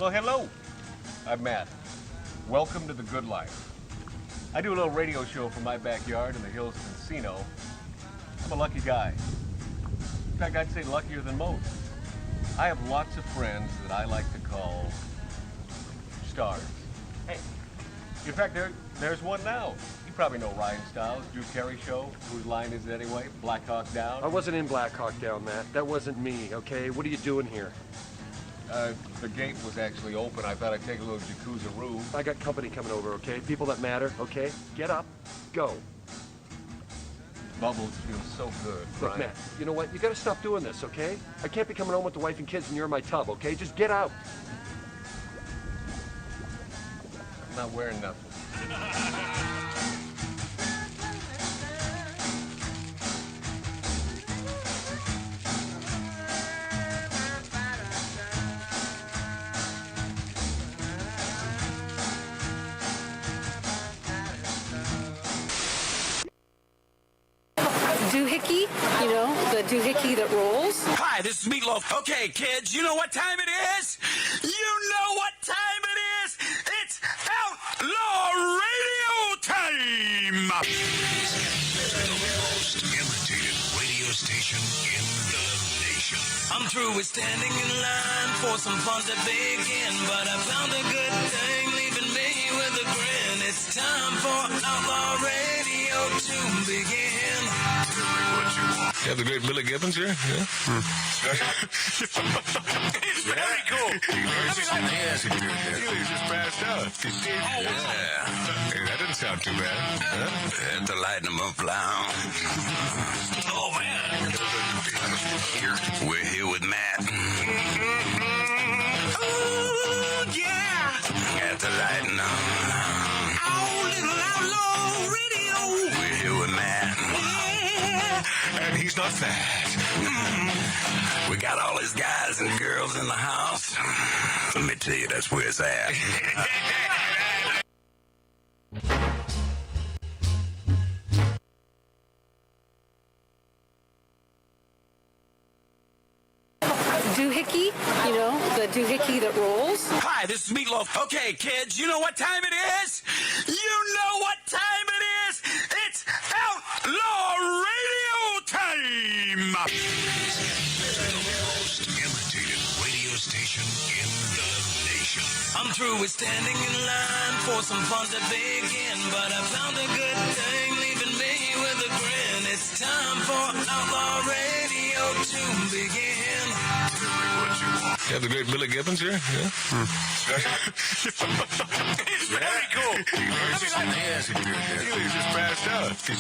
Well, hello. I'm Matt. Welcome to the good life. I do a little radio show from my backyard in the Hills Casino. I'm a lucky guy. In fact, I'd say luckier than most. I have lots of friends that I like to call stars. Hey, in fact, there's one now. You probably know Ryan Stiles, Drew Carey Show. Whose line is it anyway? Black Hawk Down? I wasn't in Black Hawk Down, Matt. That wasn't me, okay? What are you doing here? The gate was actually open. I thought I'd take a little jacuzzi-roo. I got company coming over, okay? People that matter, okay? Get up, go. Bubbles feel so good, Look, Ryan. Matt, you know what? You gotta stop doing this, okay? I can't be coming home with the wife and kids and you're in my tub, okay? Just get out. I'm not wearing nothing. Doohickey, you know, the doohickey that rolls. Hi, this is Meatloaf. Okay, kids, you know what time it is? You know what time it is? It's Outlaw Radio time! The most imitated radio station in the nation. I'm through with standing in line for some fun to begin, but I found a good thing leaving me with a grin. It's time for Outlaw Radio to begin. You have the great Billy Gibbons here? Yeah. It's very cool. He just passed out. Oh, yeah. Hey, that didn't sound too bad. Huh? Had to lighten them up loud. Oh, man. We're here with Matt. Oh, yeah. Had to lighten up. Oh, little Outlaw Radio. We're here with Matt. And he's not fat. We got all his guys and girls in the house. Let me tell you, that's where it's at. Doohickey, you know, the doohickey that rolls. Hi, this is Meatloaf. Okay, kids, you know what time it is? You know what time it is? It's Outlaw Radio time! The most imitated radio station in the nation. I'm through with standing in line for some fun to begin, but I found a good thing leaving me with a grin. It's time for Outlaw Radio to begin. You have the great Billy Gibbons here? Yeah. It's very cool. He just passed out. Oh,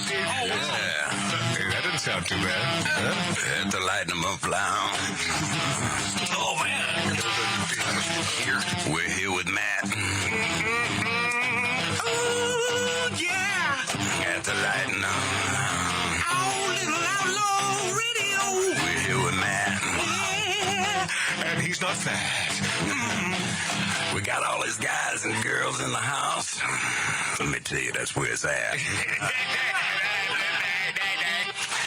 yeah. Hey, that didn't sound too bad. Huh? Had to lighten them up loud. Oh, man. We're here with Matt. Oh, yeah. Had to lighten up. Oh, little Outlaw Radio. We're here with Matt. And he's not fat. We got all his guys and girls in the house. Let me tell you, that's where it's at.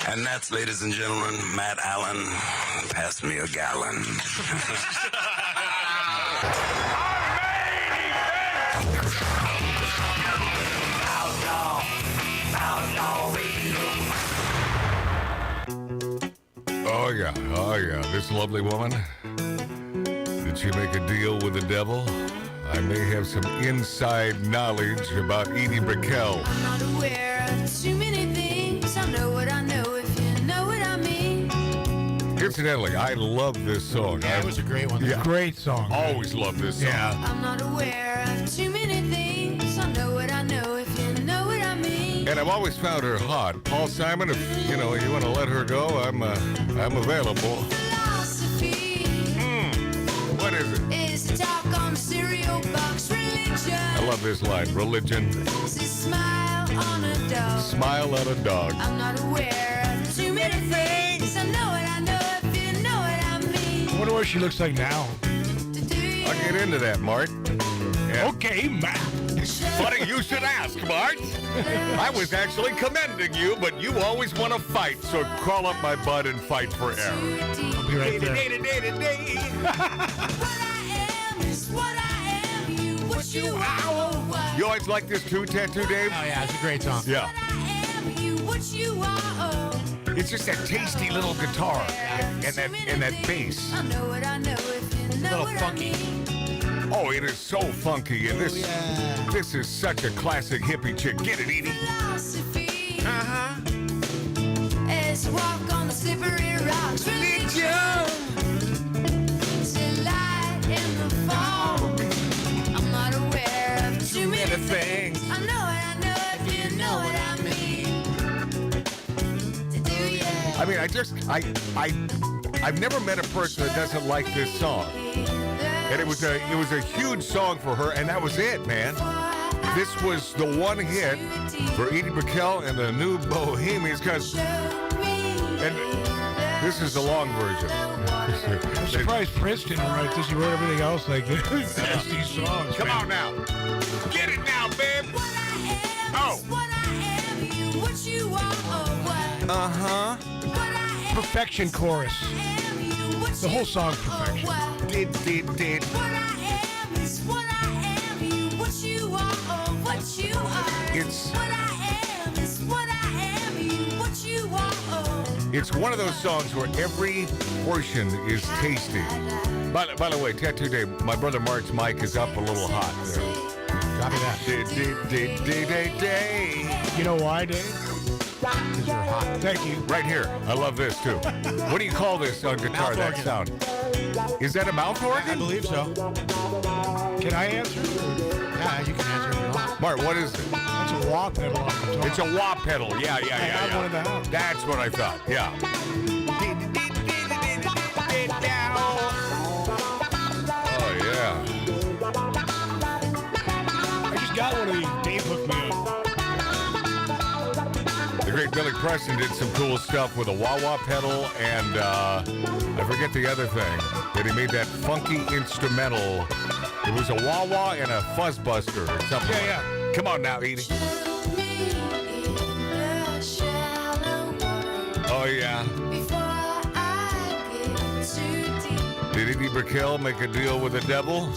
And that's, ladies and gentlemen, Matt Allen. Pass me a gallon. Oh yeah. This lovely woman. Did she make a deal with the devil? I may have some inside knowledge about Edie Brickell. I'm not aware of too many things. I know what I know if you know what I mean. Incidentally, I love this song. Yeah, it was a great one. Yeah. Great song. Always loved this song. Yeah. I'm not aware of too many things. I know what I know if you know what I mean. And I've always found her hot. Paul Simon, if you want to let her go, I'm available. Philosophy What is it? is to talk on the cereal box. Religion I love this line. Religion. is a smile on a dog. Smile at a dog. I'm not aware of too many things. I know what I know if you know what I mean. I wonder what she looks like now. I'll get into that, Mart. Yeah. Okay, Matt. Funny you should ask, Mart. I was actually commending you, but you always want to fight, so crawl up my butt and fight for air. I'll be right there. What I am is what you are. You always like this too, Tattoo Dave? Oh, yeah, it's a great song. Yeah. What I am, you what you are. It's just that tasty little guitar and that bass. I know what I know if you know little what funky. I mean. Oh, it is so funky, and this is such a classic hippie chick. Get it, Edie. Philosophy. As walk on the slippery rocks. Religion. To light in the fall. I'm not aware of too many things. I know what I know if you know what I mean. To do, yeah. I mean, I've never met a person that doesn't like this song. And it was a huge song for her, and that was it, man. This was the one hit for Edie Brickell and the New Bohemians, and this is the long version. I'm surprised Prince didn't write this. He wrote everything else like this. These songs. Come man. on now. Get it now, babe. Oh. Uh-huh. Perfection chorus. The whole song's perfection. Did. What I am is what I am, you what you are, what you are. It's- what I am is what I am, you what you are. It's one of those songs where every portion is tasty. By the way, Tattoo Day, my brother Mark's mic is up a little hot there. Copy that. Day. You know why, Dave? Because you're hot. Thank you. Right here. I love this too. What do you call this on guitar, Mouth that organ. sound? Is that a mouth I organ? believe so. Can I answer? Yeah, you can answer if you want. Mark, what is it? That's a wah pedal on the guitar. It's a wah pedal. Yeah. I have one in the house. That's what I thought. Yeah. Oh, yeah. I just got one of these. Dave hooked me up. The great Billy Preston did some cool stuff with a wah-wah pedal, and I forget the other thing, that he made that funky instrumental. It was a wah-wah and a fuzzbuster or something. Yeah. Come on now, Edie. Oh, yeah. Did Edie Brickell make a deal with the devil?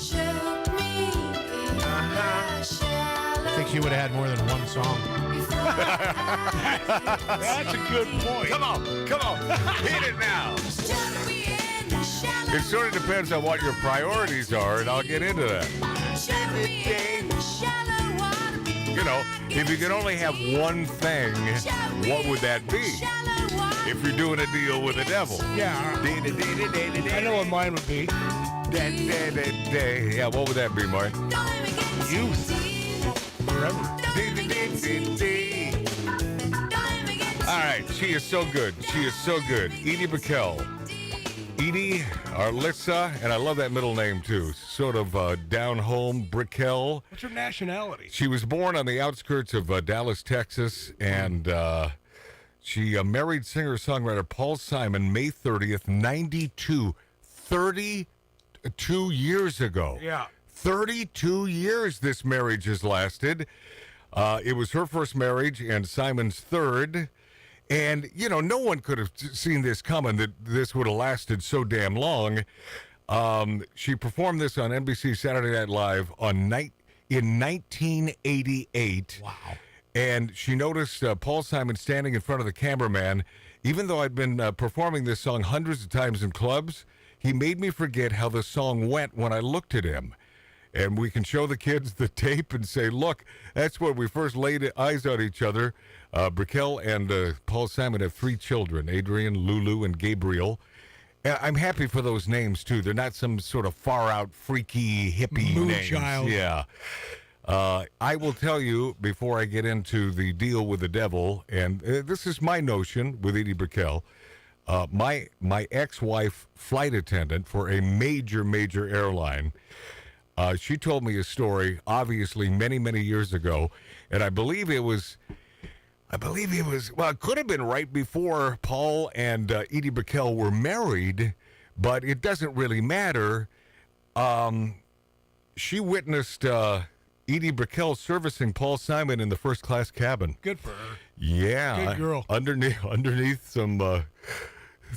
I think she would have had more than one song. That's a good point. Come on. Hit it now. It sort of depends on what your priorities are, and I'll get into that. You know, if you could only have one thing, what would that be? If you're doing a deal with the devil. Yeah. I know what mine would be. Yeah, what would that be, Mark? Youth. Forever. All right, she is so good. Edie Brickell. Edie, Arlitza, and I love that middle name too. Sort of down home, Brickell. What's her nationality? She was born on the outskirts of Dallas, Texas, and she married singer-songwriter Paul Simon May 30th, 92. 32 years ago. Yeah. 32 years this marriage has lasted. It was her first marriage and Simon's third. And, you know, no one could have seen this coming, that this would have lasted so damn long. She performed this on NBC Saturday Night Live in 1988. Wow. And she noticed Paul Simon standing in front of the cameraman. Even though I'd been performing this song hundreds of times in clubs, he made me forget how the song went when I looked at him. And we can show the kids the tape and say, look, that's when we first laid eyes on each other. Brickell and Paul Simon have 3 children, Adrian, Lulu, and Gabriel. And I'm happy for those names, too. They're not some sort of far-out, freaky, hippie Mood names. child. Yeah. I will tell you, before I get into the deal with the devil, and this is my notion with Edie Brickell, my ex-wife, flight attendant for a major airline, she told me a story, obviously many years ago, and I believe it was, well, it could have been right before Paul and Edie Brickell were married, but it doesn't really matter. She witnessed Edie Brickell servicing Paul Simon in the first class cabin. Good for her. Yeah. Good girl. Underneath some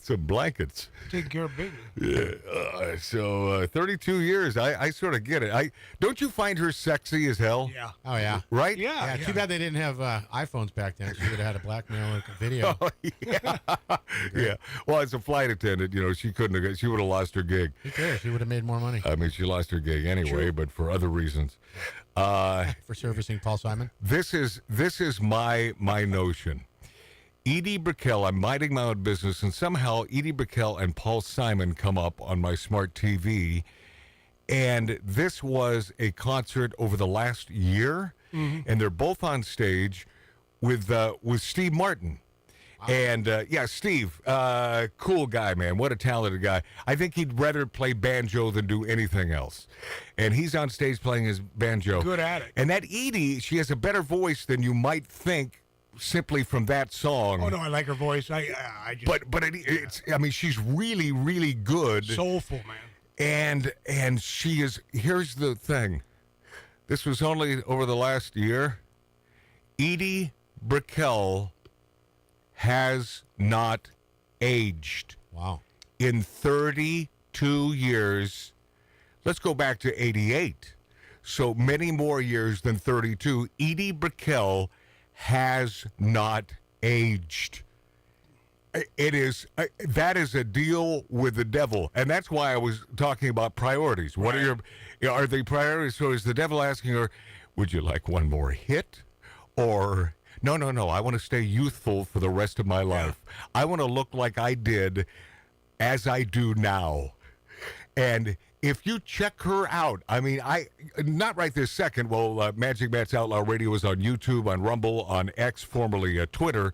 some blankets. Taking care of business. Yeah. So 32 years. I sort of get it. Don't you find her sexy as hell? Yeah. Oh, yeah. Right? Yeah. Yeah, too bad they didn't have iPhones back then. She would have had a blackmail video. Oh, yeah. Yeah. Well, as a flight attendant, she couldn't have. She would have lost her gig. Who cares? She would have made more money I mean, she lost her gig anyway, but for other reasons. for servicing Paul Simon. This is my notion. Edie Brickell, I'm minding my own business, and somehow Edie Brickell and Paul Simon come up on my smart TV, and this was a concert over the last year, and they're both on stage with Steve Martin. And, Steve, cool guy, man. What a talented guy. I think he'd rather play banjo than do anything else. And he's on stage playing his banjo. Good at it. And that Edie, she has a better voice than you might think simply from that song. Oh, no, I like her voice. I just... But it's, I mean, she's really, really good. Soulful, man. And she is, here's the thing. This was only over the last year. Edie Brickell has not aged. Wow. In 32 years. Let's go back to 88. So many more years than 32. Edie Brickell has not aged. It is that is a deal with the devil, and that's why I was talking about priorities. What are they priorities? So is the devil asking her, "Would you like one more hit?" Or no, I want to stay youthful for the rest of my life. I want to look like I did as I do now. And if you check her out, I mean, not right this second. Well, Magic Matt's Outlaw Radio is on YouTube, on Rumble, on X, formerly Twitter.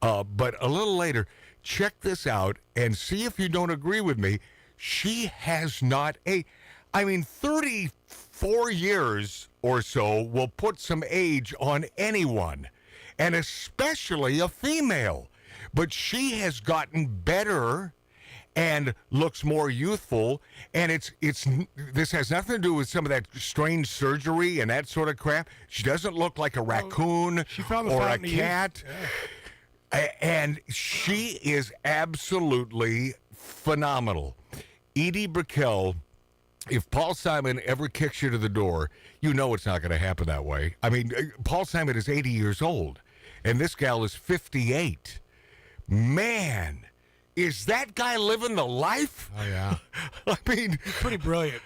But a little later, check this out and see if you don't agree with me. She has not 34 years or so will put some age on anyone, and especially a female. But she has gotten better and looks more youthful, and this has nothing to do with some of that strange surgery and that sort of crap. She doesn't look like a raccoon She found the or a fountain of youth. cat. Yeah. And she is absolutely phenomenal. Edie Brickell, if Paul Simon ever kicks you to the door, you know it's not going to happen that way. I mean, Paul Simon is 80 years old, and this gal is 58. Man, is that guy living the life? Oh, yeah. I mean, Pretty brilliant.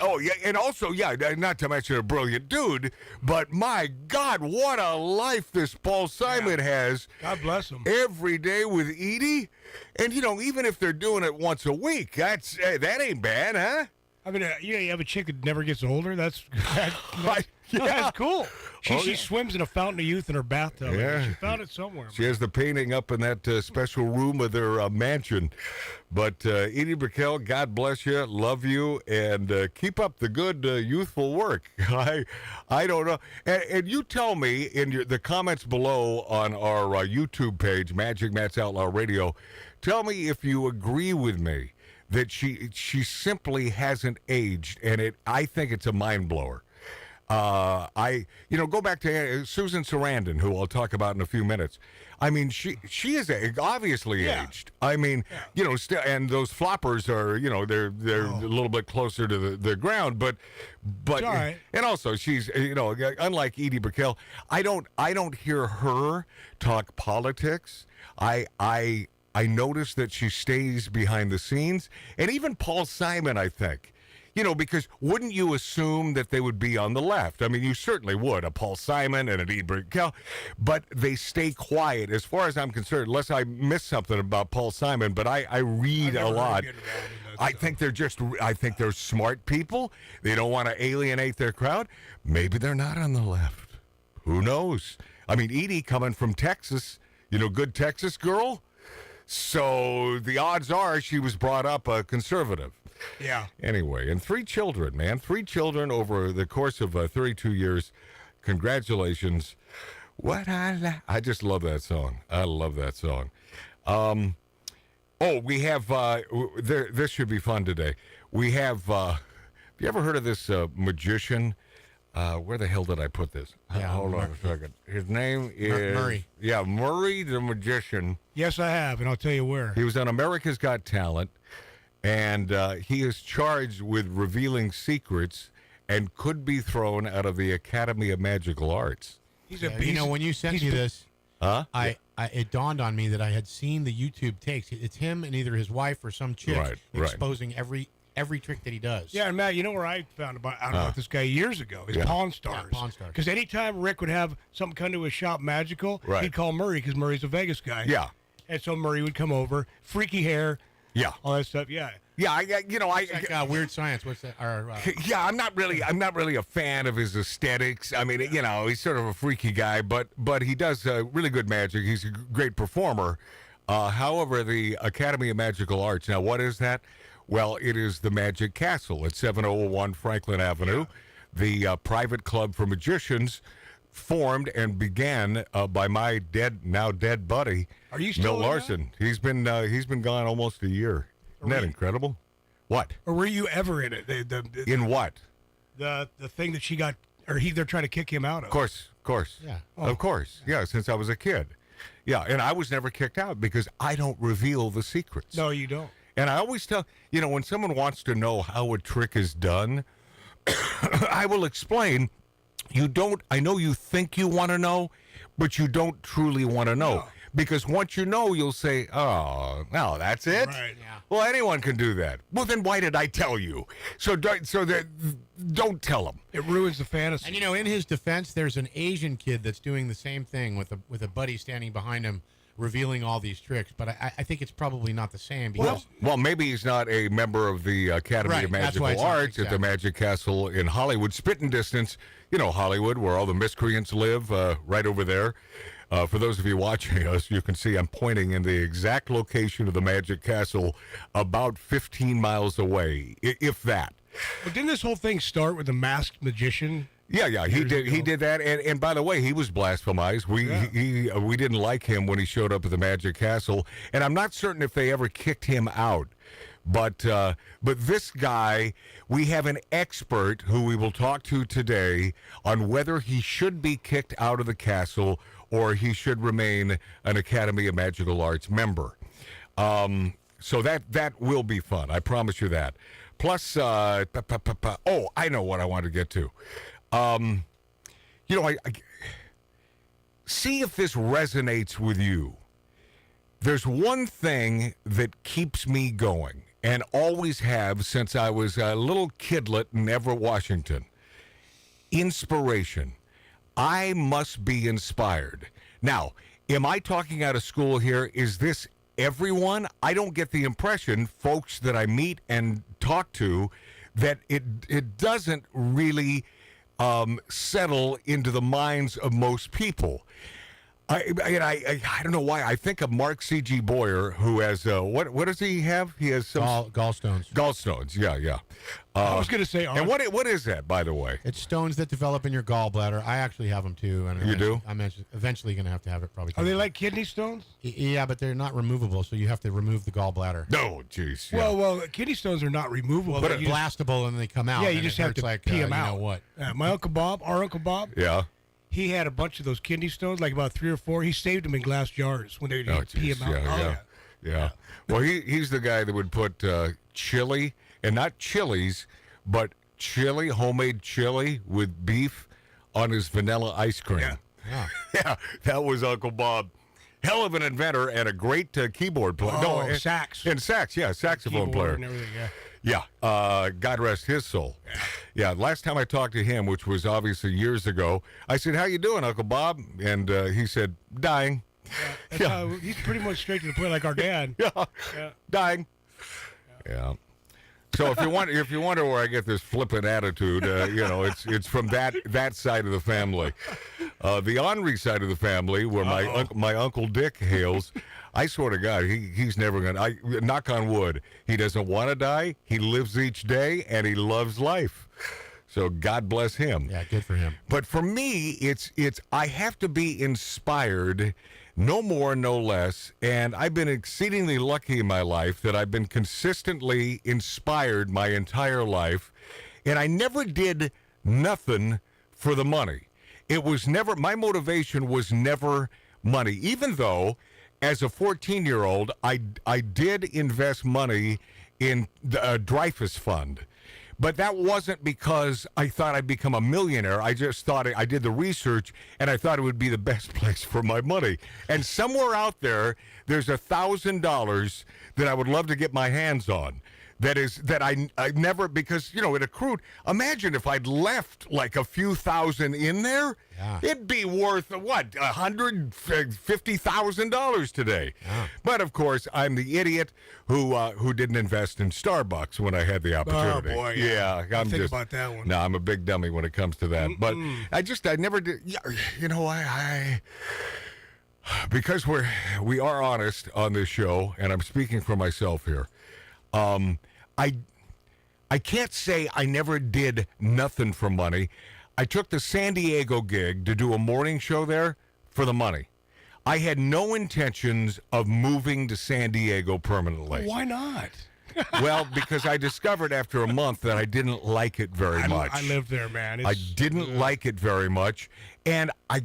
oh, yeah, and also, yeah, not to mention a brilliant dude, but my God, what a life this Paul Simon has. God bless him. Every day with Edie. And, even if they're doing it once a week, that ain't bad, huh? I mean, you have a chick that never gets older. That's Yeah. that's cool. She Yeah. swims in a fountain of youth in her bathtub. Yeah. She found it somewhere. She has the painting up in that special room of their mansion. But Edie Brickell, God bless you, love you, and keep up the good youthful work. I don't know. And you tell me in the comments below on our YouTube page, Magic Matt's Outlaw Radio, tell me if you agree with me that she simply hasn't aged, and I think it's a mind blower. Go back to Susan Sarandon, who I'll talk about in a few minutes. I mean, she is obviously aged. I mean, and those floppers are, they're a little bit closer to the ground, but all right. And also she's, unlike Edie Brickell, I don't hear her talk politics. I notice that she stays behind the scenes, and even Paul Simon, I think. Because wouldn't you assume that they would be on the left? I mean, you certainly would, a Paul Simon and an Edie Brickell, but they stay quiet as far as I'm concerned, unless I miss something about Paul Simon, but I read a lot. I think they're smart people. They don't want to alienate their crowd. Maybe they're not on the left. Who knows? I mean, Edie coming from Texas, good Texas girl. So the odds are she was brought up a conservative. Yeah. Anyway, and 3 children, man. 3 children over the course of 32 years. Congratulations. I just love that song. I love that song. We have, this should be fun today. We have you ever heard of this magician? Where the hell did I put this? Yeah, Hold on a second. His name is Murray. Yeah, Murray the Magician. Yes, I have, and I'll tell you where. He was on America's Got Talent, and he is charged with revealing secrets and could be thrown out of the Academy of Magical Arts. He's Yeah, you know, when you sent me this, Huh? it dawned on me that I had seen the YouTube takes. It's him and either his wife or some chick Right. exposing every trick that he does. Yeah, and Matt, you know where I found out about this guy years ago? Is Pawn Stars. Yeah, Pawn Stars. Because anytime Rick would have something come to his shop magical, Right. he'd call Murray because Murray's a Vegas guy. Yeah. And so Murray would come over, freaky hair, Yeah. all that stuff. Yeah. Yeah, It's like Weird Science. What's that? Yeah, I'm not really a fan of his aesthetics. I mean, he's sort of a freaky guy, but he does really good magic. He's a great performer. However, the Academy of Magical Arts. Now, what is that? Well, it is the Magic Castle at 7001 Franklin Avenue, the private club for magicians, formed and began by my now dead buddy, Are you still Milt in that? Larson. He's been gone almost a year. Isn't that incredible? What? Or were you ever in it? In what? The thing that she got, or they're trying to kick him out of. Of course. Yeah. Of course. Yeah, since I was a kid. Yeah, and I was never kicked out because I don't reveal the secrets. No, you don't. And I always tell, when someone wants to know how a trick is done, I will explain. I know you think you want to know, but you don't truly want to know. No. Because once you know, you'll say, oh, no, that's it? Right. Yeah. Well, anyone can do that. Well, then why did I tell you? So don't tell them. It ruins the fantasy. And in his defense, there's an Asian kid that's doing the same thing with a buddy standing behind him, revealing all these tricks. But I think it's probably not the same because Well, maybe he's not a member of the Academy Right, of that's why Magical it's not- Arts at the exactly. Magic Castle in Hollywood, spitting distance. Hollywood, where all the miscreants live, right over there. For those of you watching us, you can see I'm pointing in the exact location of the Magic Castle, about 15 miles away, if that. But didn't this whole thing start with the masked magician? Yeah, he Years did. He ago. did that, and by the way, he was blasphemized. We didn't like him when he showed up at the Magic Castle, and I'm not certain if they ever kicked him out. But this guy, we have an expert who we will talk to today on whether he should be kicked out of the castle or he should remain an Academy of Magical Arts member. So that will be fun. I promise you that. Plus, I know what I want to get to. I see if this resonates with you. There's one thing that keeps me going, and always have since I was a little kidlet in Everett, Washington. Inspiration. I must be inspired. Now, am I talking out of school here? Is this everyone? I don't get the impression, folks that I meet and talk to, that it doesn't really settle into the minds of most people. I don't know why. I think of Mark C.G. Boyer, who has, what does he have? He has some... gallstones. Gallstones, yeah. I was going to say, And what is that, by the way? It's stones that develop in your gallbladder. I actually have them too. And You do? I'm eventually going to have it probably. are they like kidney stones? Yeah, but they're not removable, so you have to remove the gallbladder. No, jeez. Yeah. Well, kidney stones are not removable. But You they're just- blastable and they come out. Yeah, you and just it have hurts to like, pee them you out. know what? My Uncle Bob, our Uncle Bob, Yeah. he had a bunch of those kidney stones, like about 3 or 4. He saved them in glass jars when they Oh, pee jeez. them out. Yeah. Well, he's the guy that would put chili, and not chilies, but chili, homemade chili with beef on his vanilla ice cream. Yeah. Yeah. Yeah, that was Uncle Bob. Hell of an inventor and a great keyboard player. Oh, sax. And sax, yeah, saxophone Keyboard player. and everything, yeah. Yeah, God rest his soul. Yeah, last time I talked to him, which was obviously years ago, I said, "How you doing, Uncle Bob?" And he said, "Dying." That's how, he's pretty much straight to the point, like our dad. Yeah, dying. Yeah. So if you wonder where I get this flippant attitude, it's from that side of the family. The Henri side of the family, where my Uncle Dick hails, I swear to God, he's never gonna. Knock on wood, he doesn't want to die. He lives each day, and he loves life. So God bless him. Yeah, good for him. But for me, it's I have to be inspired, no more, no less. And I've been exceedingly lucky in my life that I've been consistently inspired my entire life. And I never did nothing for the money. It was never, my motivation was never money, even though as a 14-year-old, I did invest money in the Dreyfus Fund. But that wasn't because I thought I'd become a millionaire. I just thought I did the research, and I thought it would be the best place for my money. And somewhere out there, there's $1,000 that I would love to get my hands on. That I never, because, you know, it accrued. Imagine if I'd left like a few thousand in there. Yeah. It'd be worth, what, $150,000 today. Yeah. But, of course, I'm the idiot who didn't invest in Starbucks when I had the opportunity. Oh, boy, yeah. I'm think just, about that one. No, I'm a big dummy when it comes to that. But I never did. You know, because we are honest on this show, and I'm speaking for myself here. I can't say I never did nothing for money. I took the San Diego gig to do a morning show there for the money. I had no intentions of moving to San Diego permanently. Why not? Well, because I discovered after a month that I didn't like it very much. I lived there, man. I didn't like it very much, and I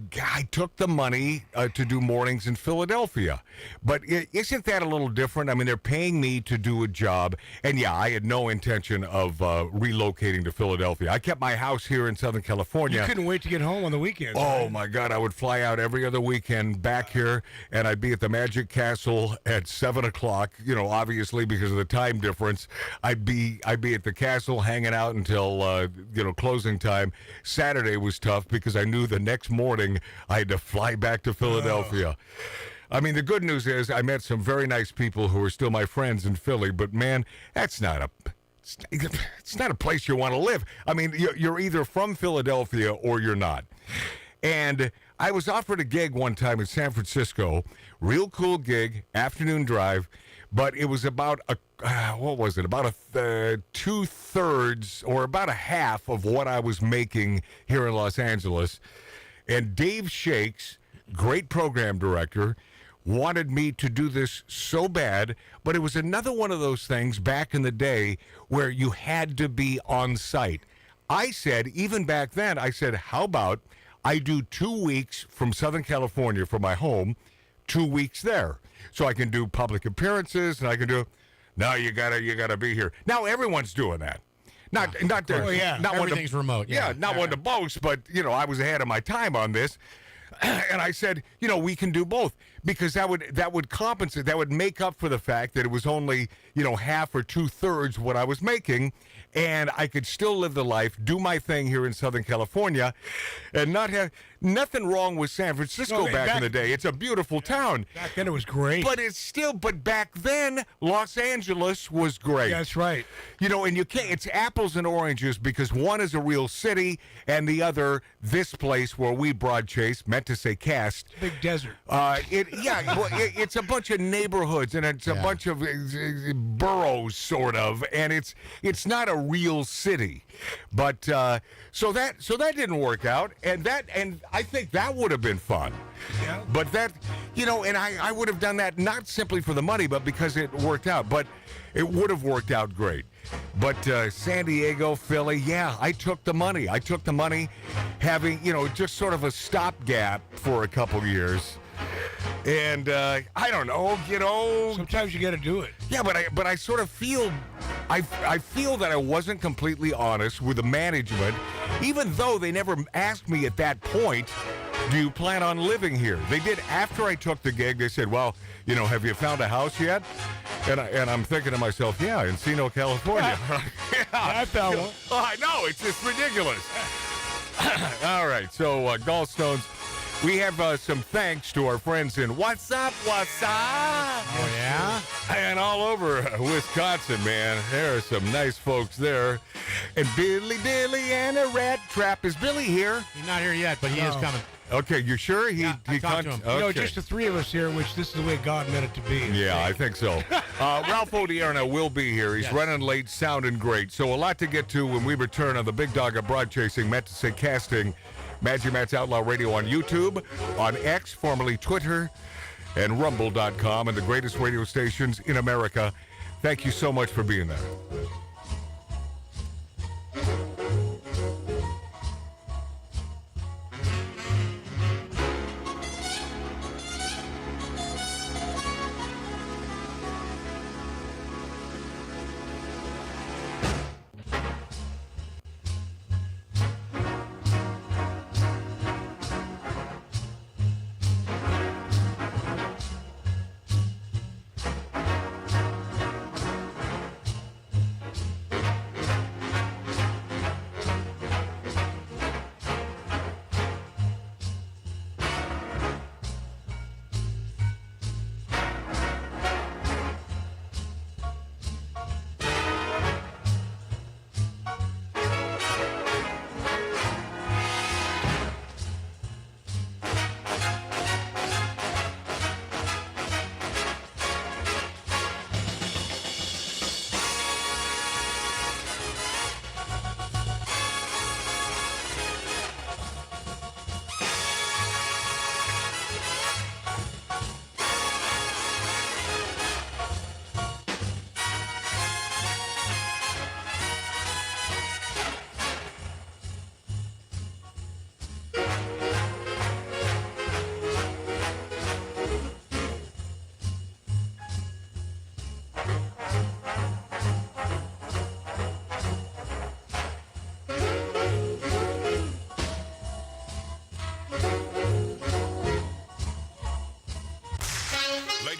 took the money to do mornings in Philadelphia. But isn't that a little different? I mean, they're paying me to do a job, and yeah, I had no intention of relocating to Philadelphia. I kept my house here in Southern California. You couldn't wait to get home on the weekends. Oh, right? my God. I would fly out every other weekend back here, and I'd be at the Magic Castle at 7 o'clock, you know, obviously because of the time difference. I'd be at the castle hanging out until, closing time. Saturday was tough because I knew the next morning I had to fly back to Philadelphia. I mean, the good news is I met some very nice people who are still my friends in Philly, but, man, it's not a place you want to live. I mean, you're either from Philadelphia or you're not. And I was offered a gig one time in San Francisco, real cool gig, afternoon drive, but it was about about a 2/3 or about a half of what I was making here in Los Angeles. And Dave Shakes, great program director, wanted me to do this so bad, but it was another one of those things back in the day where you had to be on site. I said, even back then, how about I do 2 weeks from Southern California from my home, 2 weeks there, so I can do public appearances and I can do. No, you gotta be here. Now everyone's doing that. Not Everything's remote. Yeah, not one to boast, but I was ahead of my time on this. And I said, we can do both because that would compensate. That would make up for the fact that it was only, half or 2/3 what I was making. And I could still live the life, do my thing here in Southern California, and not have nothing wrong with San Francisco back in the day. It's a beautiful town. Back then it was great. But back then, Los Angeles was great. That's right. And you can't, it's apples and oranges because one is a real city and the other, this place where we broadcast, meant to say cast. Big desert. It's a bunch of neighborhoods and it's a bunch of boroughs, sort of, and it's not a real city. But so that didn't work out, and I think that would have been fun. Yeah. But that, and I would have done that not simply for the money, but because it worked out. But it would have worked out great. But San Diego, Philly, I took the money. I took the money having, just sort of a stopgap for a couple years. And I don't know, Sometimes you got to do it. Yeah, but I sort of feel, I feel that I wasn't completely honest with the management, even though they never asked me at that point, do you plan on living here? They did after I took the gig. They said, well, have you found a house yet? And I'm thinking to myself, yeah, Encino, California. I found one. I know, it's just ridiculous. All right, so Gallstones. We have some thanks to our friends in What's Up? Oh, yeah? And all over Wisconsin, man. There are some nice folks there. And Billy and a Rat Trap. Is Billy here? He's not here yet, but he is coming. Okay, you sure? I talked to him. Okay. Just the three of us here, which this is the way God meant it to be. Yeah, I think so. Ralph Odierna will be here. He's running late, sounding great. So a lot to get to when we return on the Big Dog of Broadcasting, meant to say casting. Magic Matt's Outlaw Radio on YouTube, on X, formerly Twitter, and Rumble.com, and the greatest radio stations in America. Thank you so much for being there.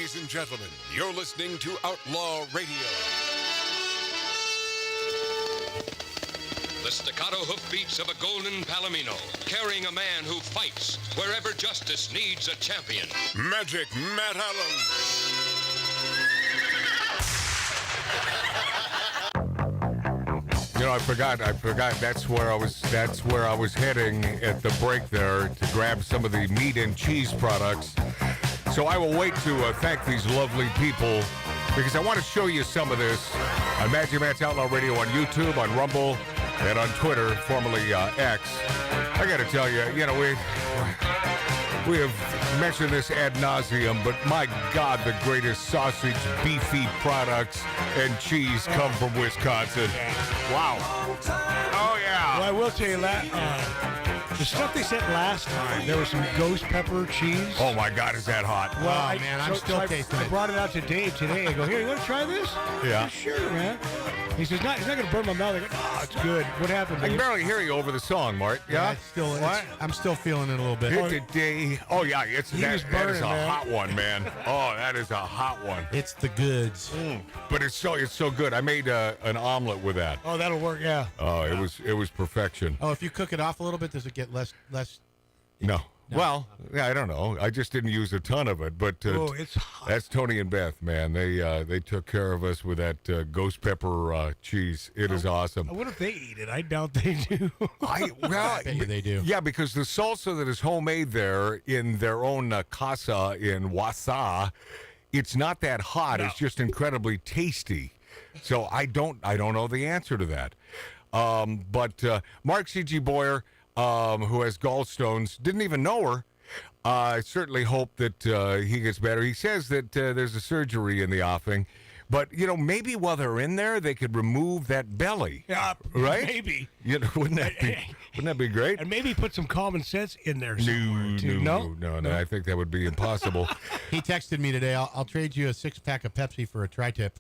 Ladies and gentlemen, you're listening to Outlaw Radio. The staccato hoofbeats of a golden palomino, carrying a man who fights wherever justice needs a champion. Magic Matt Allen. You know, I forgot. That's where I was heading at the break there to grab some of the meat and cheese products. So I will wait to thank these lovely people because I want to show you some of this on Magic Matt's Outlaw Radio on YouTube, on Rumble, and on Twitter, formerly X. I got to tell you, you know, we have mentioned this ad nauseum, but my God, the greatest sausage, beefy products, and cheese come from Wisconsin. Wow. Oh, yeah. Well, I will tell you that the stuff they sent last time, there was some ghost pepper cheese. Oh, my God, is that hot? Well, man, I'm still tasting I it. brought it out to Dave today. I go, here, you want to try this? Yeah. Sure, man. He says, it's not going to burn my mouth. I go, oh, it's good. What happened, I can Dave? barely hear you over the song, Mart. Yeah? I'm still feeling it a little bit. Today. Oh, yeah, was that is burning, a man. hot one, man. Oh, that is a hot one. It's the goods. But it's so good. I made an omelet with that. Oh, that'll work, yeah. Oh, it was perfection. Oh, if you cook it off a little bit, does it get less? No. Well, yeah, I don't know. I just didn't use a ton of it, but It's hot. that's Tony and Beth, man. They took care of us with that ghost pepper cheese. It is awesome. I wonder if they eat it. I doubt they do. I bet you they do. Yeah, because the salsa that is homemade there in their own casa in Wausau, it's not that hot. No. It's just incredibly tasty. So I don't know the answer to that. But Mark C.G. Boyer, who has gallstones, didn't even know her. I certainly hope that he gets better. He says that there's a surgery in the offing. But, you know, maybe while they're in there, they could remove that belly. Yeah, right? maybe. You know, wouldn't that be great? And maybe put some common sense in there somewhere, too. No. I think that would be impossible. He texted me today. I'll trade you a 6-pack of Pepsi for a tri-tip.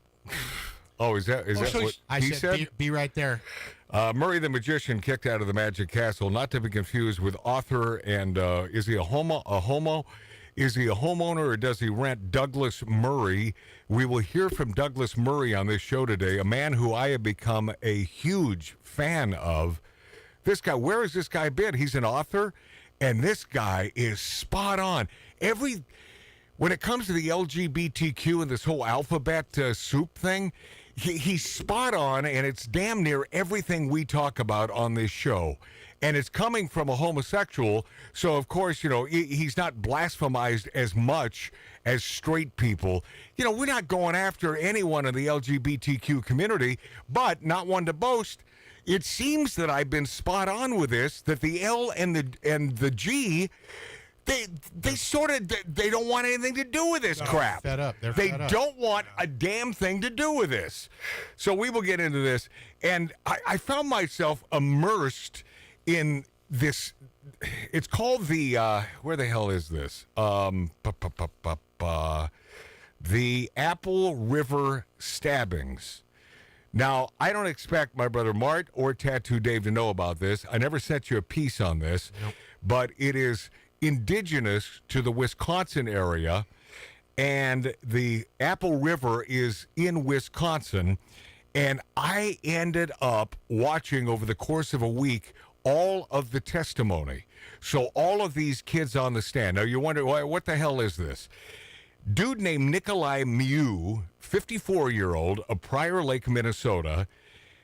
Oh, is that so what I he said, be right there. Murray the Magician kicked out of the Magic Castle, not to be confused with author and is he a homo? Is he a homeowner or does he rent? Douglas Murray. We will hear from Douglas Murray on this show today, a man who I have become a huge fan of. This guy, where has this guy been? He's an author, and this guy is spot on. When it comes to the LGBTQ and this whole alphabet soup thing, he's spot on, and it's damn near everything we talk about on this show. And it's coming from a homosexual, so of course, you know, he's not blasphemized as much as straight people. You know, we're not going after anyone in the LGBTQ community, but not one to boast. It seems that I've been spot on with this, that the L and the G, they sort of they don't want anything to do with this crap. Fed up. They're They fed up. don't want a damn thing to do with this. So we will get into this. And I found myself immersed in this. It's called the, where the hell is this? The Apple River stabbings. Now, I don't expect my brother Mart or Tattoo Dave to know about this. I never sent you a piece on this, but it is indigenous to the Wisconsin area, and the Apple River is in Wisconsin, and I ended up watching over the course of a week all of the testimony. So all of these kids on the stand. Now you wonder, what the hell is this? Dude named Nikolai Mew, 54-year-old of Prior Lake, Minnesota,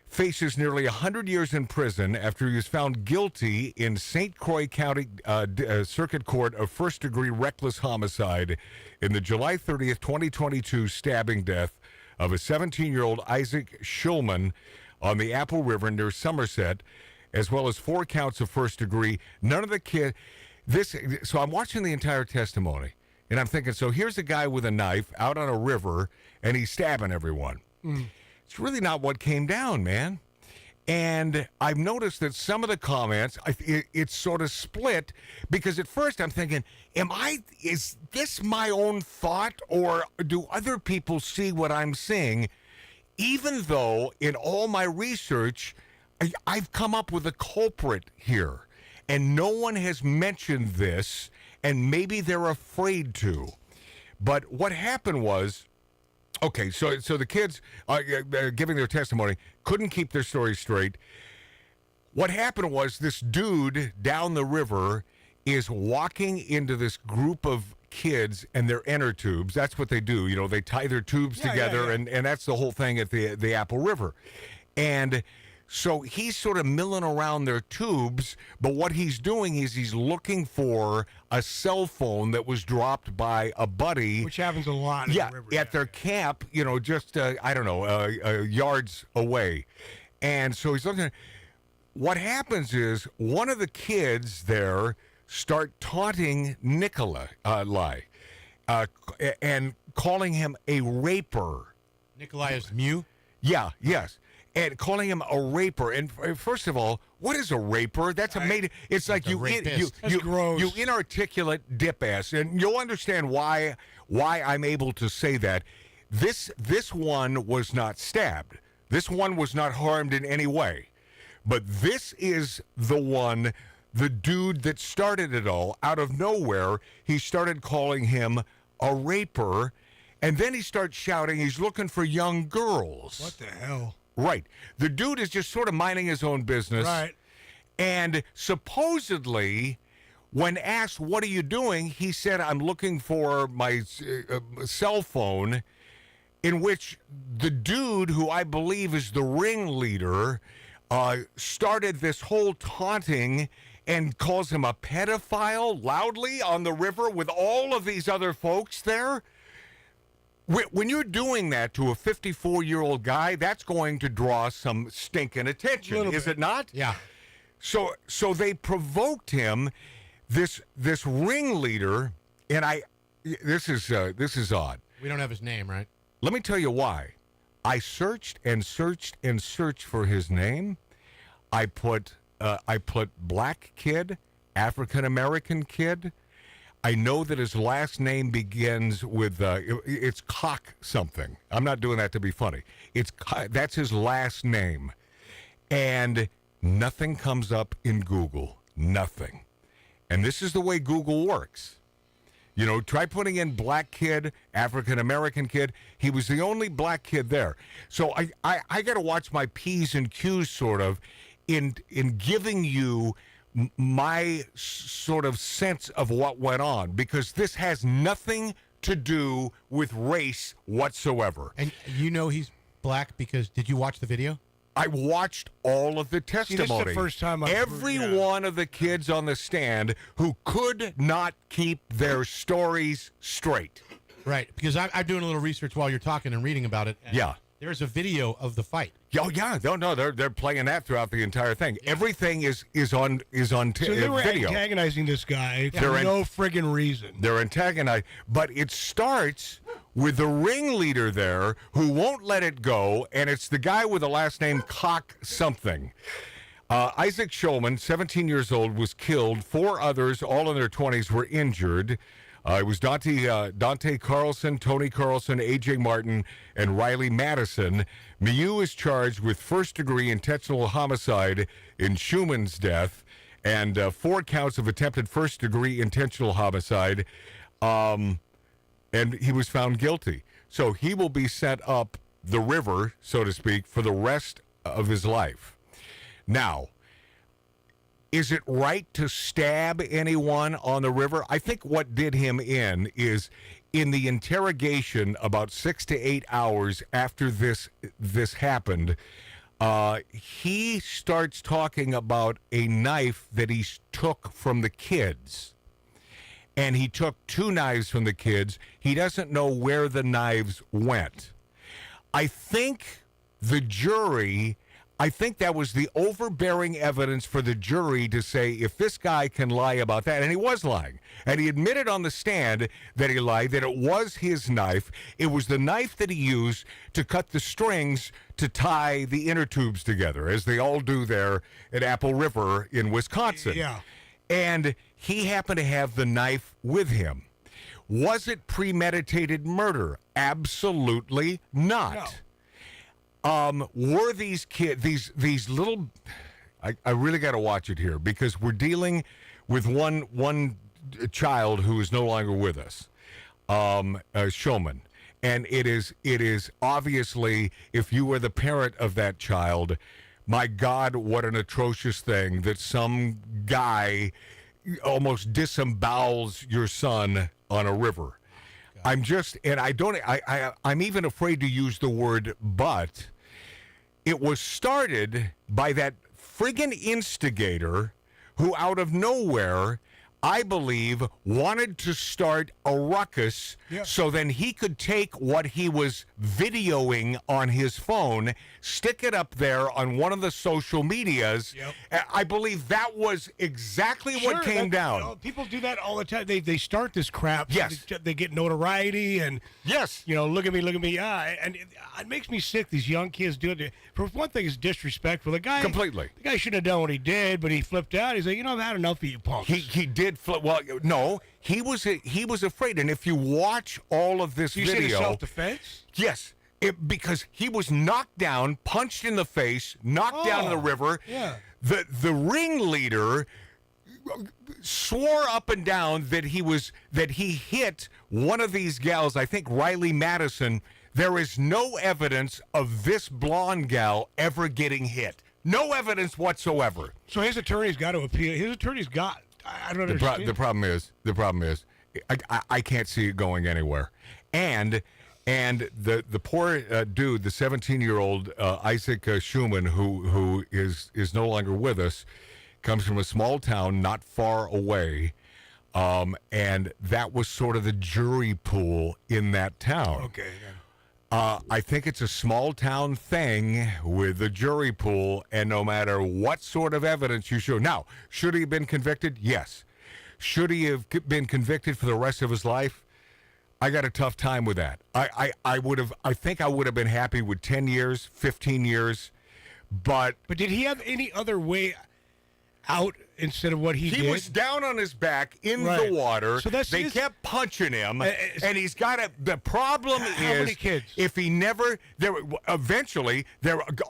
faces nearly 100 years in prison after he was found guilty in St. Croix County Circuit Court of first-degree reckless homicide in the July 30th, 2022 stabbing death of a 17-year-old Isaac Schulman on the Apple River near Somerset, as well as 4 counts of first degree. None of the kid. So I'm watching the entire testimony, and I'm thinking, so here's a guy with a knife out on a river, and he's stabbing everyone. It's really not what came down, man. And I've noticed that some of the comments, it's sort of split, because at first I'm thinking, is this my own thought, or do other people see what I'm seeing? Even though in all my research, I've come up with a culprit here, and no one has mentioned this, and maybe they're afraid to. But what happened was, okay, so the kids giving their testimony couldn't keep their story straight. What happened was this dude down the river is walking into this group of kids and their inner tubes. That's what they do. You know, they tie their tubes together, and that's the whole thing at the Apple River. And so he's sort of milling around their tubes, but what he's doing is he's looking for a cell phone that was dropped by a buddy. Which happens a lot in the river. At their camp, you know, just, I don't know, yards away. And so he's looking. What happens is one of the kids there start taunting Nikolai and calling him a raper. Nikolai is Mew? Yeah, yes. And calling him a raper. And first of all, what is a raper? That's it's like you inarticulate dip ass. And you'll understand why I'm able to say that. This one was not stabbed. This one was not harmed in any way. But this is the dude that started it all. Out of nowhere, he started calling him a raper. And then he starts shouting, he's looking for young girls. What the hell? Right. The dude is just sort of minding his own business. Right. And supposedly, when asked, what are you doing? He said, I'm looking for my cell phone, in which the dude, who I believe is the ringleader, started this whole taunting and calls him a pedophile loudly on the river with all of these other folks there. When you're doing that to a 54-year-old guy, that's going to draw some stinking attention, is it not? Yeah. So they provoked him, this ringleader, and this is odd. We don't have his name, right? Let me tell you why. I searched and searched and searched for his name. I put black kid, African American kid. I know that his last name begins with it's Cock something. I'm not doing that to be funny. That's his last name, and nothing comes up in Google. Nothing. And this is the way Google works. You know, try putting in black kid, African American kid. He was the only black kid there. So I got to watch my P's and Q's sort of in giving you my sort of sense of what went on, because this has nothing to do with race whatsoever. And you know he's black because did you watch the video? I watched all of the testimony. See, this is the first time Every one of the kids on the stand who could not keep their stories straight. Right, because I'm doing a little research while you're talking and reading about it. And yeah. There's a video of the fight. Oh yeah, no, they're playing that throughout the entire thing. Yeah. Everything is on so they were video. Antagonizing this guy for no friggin' reason. They're antagonizing, but it starts with the ringleader there who won't let it go, and it's the guy with the last name Cock something. Isaac Schulman, 17 years old, was killed. 4 others, all in their 20s, were injured. It was Dante Carlson, Tony Carlson, A.J. Martin, and Riley Madison. Miu is charged with first-degree intentional homicide in Schuman's death and 4 counts of attempted first-degree intentional homicide, and he was found guilty. So he will be sent up the river, so to speak, for the rest of his life. Now, is it right to stab anyone on the river? I think what did him in is in the interrogation about 6 to 8 hours after this happened, he starts talking about a knife that he took from the kids. And he took 2 knives from the kids. He doesn't know where the knives went. I think that was the overbearing evidence for the jury to say, if this guy can lie about that, and he was lying, and he admitted on the stand that he lied, that it was his knife. It was the knife that he used to cut the strings to tie the inner tubes together, as they all do there at Apple River in Wisconsin. Yeah. And he happened to have the knife with him. Was it premeditated murder? Absolutely not. No. Were these kids, these little, I really got to watch it here, because we're dealing with one child who is no longer with us. showman. And it is obviously, if you were the parent of that child, my God, what an atrocious thing that some guy almost disembowels your son on a river. I'm even afraid to use the word but. It was started by that friggin' instigator who out of nowhere, I believe, wanted to start a ruckus so then he could take what he was videoing on his phone, stick it up there on one of the social medias. I believe that was exactly what came down. You know, people do that all the time. They start this crap. Yes. They get notoriety and, yes, you know, look at me. Yeah, and it makes me sick. These young kids do it. For one thing, it's disrespectful. The guy shouldn't have done what he did, but he flipped out. He's like, you know, I've had enough of you punks. He did flip. Well, no, he was afraid. And if you watch all of this video, you see self-defense? Yes, because he was knocked down, punched in the face, knocked down in the river. Yeah. The ringleader swore up and down that he hit one of these gals. I think Riley Madison. There is no evidence of this blonde gal ever getting hit. No evidence whatsoever. So his attorney's got to appeal. His attorney's got. I don't understand. The problem is, I can't see it going anywhere. And the poor dude, the 17-year-old Isaac Schumann, who is no longer with us, comes from a small town not far away. And that was sort of the jury pool in that town. Okay. Yeah. I think it's a small town thing with the jury pool, and no matter what sort of evidence you show. Now, should he have been convicted? Yes. Should he have been convicted for the rest of his life? I got a tough time with that. I think I would have been happy with 10 years, 15 years, but did he have any other way out instead of what he did? He was down on his back in the water. So they kept punching him, and he's got the problem how is many kids? If he never eventually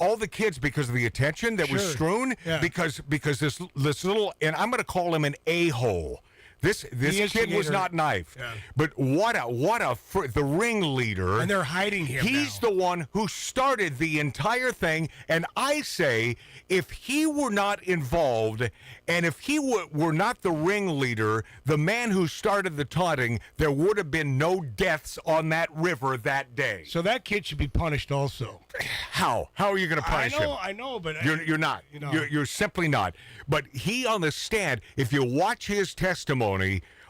all the kids, because of the attention that was strewn, because this little, and I'm going to call him an a-hole. This kid was not knifed, but the ringleader, and they're hiding him. He's the one who started the entire thing, and I say if he were not involved, and if he were not the ringleader, the man who started the taunting, there would have been no deaths on that river that day. So that kid should be punished also. How are you going to punish him? I know, but you're not. You know. You're simply not. But he on the stand, if you watch his testimony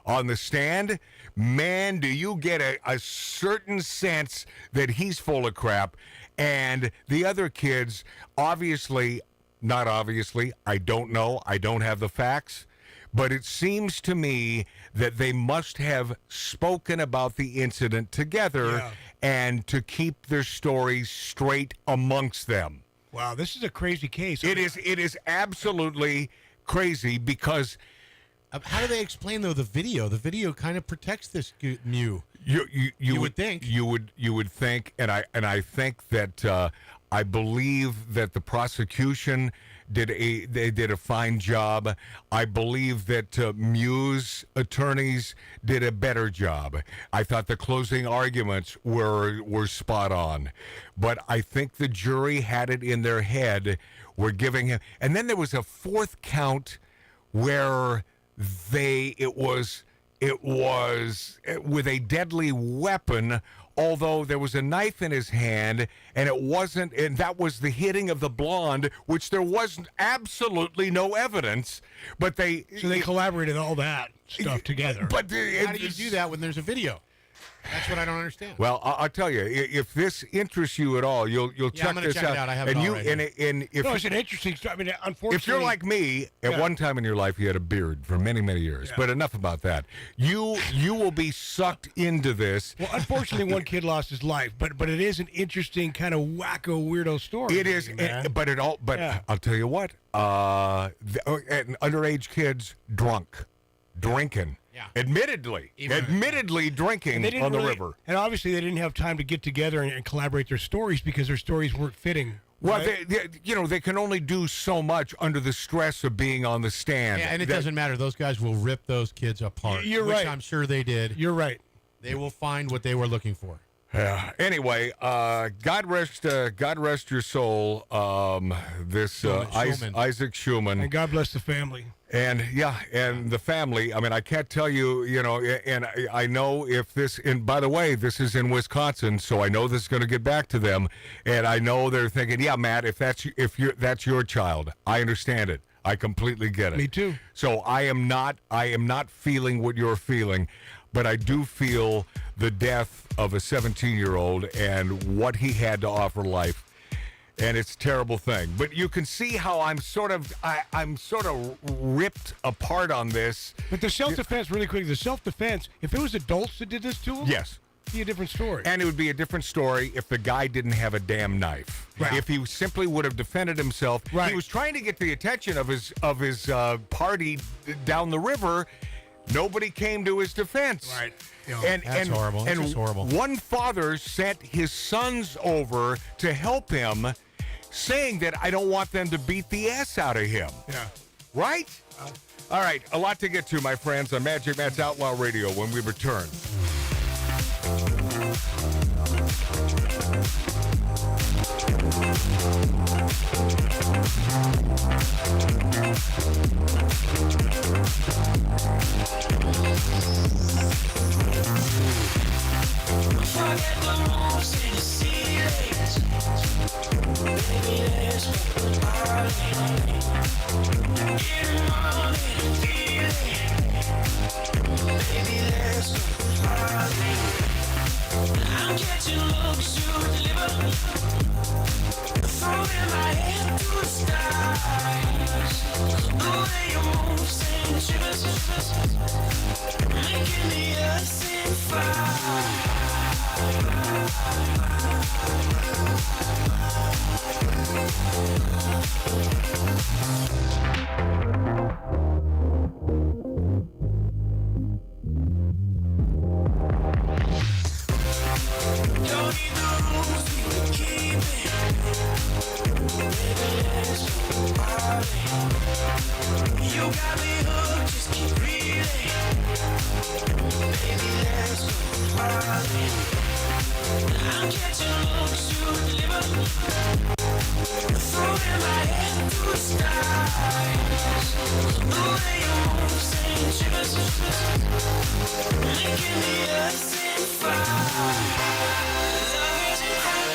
on the stand, man, do you get a certain sense that he's full of crap. And the other kids, not obviously, I don't know. I don't have the facts. But it seems to me that they must have spoken about the incident together and to keep their stories straight amongst them. Wow, this is a crazy case. It is absolutely crazy because... How do they explain, though, the video? The video kind of protects this Mew. You would think. You would think, and I think that I believe that the prosecution did a fine job. I believe that Mew's attorneys did a better job. I thought the closing arguments were spot on, but I think the jury had it in their head. We're giving him, and then there was a fourth count where it was with a deadly weapon, although there was a knife in his hand, and that was the hitting of the blonde, which there was absolutely no evidence, but they collaborated all that stuff together. But how do you do that when there's a video? That's what I don't understand. Well, I'll tell you, if this interests you at all, you'll check this check out. It out. I have it all right here. It's an interesting story. I mean, unfortunately, if you're like me, at one time in your life you had a beard for many, many years. But enough about that. You will be sucked into this. Well, unfortunately, one kid lost his life, but it is an interesting kind of wacko weirdo story. It is, but I'll tell you what. Underage kids drinking. Yeah. Admittedly drinking on the river. And obviously they didn't have time to get together and collaborate their stories because their stories weren't fitting. Well, right? they can only do so much under the stress of being on the stand. Yeah, and it doesn't matter. Those guys will rip those kids apart. You're which right. I'm sure they did. You're right. They will find what they were looking for. Anyway, God rest your soul. Isaac Schumann. And God bless the family. And the family. I mean, I can't tell you, and I know if this. And by the way, this is in Wisconsin, so I know this is going to get back to them. And I know they're thinking, yeah, Matt, if that's your child, I understand it. I completely get it. Me too. So I am not feeling what you're feeling, but I do feel the death of a 17-year-old and what he had to offer life. And it's a terrible thing. But you can see how I'm sort of ripped apart on this. But the self-defense, really quick, if it was adults that did this to him, yes, it'd be a different story. And it would be a different story if the guy didn't have a damn knife. Right. If he simply would have defended himself. Right. He was trying to get the attention of his party down the river. Nobody came to his defense. Right. That's horrible. That's just horrible. One father sent his sons over to help him, saying that I don't want them to beat the ass out of him. Yeah. Right? All right, a lot to get to, my friends, on Magic Matt's Outlaw Radio when we return. Forget the moves in the ceilings. Baby, let's go party. Get it on and feel it. Baby, let's go party. I'm catching looks to deliver. Throwing my head to the skies. The way you move sends shivers, making the earth sing fire. Don't need the rules, we can keep it. Baby, let's go party. You got me hooked, just keep reading. Baby, let's go party. I'm catching looks to deliver. Throwing my head to the skies. The way you move sends shivers, making the earth sing fire. Love is incredible,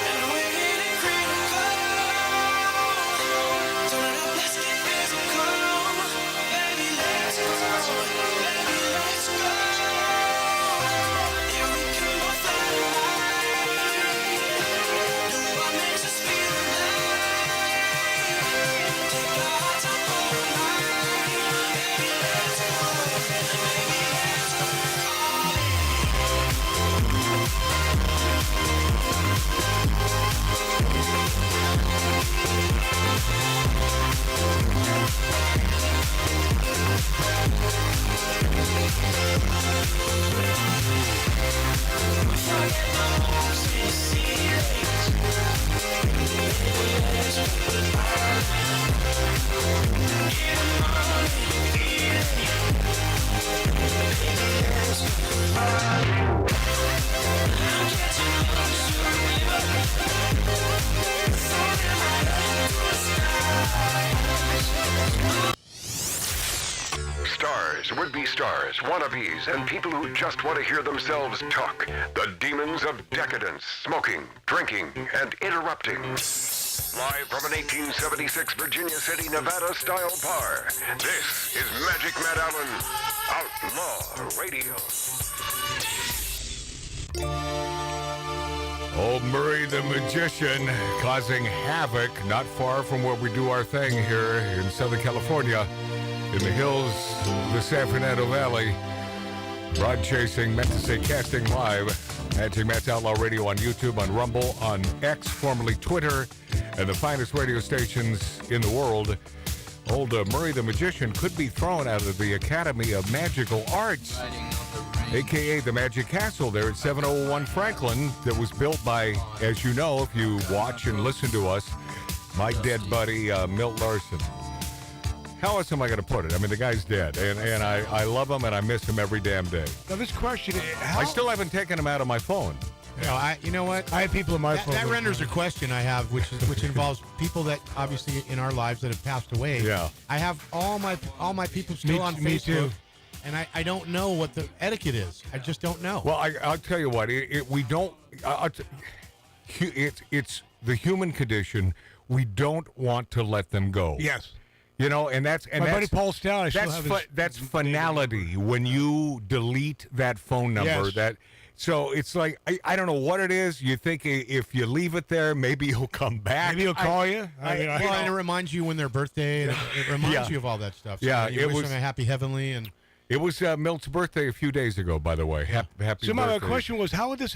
and we're getting critical. Turn it up, let's get physical. Baby, let's go. Baby, let's go. Yeah, we can both fly high. Do what makes us feel alive. Take our hearts up all night. Baby, let's go. Baby, let's go. Forget the moves in the ceilings. Baby, let's go party. Get it on and feel it. Baby, let's go party. I'm catching looks to deliver. Throwing my head to the skies. Stars, would-be stars, wannabes, and people who just want to hear themselves talk. The demons of decadence, smoking, drinking, and interrupting. Live from an 1876 Virginia City, Nevada-style bar, this is Magic Matt Allen, Outlaw Radio. Old Murray the Magician causing havoc not far from where we do our thing here in Southern California, in the hills of the San Fernando Valley. Broad chasing, meant to say casting live. Magic Matt's Outlaw Radio on YouTube, on Rumble, on X, formerly Twitter, and the finest radio stations in the world. Old Murray the Magician could be thrown out of the Academy of Magical Arts, a.k.a. the Magic Castle there at 701 Franklin, that was built by, as you know, if you watch and listen to us, my dead buddy, Milt Larson. How else am I going to put it? I mean, the guy's dead, and I love him, and I miss him every damn day. Now, this question, I still haven't taken him out of my phone. You know what? I have people in my phone. That renders a question I have, which involves people that obviously in our lives that have passed away. Yeah. I have all my people still on me Facebook, too. and I don't know what the etiquette is. I just don't know. Well, I'll tell you what. We don't. It's the human condition. We don't want to let them go. Yes. You know, and that's my buddy Paul Stout. That's finality when you delete that phone number. Yes. So it's like I don't know what it is. You think if you leave it there, maybe he'll come back. Maybe he'll call you. And it reminds you when their birthday. And it reminds you of all that stuff. So you wish them a happy heavenly and. It was Milt's birthday a few days ago, by the way. Happy birthday. So my question was, how would this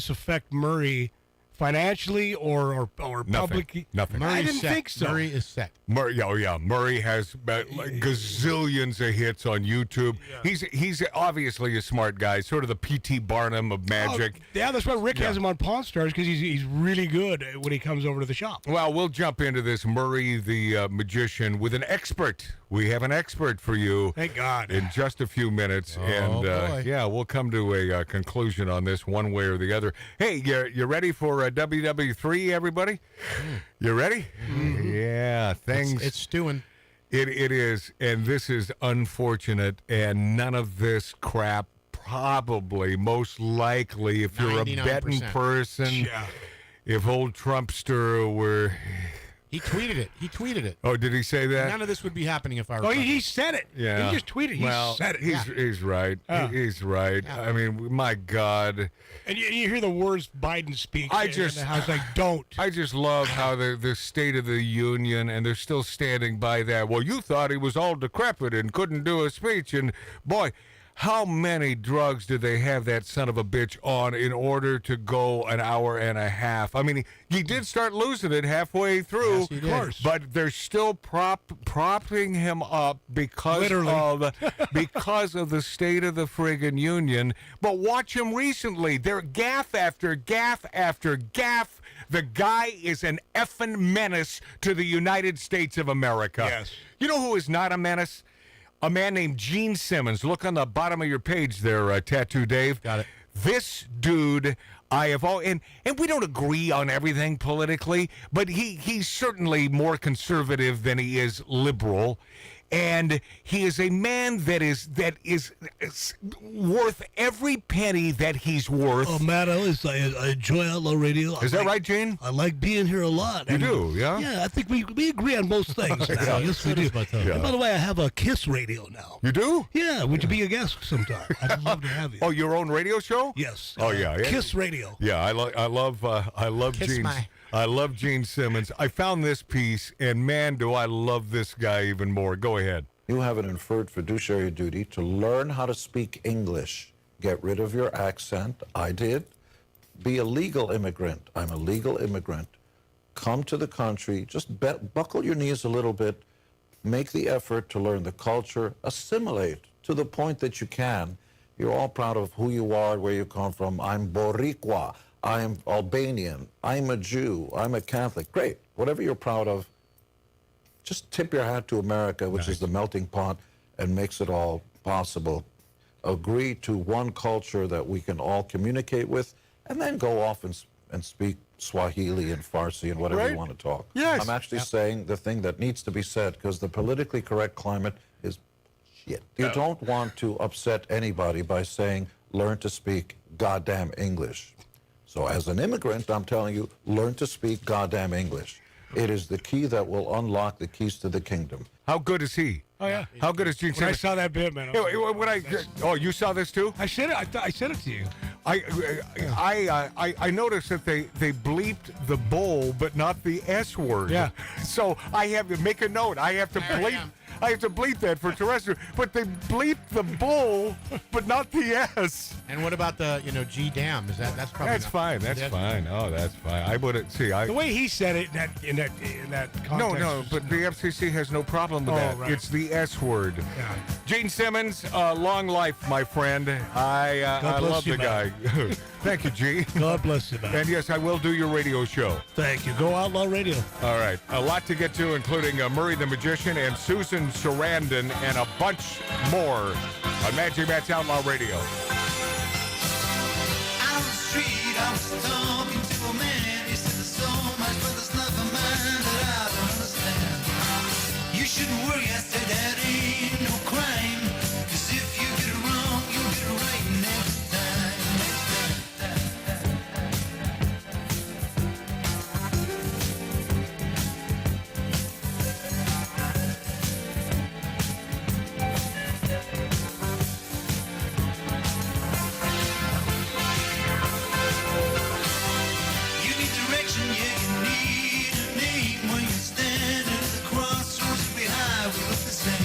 affect Murray financially or publicly? Nothing. I didn't think so. Murray is set. Murray has gazillions of hits on YouTube. Yeah. He's obviously a smart guy, sort of the P.T. Barnum of magic. Yeah, that's why Rick has him on Pawn Stars, because he's really good when he comes over to the shop. Well, we'll jump into this Murray the magician with an expert. We have an expert for you. Thank God. In just a few minutes. Boy. We'll come to a conclusion on this one way or the other. Hey, you ready for WW3, everybody? You ready? Mm-hmm. Yeah, things. It's stewing. It is, and this is unfortunate, and none of this crap probably, most likely, if you're a 99%. betting person, if old Trumpster were... He tweeted it. Oh, did he say that? None of this would be happening if I were. Oh, he said it. Yeah. He just tweeted. He said it. He's right. He's right. Yeah. I mean, my God. And you hear the words Biden speak. I was like, don't. I just love how the State of the Union, and they're still standing by that. Well, you thought he was all decrepit and couldn't do a speech, and boy. How many drugs did they have that son of a bitch on in order to go an hour and a half? I mean, he did start losing it halfway through, yes, he did. Of course, but they're still propping him up because of the State of the friggin' Union. But watch him recently. They're gaffe after gaffe after gaffe. The guy is an effing menace to the United States of America. Yes. You know who is not a menace? A man named Gene Simmons. Look on the bottom of your page there, Tattoo Dave. Got it. This dude, I have all, and we don't agree on everything politically, but he's certainly more conservative than he is liberal. And he is a man that is worth every penny that he's worth. Oh, Matt, I enjoy Outlaw Radio. Is that right, Gene? I like being here a lot. You do, yeah? Yeah, I think we agree on most things now. Yes, we do. Yeah. And by the way, I have a Kiss Radio now. You do? Yeah, would you be a guest sometime? I'd love to have you. Oh, your own radio show? Yes. Oh, yeah. Kiss Radio. Yeah, I love Kiss Gene. I love Gene Simmons. I found this piece, and man, do I love this guy even more. Go ahead. You have an inferred fiduciary duty to learn how to speak English. Get rid of your accent. I did. Be a legal immigrant. I'm a legal immigrant. Come to the country. Just buckle your knees a little bit. Make the effort to learn the culture. Assimilate to the point that you can. You're all proud of who you are, where you come from. I'm Boricua. I'm Albanian. I'm a Jew. I'm a Catholic. Great. Whatever you're proud of, just tip your hat to America, which is the melting pot and makes it all possible. Agree to one culture that we can all communicate with, and then go off and speak Swahili and Farsi and whatever you want to talk. Yes. I'm actually saying the thing that needs to be said, because the politically correct climate is shit. You don't want to upset anybody by saying, learn to speak goddamn English. So as an immigrant, I'm telling you, learn to speak goddamn English. It is the key that will unlock the keys to the kingdom. How good is he? Oh, yeah. How good is Gene When I Simmons? saw that bit, man. You saw this too? I said it. I said it to you. I noticed that they bleeped the bull, but not the S word. Yeah. So I have to make a note. I have to bleep. I have to bleep that for terrestrial. But they bleeped the bull, but not the S. And what about the G dam? That's probably That's fine. That's fine. Oh, that's fine. I wouldn't see. The way he said it in that context. No, but the FCC has no problem with that. Right. It's the S word. Yeah. Gene Simmons, long life, my friend. I love you, the guy. Thank you, G. God bless you, man. And yes, I will do your radio show. Thank you. Go Outlaw Radio. All right. A lot to get to, including Murray the Magician and Susan Sarandon and a bunch more on Magic Matt's Outlaw Radio. Out on the street, I was talking to a man. He said there's so much for this love of mine that I don't understand. You shouldn't worry, I said that ain't no crime. 'Cause if you get it wrong, you'll get it right next time. You need direction, yeah, you need a name. When you stand at the crossroads, you'll be high, we look the same.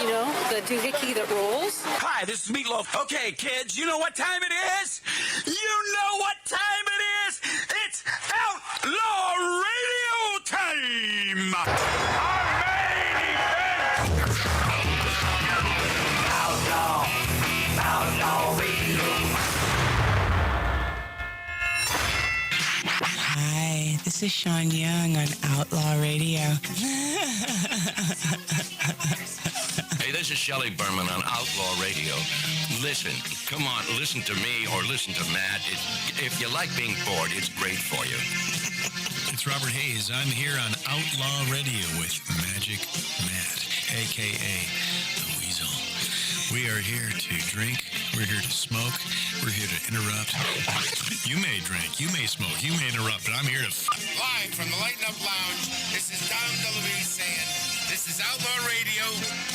you know, the doohickey that rolls. Hi, this is Meatloaf. Okay, kids, you know what time it is? You know what time it is? It's Outlaw Radio time! Outlaw Radio. Hi, this is Sean Young on Outlaw Radio. Hey, this is Shelley Berman on Outlaw Radio. Listen, come on, listen to me or listen to Matt. If you like being bored, it's great for you. It's Robert Hayes. I'm here on Outlaw Radio with Magic Matt, a.k.a. The Weasel. We are here to drink. We're here to smoke. We're here to interrupt. You may drink. You may smoke. You may interrupt, but I'm here to... Live from the Lighten Up Lounge, this is Dom DeLuise saying, this is Outlaw Radio.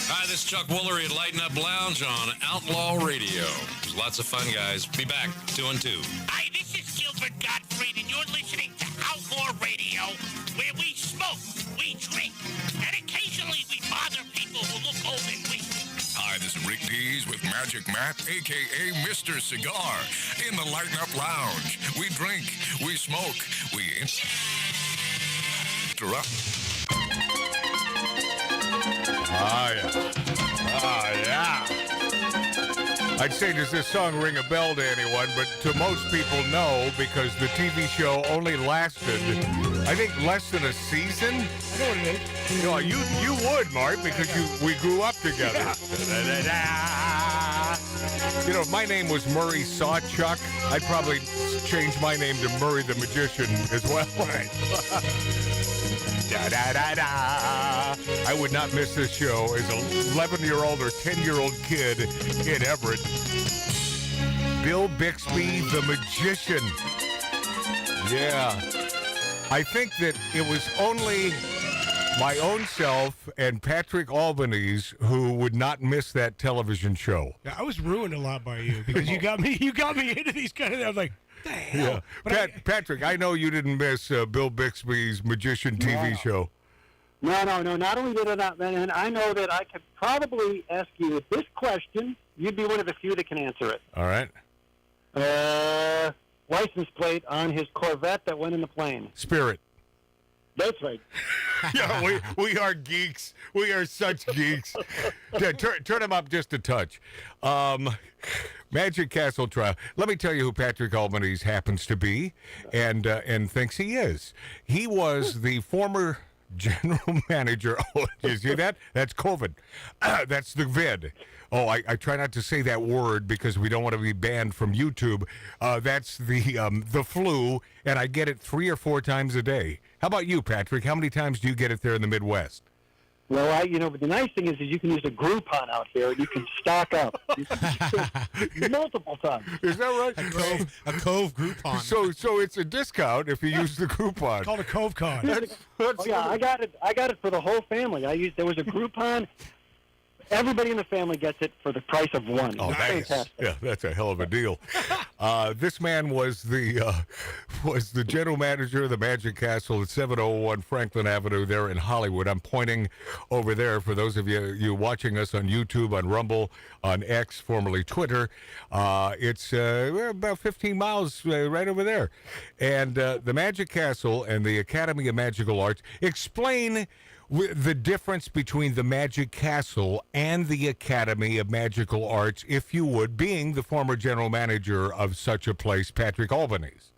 Hi, this is Chuck Woolery at Lighten Up Lounge on Outlaw Radio. It was lots of fun, guys. Be back 2 and 2. Hi, this is Gilbert Gottfried, and you're listening to Outlaw Radio, where we smoke, we drink, and occasionally we bother people who look old and weak. Hi, this is Rick Dees with Magic Matt, a.k.a. Mr. Cigar, in the Lighten Up Lounge. We drink, we smoke, we interrupt. Ah, yeah. Ah, yeah. I'd say, does this song ring a bell to anyone? But to most people, no, because the TV show only lasted, I think, less than a season. I know what it is. You know, you would, Mark, because we grew up together. You know, if my name was Murray Sawchuck, I'd probably change my name to Murray the Magician as well. Right. Da, da, da, da. I would not miss this show as an 11-year-old or 10-year-old kid in Everett. Bill Bixby, the Magician. Yeah. I think that it was only my own self and Patrick Albanese who would not miss that television show. Yeah, I was ruined a lot by you because you got me into these kind of. I was like, the hell? Yeah. Patrick, I know you didn't miss Bill Bixby's Magician TV show. No. Not only did I not, and I know that I could probably ask you this question. You'd be one of the few that can answer it. All right. License plate on his Corvette that went in the plane. Spirit. That's right. Yeah, we are geeks. We are such geeks. Yeah, turn him up just a touch. Magic Castle trial. Let me tell you who Patrick Albanese happens to be and thinks he is. He was the former general manager. Oh, you see that? That's COVID. That's the vid. Oh, I try not to say that word because we don't want to be banned from YouTube. That's the flu, and I get it 3 or 4 times a day. How about you, Patrick? How many times do you get it there in the Midwest? Well, but the nice thing is you can use a Groupon out there, and you can stock up multiple times. Is that right? A Cove Groupon. So it's a discount if you use the Groupon. It's called a Cove card. I got it for the whole family. There was a Groupon. Everybody in the family gets it for the price of one. Oh, nice. Yeah, that's a hell of a deal. This man was the general manager of the Magic Castle at 701 Franklin Avenue there in Hollywood. I'm pointing over there for those of you watching us on YouTube, on Rumble, on X, formerly Twitter. It's about 15 miles right over there. And the Magic Castle and the Academy of Magical Arts explain the difference between the Magic Castle and the Academy of Magical Arts, if you would, being the former general manager of such a place, Patrick Albanese.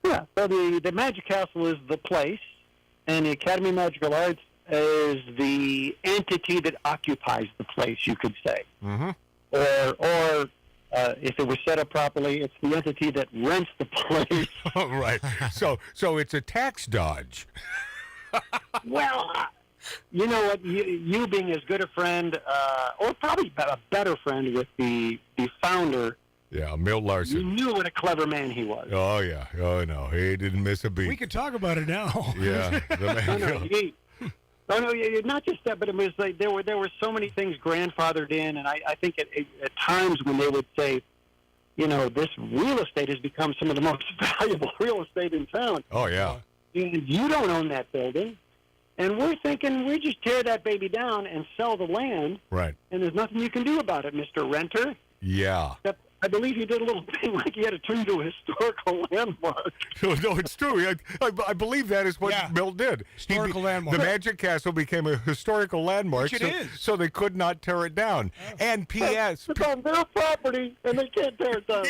Yeah, so the Magic Castle is the place, and the Academy of Magical Arts is the entity that occupies the place, you could say. Mm-hmm. Or if it was set up properly, it's the entity that rents the place. Oh, right. So it's a tax dodge. Well, you know what? You being as good a friend, or probably a better friend with the founder. Yeah, Milt Larson. You knew what a clever man he was. Oh, yeah. Oh, no. He didn't miss a beat. We could talk about it now. Yeah. No, not just that, but it was like there were so many things grandfathered in, and I think at times when they would say, this real estate has become some of the most valuable real estate in town. Oh, yeah. And you don't own that building. And we're thinking we just tear that baby down and sell the land, Right. and there's nothing you can do about it, Mr. Renter. Yeah. Except I believe you did a little thing like you had to turn into a historical landmark. No, it's true. I believe that is what Milt did. Historical landmark. The Magic Castle became a historical landmark, Which it is. so they could not tear it down. And P.S. It's on their property, and they can't tear it down.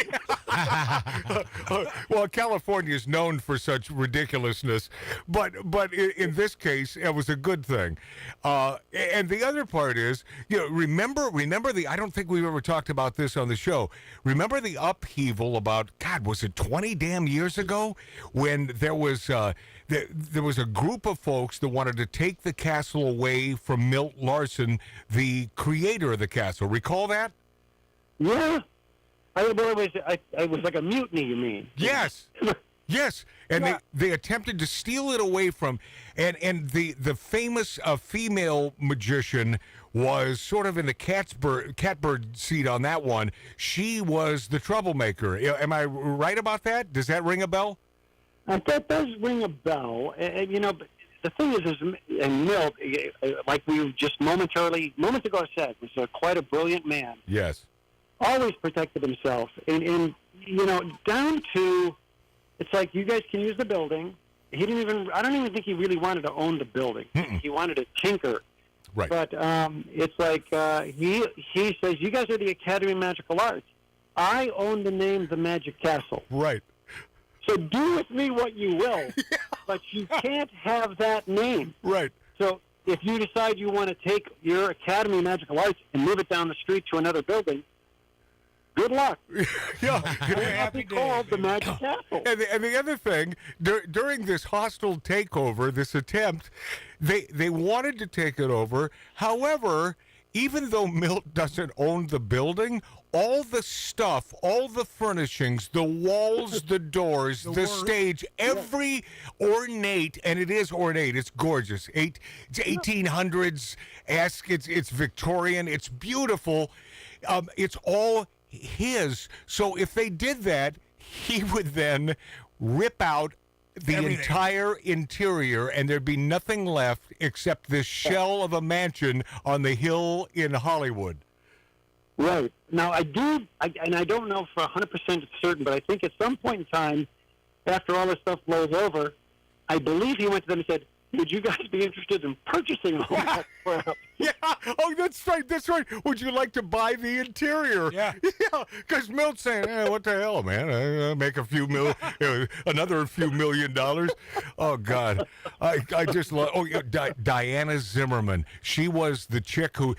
Well, California is known for such ridiculousness, but in this case, it was a good thing. And the other part is, remember the. I don't think we've ever talked about this on the show. Remember the upheaval about, God, was it 20 damn years ago, when there was there was a group of folks that wanted to take the castle away from Milt Larson, the creator of the castle. Recall that? Yeah. It was like a mutiny, you mean? Yes. Yes, and they attempted to steal it away from, and the famous female magician was sort of in the catbird seat on that one. She was the troublemaker. Am I right about that? Does that ring a bell? That does ring a bell. But the thing is and Milt, like we just moments ago said, was quite a brilliant man. Yes. Always protected himself, and down to. It's like, you guys can use the building. I don't even think he really wanted to own the building. He wanted to tinker. Right. But it's like, he says, you guys are the Academy of Magical Arts. I own the name The Magic Castle. Right. So do with me what you will, but you can't have that name. Right. So if you decide you want to take your Academy of Magical Arts and move it down the street to another building, good luck. Yeah. It will not be called the Magic Castle. And the other thing, during this hostile takeover, this attempt, they wanted to take it over. However, even though Milt doesn't own the building, all the stuff, all the furnishings, the walls, the doors, the stage, every ornate, and it is ornate, it's gorgeous. It's 1800s-esque, it's Victorian, it's beautiful. It's all his. So if they did that, he would then rip out the entire interior, and there'd be nothing left except this shell of a mansion on the hill in Hollywood. Right. Now, I don't know for 100% certain, but I think at some point in time, after all this stuff blows over, I believe he went to them and said, would you guys be interested in purchasing all that crap? Yeah. Oh, that's right. That's right. Would you like to buy the interior? Yeah. Yeah. Because Milt's saying, what the hell, man? I make a few another few $1 million. Oh, God. I just love. Oh, yeah, Diana Zimmerman. She was the chick who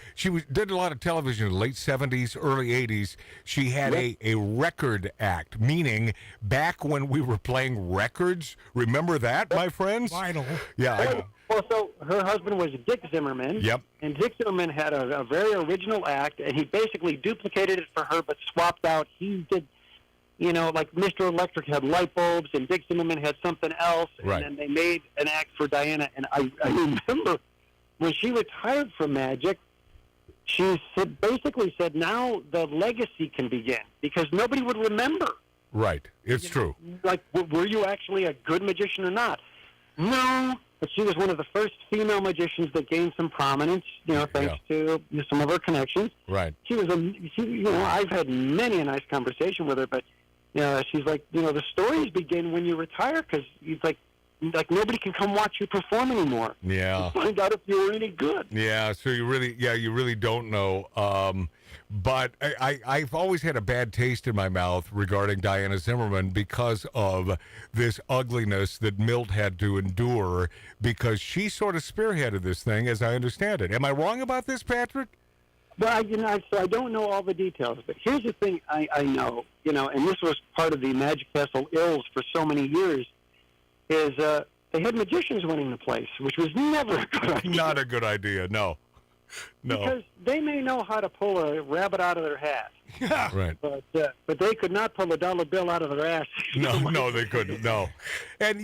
did a lot of television in the late 70s, early 80s. She had a record act, meaning back when we were playing records. Remember that, my friends? Vinyl. Yeah. Well, so her husband was Dick Zimmerman. Yep. And Dick Zimmerman had a very original act, and he basically duplicated it for her, but swapped out. He did, like Mr. Electric had light bulbs, and Dick Zimmerman had something else, Right. and then they made an act for Diana. And I remember when she retired from magic, she basically said, now the legacy can begin, because nobody would remember. Right. It's true. Like, were you actually a good magician or not? No, but she was one of the first female magicians that gained some prominence, thanks to some of her connections. Right. She was I've had many a nice conversation with her, but she's like, the stories begin when you retire, because it's like nobody can come watch you perform anymore. Yeah. To find out if you were any good. Yeah. So you really don't know. But I've always had a bad taste in my mouth regarding Diana Zimmerman because of this ugliness that Milt had to endure, because she sort of spearheaded this thing, as I understand it. Am I wrong about this, Patrick? Well, so I don't know all the details, but here's the thing I know, and this was part of the Magic Castle ills for so many years, is they had magicians running the place, which was never a good idea. Not a good idea, no. No. Because they may know how to pull a rabbit out of their hat. Yeah. Right. But they could not pull a dollar bill out of their ass. No, they couldn't. No. And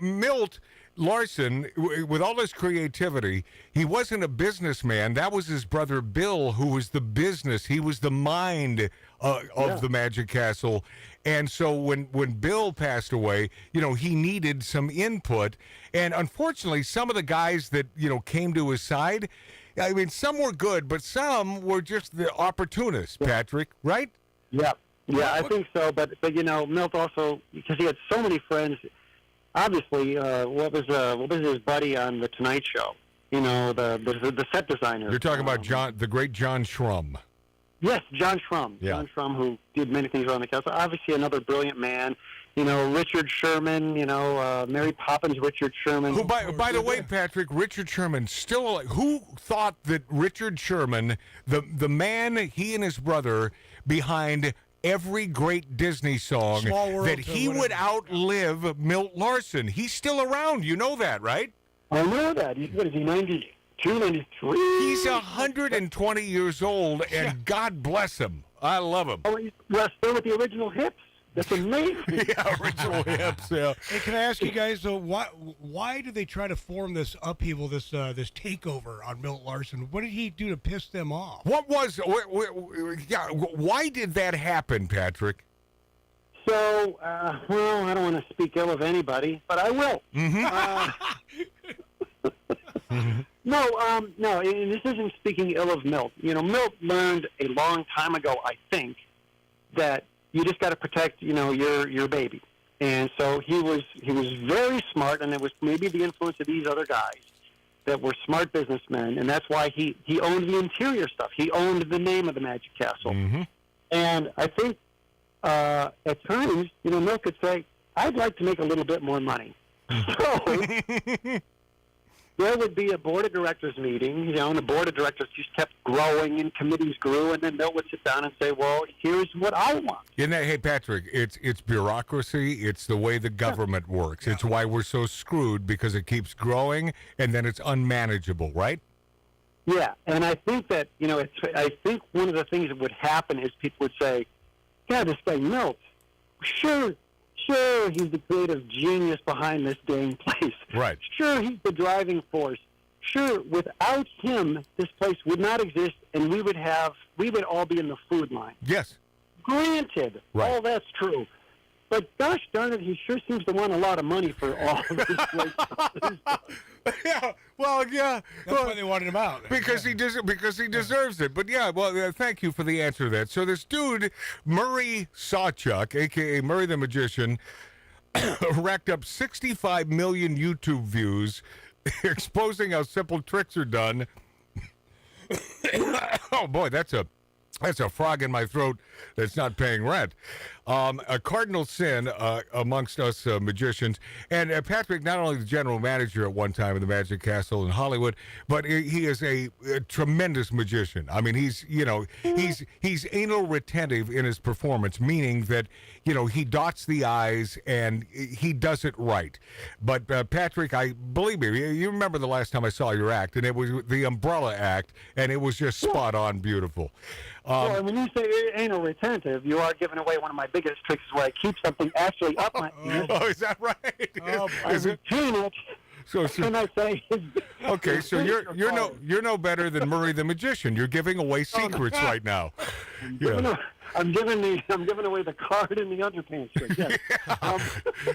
Milt, Larson, with all his creativity, he wasn't a businessman. That was his brother Bill, who was the business. He was the mind of the Magic Castle. And so when Bill passed away, he needed some input. And unfortunately, some of the guys that, came to his side, I mean, some were good, but some were just the opportunists, Patrick, right? Yeah, I think so. But Milt also, because he had so many friends. Obviously, what was his buddy on the Tonight Show? The set designer. You're talking about the great John Schrum. Yes, John Schrum. Yeah. John Schrum, who did many things around the castle. Obviously, another brilliant man. Richard Sherman. Mary Poppins, Richard Sherman. Who, by the way, Patrick, Richard Sherman still alive. Who thought that Richard Sherman, the man, he and his brother behind every great Disney song, that he would outlive Milt Larson? He's still around. You know that, right? I know that. What is he, 92, 93? He's 120 years old, and God bless him. I love him. Oh, he's still with the original hips. That's amazing. Yeah, original hips. Yeah. Hey, can I ask you guys, why did they try to form this upheaval, this takeover on Milt Larson? What did he do to piss them off? Why did that happen, Patrick? So, I don't want to speak ill of anybody, but I will. No, and this isn't speaking ill of Milt. Milt learned a long time ago, I think, that you just got to protect, your baby. And so he was very smart, and it was maybe the influence of these other guys that were smart businessmen, and that's why he owned the interior stuff. He owned the name of the Magic Castle. Mm-hmm. And I think at times, Milt could say, I'd like to make a little bit more money. So there would be a board of directors meeting, and the board of directors just kept growing, and committees grew, and then Milt would sit down and say, well, here's what I want. Hey, Patrick, it's bureaucracy. It's the way the government works. It's why we're so screwed, because it keeps growing, and then it's unmanageable, right? Yeah, and I think that, I think one of the things that would happen is people would say, God, this guy Milt, sure, he's the creative genius behind this dang place. Right. Sure, he's the driving force. Sure, without him, this place would not exist, and we would all be in the food line. Yes. Granted, all that's true. But gosh darn it, he sure seems to want a lot of money for all of this place. Yeah, well, yeah. That's why they wanted him out. Because he deserves it. But yeah, well, thank you for the answer to that. So this dude, Murray Sawchuck, a.k.a. Murray the Magician, racked up 65 million YouTube views exposing how simple tricks are done. Oh, boy, that's a frog in my throat that's not paying rent. A cardinal sin amongst us magicians. And Patrick, not only the general manager at one time of the Magic Castle in Hollywood, but he is a tremendous magician. I mean, he's anal retentive in his performance, meaning that, he dots the I's and he does it right. But Patrick, believe me, you remember the last time I saw your act, and it was the Umbrella Act, and it was just spot on beautiful. Well, when you say anal retentive, you are giving away one of my biggest tricks where I keep something actually up my ear. Oh, is that right? I retain it. So can I say? Okay, so you're no better than Murray the Magician. You're giving away secrets right now. I'm giving away the card in the underpants trick. Yes.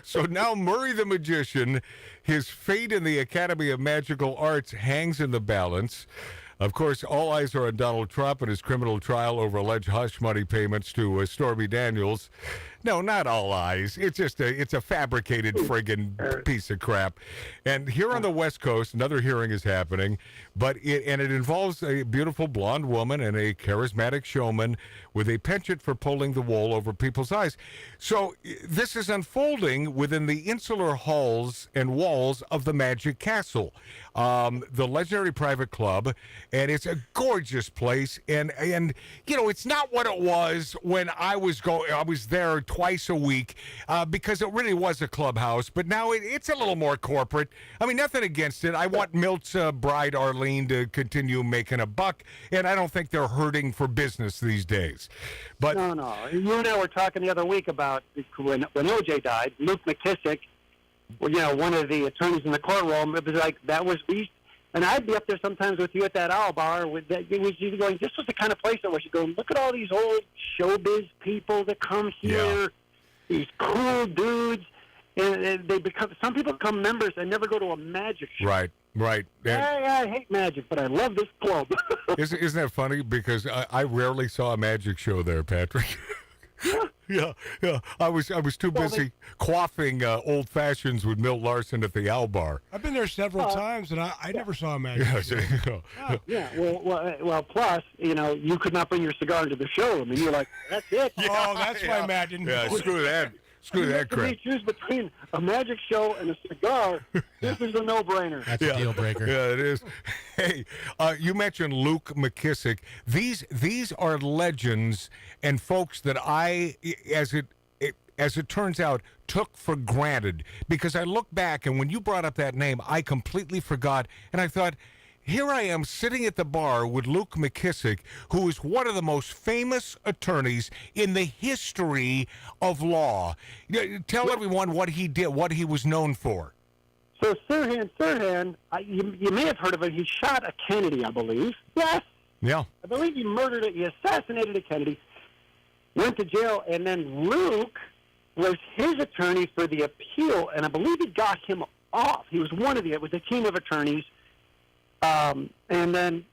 So now Murray the Magician, his fate in the Academy of Magical Arts hangs in the balance. Of course, all eyes are on Donald Trump and his criminal trial over alleged hush money payments to Stormy Daniels. No, not all eyes. It's a fabricated friggin' piece of crap. And here on the West Coast, another hearing is happening, but it involves a beautiful blonde woman and a charismatic showman with a penchant for pulling the wool over people's eyes. So this is unfolding within the insular halls and walls of the Magic Castle, the legendary private club, and it's a gorgeous place. And it's not what it was when I was there twice a week, because it really was a clubhouse, but now it's a little more corporate. I mean, nothing against it. I want Milt's bride Arlene to continue making a buck, and I don't think they're hurting for business these days. But no. You and I were talking the other week about when OJ died, Luke McKissick one of the attorneys in the courtroom. It was like that was we, and I'd be up there sometimes with you at that owl bar. With that, it was you going. This was the kind of place that was you go. Look at all these old showbiz people that come here. These cool dudes, and they become. Some people become members and never go to a magic show. Right. I hate magic, but I love this club. Isn't that funny? Because I rarely saw a magic show there, Patrick. Yeah. I was too busy quaffing old fashions with Milt Larson at the Owl Bar. I've been there several times, and I never saw a magic show. Well. Plus, you could not bring your cigar into the showroom, and you're like, that's it. Oh, that's why Matt didn't. Yeah, screw that. Screw that crap. If you choose between a magic show and a cigar, this is a no-brainer. That's a deal breaker. Yeah, it is. Hey, you mentioned Luke McKissick. These are legends and folks that I, as it turns out, took for granted. Because I look back, and when you brought up that name, I completely forgot. And I thought, here I am sitting at the bar with Luke McKissick, who is one of the most famous attorneys in the history of law. Tell everyone what he did, what he was known for. So Sirhan, you may have heard of it. He shot a Kennedy, I believe. Yes. Yeah. I believe he murdered it. He assassinated a Kennedy, went to jail, and then Luke was his attorney for the appeal, and I believe he got him off. He was it was a team of attorneys. And then,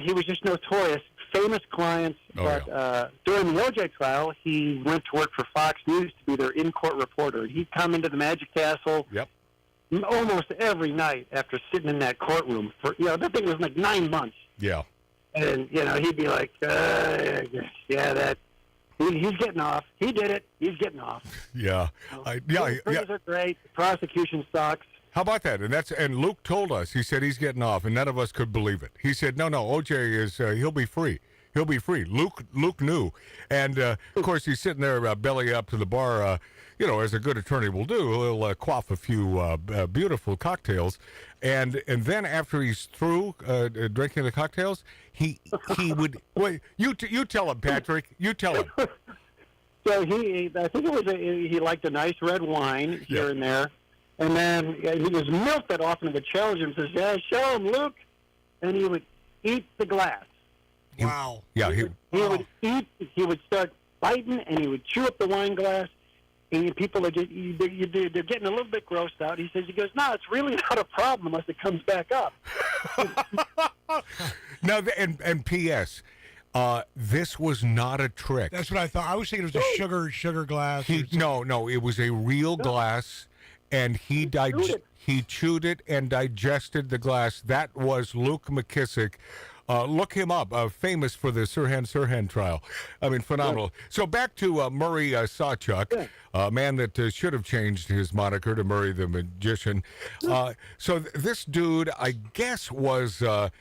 he was just notorious, famous clients. During the OJ trial, he went to work for Fox News to be their in-court reporter. He'd come into the Magic Castle almost every night after sitting in that courtroom for, that thing was like 9 months. Yeah. And, he'd be like, he's getting off. He did it. He's getting off. Yeah. Prisons are great. The prosecution sucks. How about that? And Luke told us, he said he's getting off, and none of us could believe it. He said, no, OJ is, he'll be free. He'll be free. Luke knew. And, of course, he's sitting there belly up to the bar, as a good attorney will do. He'll quaff a few beautiful cocktails. And then after he's through drinking the cocktails, he would, wait, you tell him, Patrick. You tell him. So I think it was, he liked a nice red wine here and there. And then he was Milt that often would challenge him, says, show him, Luke. And he would eat the glass. Wow. Yeah. He would eat, he would start biting, and he would chew up the wine glass. And people are they're getting a little bit grossed out. He goes, no, it's really not a problem unless it comes back up. Now, and P.S., this was not a trick. That's what I thought. I was thinking it was a sugar glass. No, it was a real glass. And he chewed it and digested the glass. That was Luke McKissick. Look him up. Famous for the Sirhan trial. I mean, phenomenal. Yeah. So back to Murray Sawchuk, a man that should have changed his moniker to Murray the Magician. So this dude, I guess, was it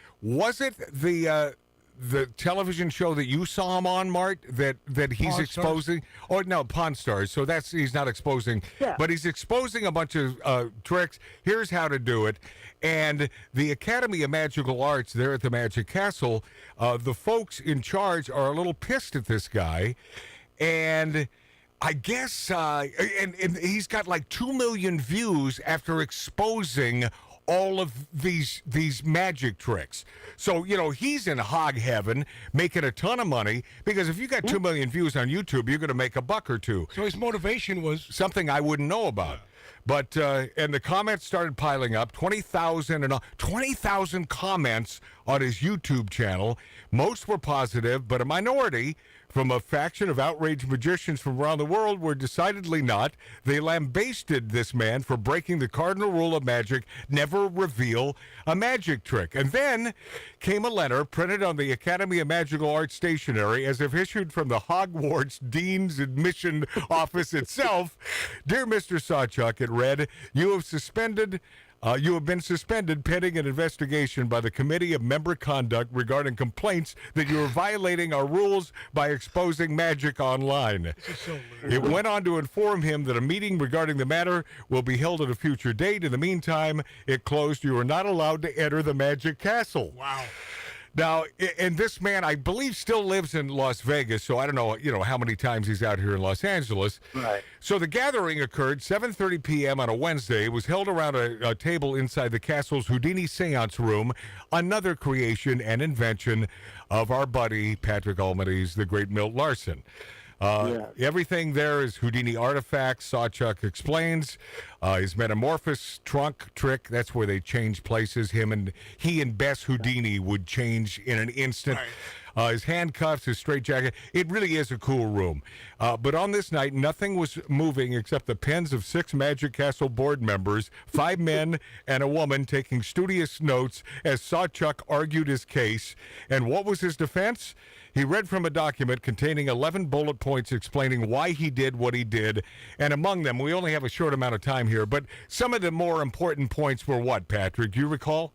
the television show that you saw him on, Mart, that he's Pawn exposing? Stars? Or no, Pawn Stars. So he's not exposing, but he's exposing a bunch of tricks. Here's how to do it. And the Academy of Magical Arts there at the Magic Castle, the folks in charge are a little pissed at this guy. And I guess, and he's got like 2 million views after exposing all of these magic tricks. So, he's in hog heaven making a ton of money, because if you got 2 million views on YouTube, you're going to make $1 or $2. So his motivation was something I wouldn't know about. But, and the comments started piling up, 20,000 comments on his YouTube channel. Most were positive, but a minority from a faction of outraged magicians from around the world were decidedly not. They lambasted this man for breaking the cardinal rule of magic: never reveal a magic trick. And then came a letter printed on the Academy of Magical Arts stationery, as if issued from the Hogwarts Dean's Admission Office itself. Dear Mr. Sawchuk, it read, you have been suspended pending an investigation by the Committee of Member Conduct regarding complaints that you are violating our rules by exposing magic online. It went on to inform him that a meeting regarding the matter will be held at a future date. In the meantime, it closed. You are not allowed to enter the Magic Castle. Wow. Now, and this man, I believe, still lives in Las Vegas, so I don't know, how many times he's out here in Los Angeles. Right. So the gathering occurred 7:30 p.m. on a Wednesday. It was held around a table inside the castle's Houdini Seance Room, another creation and invention of our buddy Patrick Almighty's, the great Milt Larson. Everything there is Houdini artifacts. Sawchuck explains his metamorphosis trunk trick. That's where they change places. He and Bess Houdini would change in an instant. His handcuffs, his straitjacket. It really is a cool room. But on this night, nothing was moving except the pens of 6 Magic Castle board members, 5 men and a woman taking studious notes as Sawchuck argued his case. And what was his defense? He read from a document containing 11 bullet points explaining why he did what he did. And among them, we only have a short amount of time here, but some of the more important points were what, Patrick? Do you recall?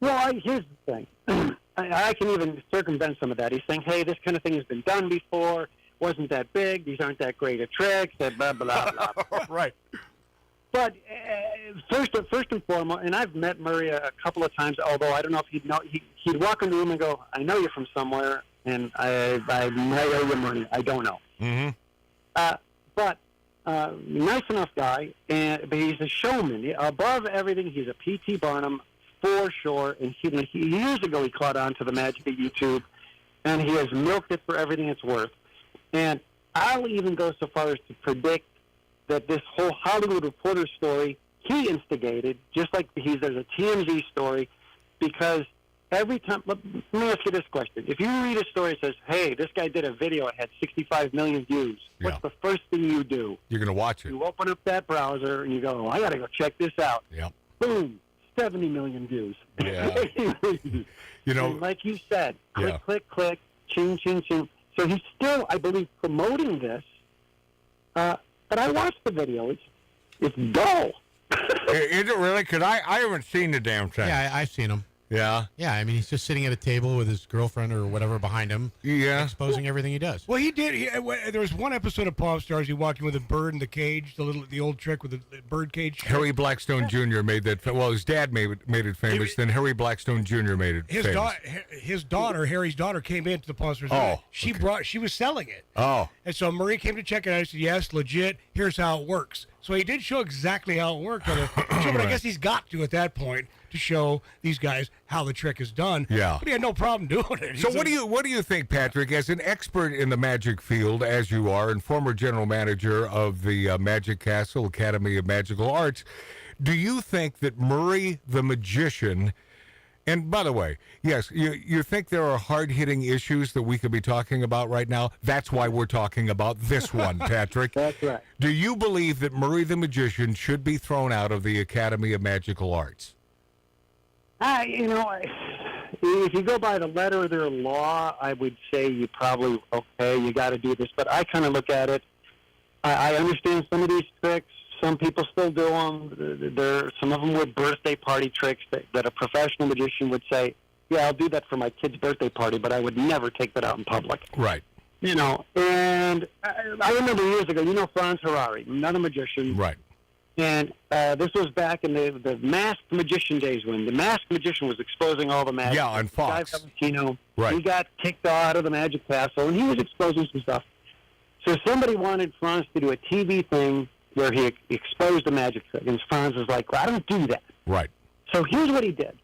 Well, here's the thing. I can even circumvent some of that. He's saying, hey, this kind of thing has been done before. Wasn't that big. These aren't that great a tricks. Blah, blah, blah. Right. But first and foremost, and I've met Murray a couple of times, although I don't know if he'd know. He'd walk in the room and go, I know you're from somewhere, and I owe you money. I don't know. Mm-hmm. But nice enough guy, but he's a showman. Above everything, he's a P.T. Barnum for sure. And years ago, he caught on to the magic of YouTube, and he has milked it for everything it's worth. And I'll even go so far as to predict that this whole Hollywood Reporter story he instigated, just like there's a TMZ story, because every time, let me ask you this question. If you read a story that says, hey, this guy did a video, it had 65 million views, what's the first thing you do? You're going to watch it. You open up that browser and you go, I got to go check this out. Yep. Boom, 70 million views. Yeah. And like you said, click, click, ching, ching, ching. So he's still, I believe, promoting this. But I watched the video. It's dull. Is it really? Because I haven't seen the damn thing. Yeah, I've seen him. Yeah? Yeah, I mean, he's just sitting at a table with his girlfriend or whatever behind him. Yeah. Exposing everything he does. Well, he did. There was one episode of Palm Stars. He walked in with a bird in the cage, the old trick with the bird cage. Harry Blackstone Jr. made that. Well, his dad made it famous. Then Harry Blackstone Jr. made it famous. His daughter, Harry's daughter, came into the Palm Stars. Oh, she was selling it. Oh. And so Marie came to check it out. I said, yes, legit. Here's how it works. So he did show exactly how it worked on the show, but I guess he's got to at that point to show these guys how the trick is done. Yeah. But he had no problem doing it. So what do you think, Patrick, as an expert in the magic field, as you are, and former general manager of the Magic Castle Academy of Magical Arts, do you think that Murray the Magician, and by the way, yes, you think there are hard-hitting issues that we could be talking about right now? That's why we're talking about this one, Patrick. That's right. Do you believe that Murray the Magician should be thrown out of the Academy of Magical Arts? If you go by the letter of their law, I would say you probably, you got to do this. But I kind of look at it, I understand some of these tricks. Some people still do them. Some of them were birthday party tricks that a professional magician would say, yeah, I'll do that for my kid's birthday party, but I would never take that out in public. Right. And I remember years ago, Franz Harari, another magician. Right. And this was back in the Masked Magician days when the Masked Magician was exposing all the magic. Yeah, on Fox. Right. He got kicked out of the Magic Castle, and he was exposing some stuff. So somebody wanted Franz to do a TV thing where he exposed the magic trick, and Franz was like, well, I don't do that. Right. So here's what he did.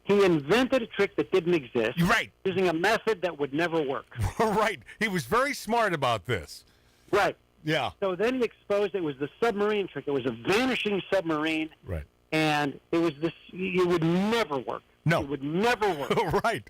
He invented a trick that didn't exist. Right. Using a method that would never work. Right. He was very smart about this. Right. Yeah. So then he exposed it was the submarine trick. It was a vanishing submarine. Right. And it was this, it would never work. No. It would never work. Right.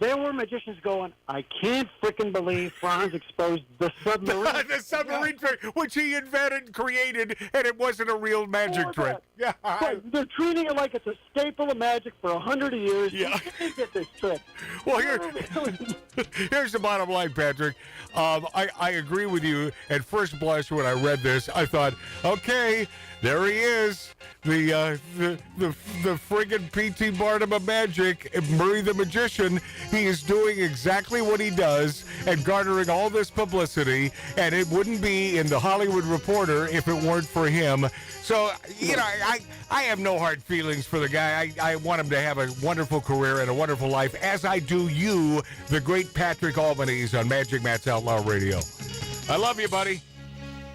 There were magicians going, I can't frickin' believe Franz exposed the submarine. The submarine trick, which he invented, created, and it wasn't a real magic trick. Yeah. Right. They're treating it like it's a staple of magic for 100 years. Yeah. You can't get this trick. Well, here's the bottom line, Patrick. I agree with you. At first blush, when I read this, I thought, okay, there he is. the friggin' P.T. Barnum of magic, Murray the Magician. He is doing exactly what he does and garnering all this publicity, and it wouldn't be in the Hollywood Reporter if it weren't for him. So, you know, I have no hard feelings for the guy. I want him to have a wonderful career and a wonderful life, as I do you, the great Patrick Albanese on Magic Matt's Outlaw Radio. I love you, buddy.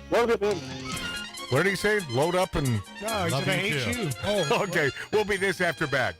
Love you, man. What did he say? Load up and... No, he said I hate you. Oh, okay. We'll be this after back.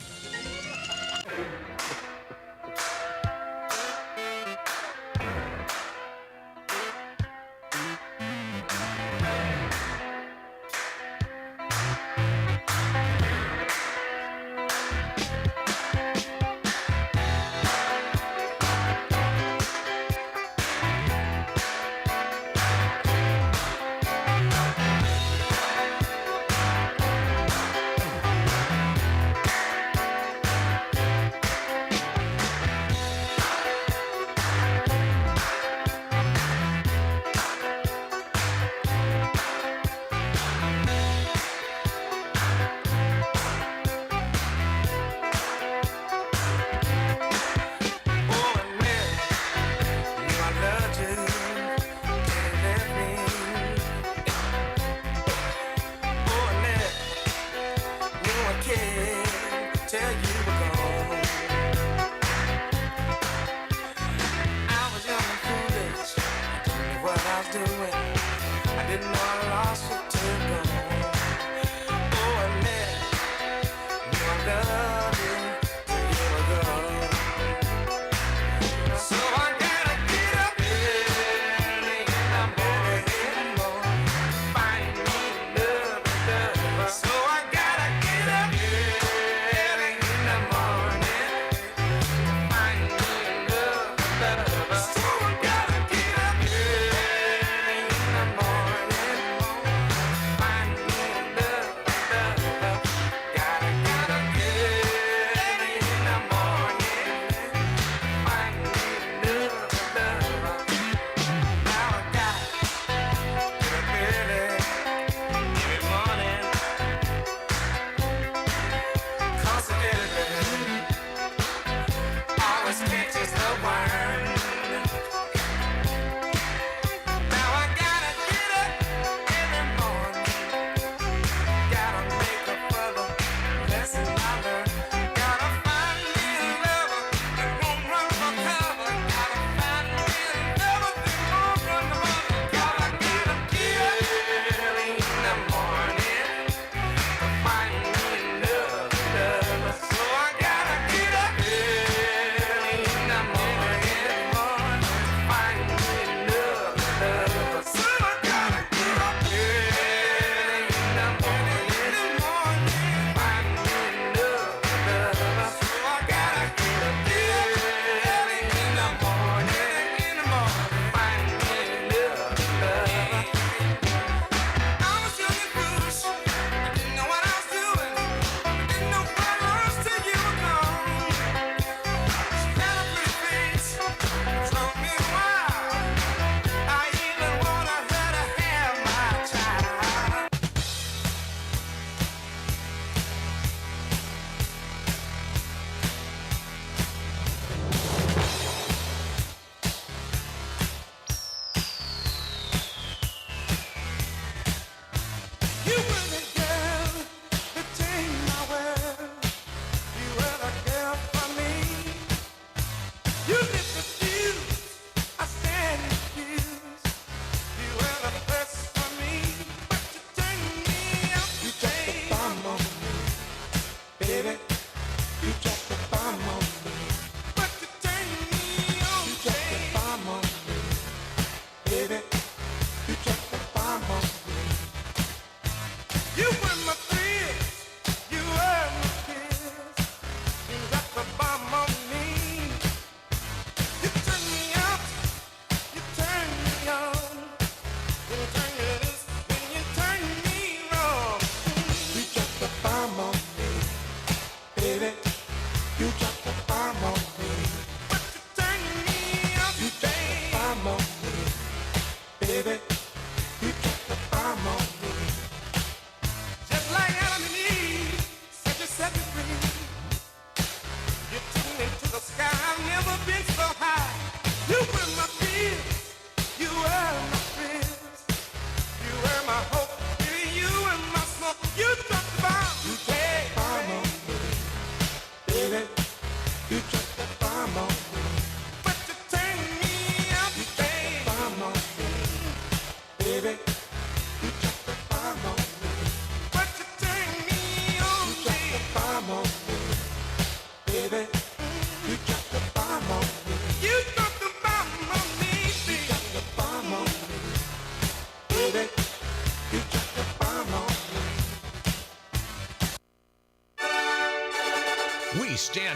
Just like Adam and Eve.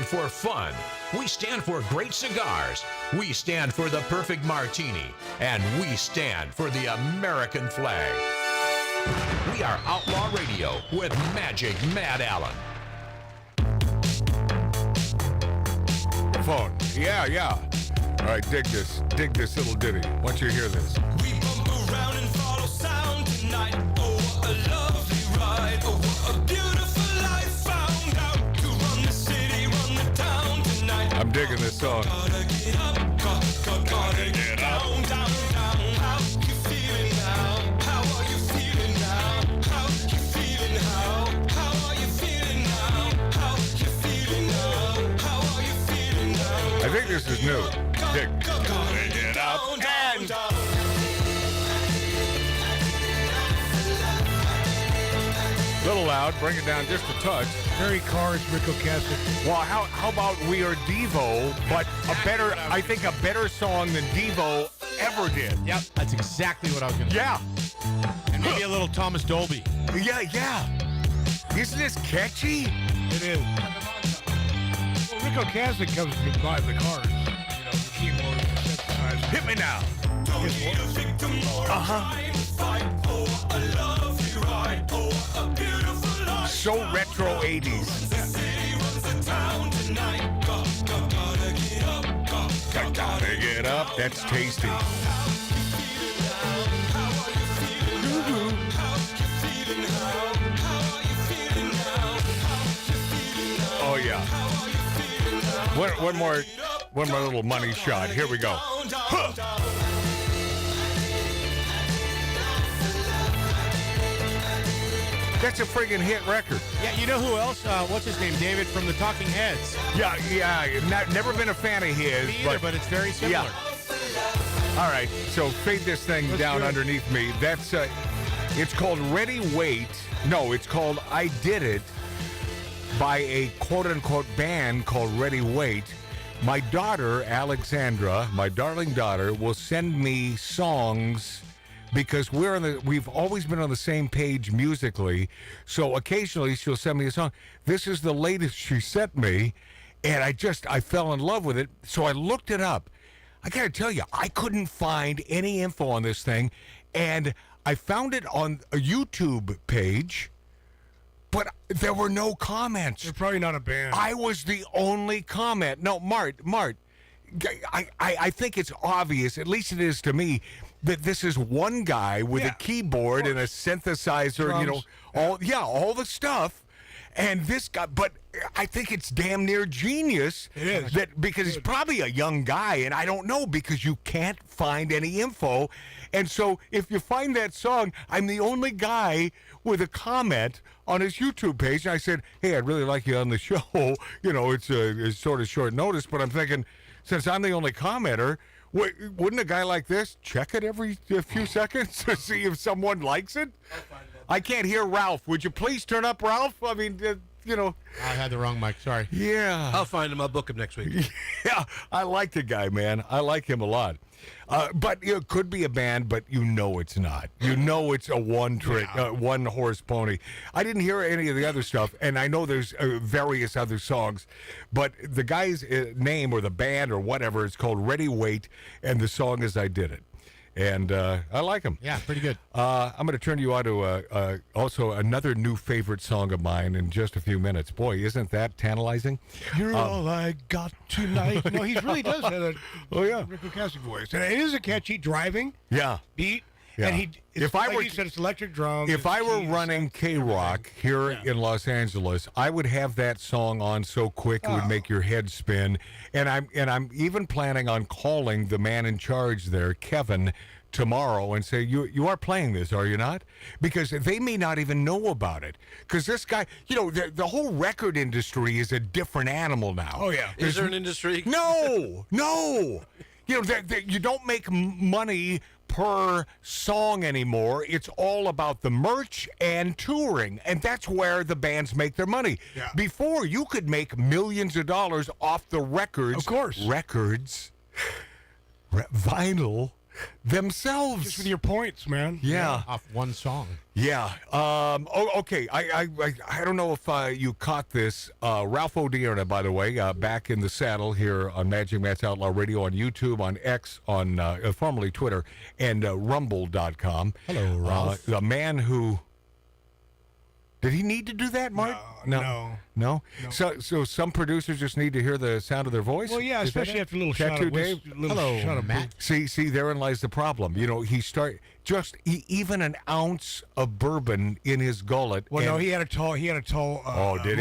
stand for fun. We stand for great cigars. We stand for the perfect martini. And we stand for the American flag. We are Outlaw Radio with Magic Matt Allen. Phone. Yeah. All right, dig this little ditty. Why don't you hear this? We bump around and follow sound tonight. Oh, what a lovely ride. Oh, what a beautiful life. Found out to run the city, run the town tonight. I'm digging this song. Gotta get up, gotta get down, down, down. How you feeling now? How are you feeling now? How you feeling now? How are you feeling now? How you feeling now? How are you feeling now? I think this is new. Dig. Gotta get up and down. Little loud. Bring it down just a touch. Very Cars, Rico Cassidy. Well, how about We Are Devo, but I think a better song than Devo ever did. Yep, that's exactly what I was going to say. Yeah. And maybe a little Thomas Dolby. Yeah. Isn't this catchy? It is. Well, Rico Cassidy comes by the Cars. You know, the keyboard, the synthesizer. Hit me now. Don't need a victim or a crime fight. Oh, a lovely ride. Oh, a beautiful life. So retro 80s. Runs the city, runs the town tonight. Gotta get up. Gotta get up. That's tasty. Oh yeah. One more little money shot. Here we go. Huh. That's a friggin' hit record. Yeah, you know who else? What's his name? David from the Talking Heads. Yeah. Never been a fan of his. Me either, but it's very similar. Yeah. All right, so fade this thing down underneath me. That's it's called Ready Wait. No, it's called I Did It by a quote-unquote band called Ready Wait. My daughter, Alexandra, my darling daughter, will send me songs because we've always been on the same page musically. So occasionally she'll send me a song. This is the latest she sent me, and I fell in love with it. So I looked it up. I got to tell you, I couldn't find any info on this thing, and I found it on a YouTube page, but there were no comments. They're probably not a band. I was the only comment. No, Mart, I think it's obvious, at least it is to me, that this is one guy with a keyboard and a synthesizer, Drums. all the stuff. And this guy, but I think it's damn near genius. It is. Because he's probably a young guy, and I don't know because you can't find any info. And so if you find that song, I'm the only guy with a comment on his YouTube page. And I said, hey, I'd really like you on the show. You know, it's sort of short notice, but I'm thinking, since I'm the only commenter, wouldn't a guy like this check it every few seconds to see if someone likes it? I can't hear Ralph. Would you please turn up, Ralph? I mean, I had the wrong mic. Sorry. Yeah. I'll find him. I'll book him next week. Yeah, I like the guy, man. I like him a lot. But it could be a band, but it's not. It's a one-trick, one-horse pony. I didn't hear any of the other stuff, and I know there's various other songs, but the guy's name or the band or whatever is called Ready Wait, and the song is I Did It. And I like him. Yeah, pretty good. I'm going to turn you on to also another new favorite song of mine in just a few minutes. Boy, isn't that tantalizing? You're all I got tonight. No, he really does have a Rico Cassidy voice. And it is a catchy driving beat. Yeah. And he said, it's electric drums. If I were running K-Rock here in Los Angeles, I would have that song on so quick it would make your head spin. And I'm even planning on calling the man in charge there, Kevin, tomorrow and say, you are playing this, are you not? Because they may not even know about it. Because this guy, the whole record industry is a different animal now. Oh, yeah. Is there an industry? No. You don't make money per song anymore. It's all about the merch and touring, and that's where the bands make their money. Yeah. Before, you could make millions of dollars off the records. Of course. Records. Vinyl themselves. Just with your points, man. Yeah. Off one song. Yeah. Okay. I don't know if you caught this. Ralph O'Dearna, by the way, back in the saddle here on Magic Matt's Outlaw Radio, on YouTube, on X, on formerly Twitter, and Rumble.com. Hello, Ralph. The man who... Did he need to do that, Mark? No. So some producers just need to hear the sound of their voice? Well, yeah, Is that especially it? after a little Is that shot too, of Dave? Hello, Matt. See, therein lies the problem. You know, even an ounce of bourbon in his gullet. Well, no, he had a tall did he?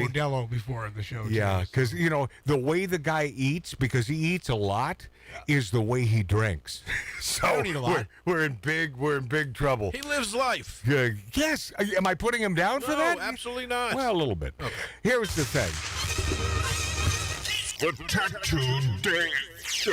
Modelo before the show. Yeah, too, because, you know, the way the guy eats, because he eats a lot, is the way he drinks. So I don't eat a lot. We're in big trouble. He lives life. Yes. Am I putting him down for that? No, absolutely not. Well, a little bit. Okay. Here's the thing. The Tattoo Day Show.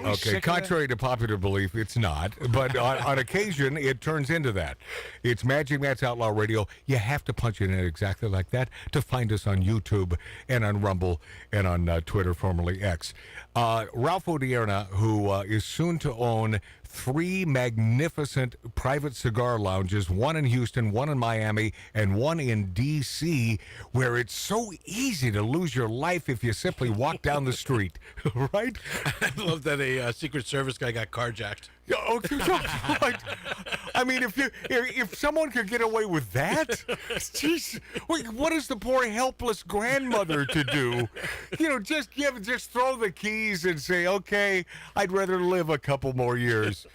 Okay, contrary to popular belief, it's not. But on occasion, it turns into that. It's Magic Matt's Outlaw Radio. You have to punch it in exactly like that to find us on YouTube and on Rumble and on Twitter, formerly X. Ralph O'Dearna, who is soon to own 3 magnificent private cigar lounges, one in Houston, one in Miami, and one in D.C., where it's so easy to lose your life if you simply walk down the street, right? I love that a Secret Service guy got carjacked. I mean, if someone could get away with that, jeez, what is the poor helpless grandmother to do? You know, just throw the keys and say, okay, I'd rather live a couple more years.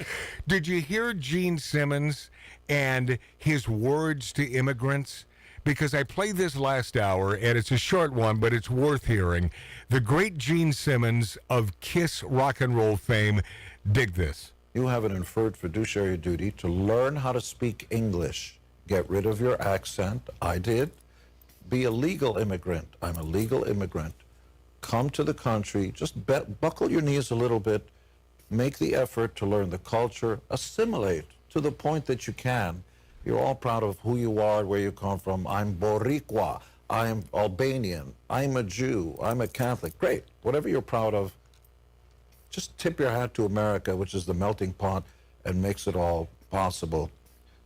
Did you hear Gene Simmons and his words to immigrants? Because I played this last hour, and it's a short one, but it's worth hearing. The great Gene Simmons of Kiss rock and roll fame. Dig this. You have an inferred fiduciary duty to learn how to speak English. Get rid of your accent. I did. Be a legal immigrant. I'm a legal immigrant. Come to the country. Just buckle your knees a little bit. Make the effort to learn the culture. Assimilate to the point that you can. You're all proud of who you are, where you come from. I'm Boricua. I'm Albanian. I'm a Jew. I'm a Catholic. Great. Whatever you're proud of, just tip your hat to America, which is the melting pot and makes it all possible.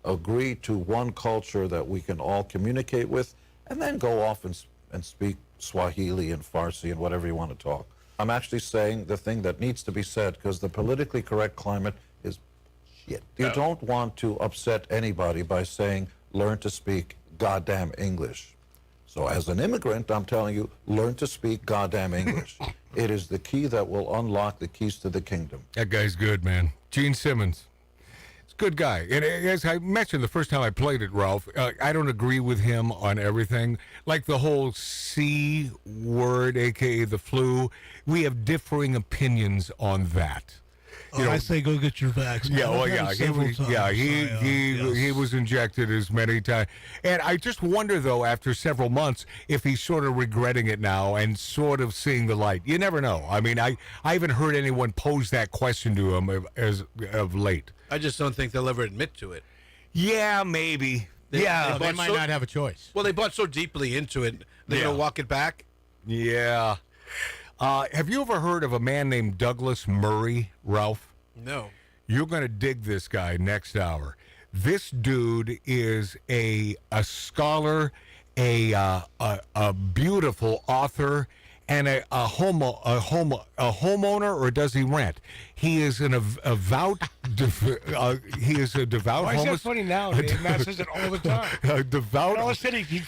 Agree to one culture that we can all communicate with, and then go off and speak Swahili and Farsi and whatever you want to talk. I'm actually saying the thing that needs to be said, because the politically correct climate is shit. You don't want to upset anybody by saying, learn to speak goddamn English. So as an immigrant, I'm telling you, learn to speak goddamn English. It is the key that will unlock the keys to the kingdom. That guy's good, man. Gene Simmons. He's a good guy. And as I mentioned the first time I played it, Ralph, I don't agree with him on everything. Like the whole C word, a.k.a. the flu, we have differing opinions on that. You know, I say go get your vaccine. Yeah, well, yeah, he was injected as many times, and I just wonder though, after several months, if he's sort of regretting it now and sort of seeing the light. You never know. I mean, I haven't heard anyone pose that question to him as of late. I just don't think they'll ever admit to it. Yeah, maybe. They might not have a choice. Well, they bought so deeply into it, they're gonna walk it back. Yeah. Have you ever heard of a man named Douglas Murray, Ralph? No. You're going to dig this guy next hour. This dude is a scholar, a beautiful author, and a homeowner, or does he rent? He is an devout. He is a devout. Why is that funny now? Matt says it all the time. Devout. All city.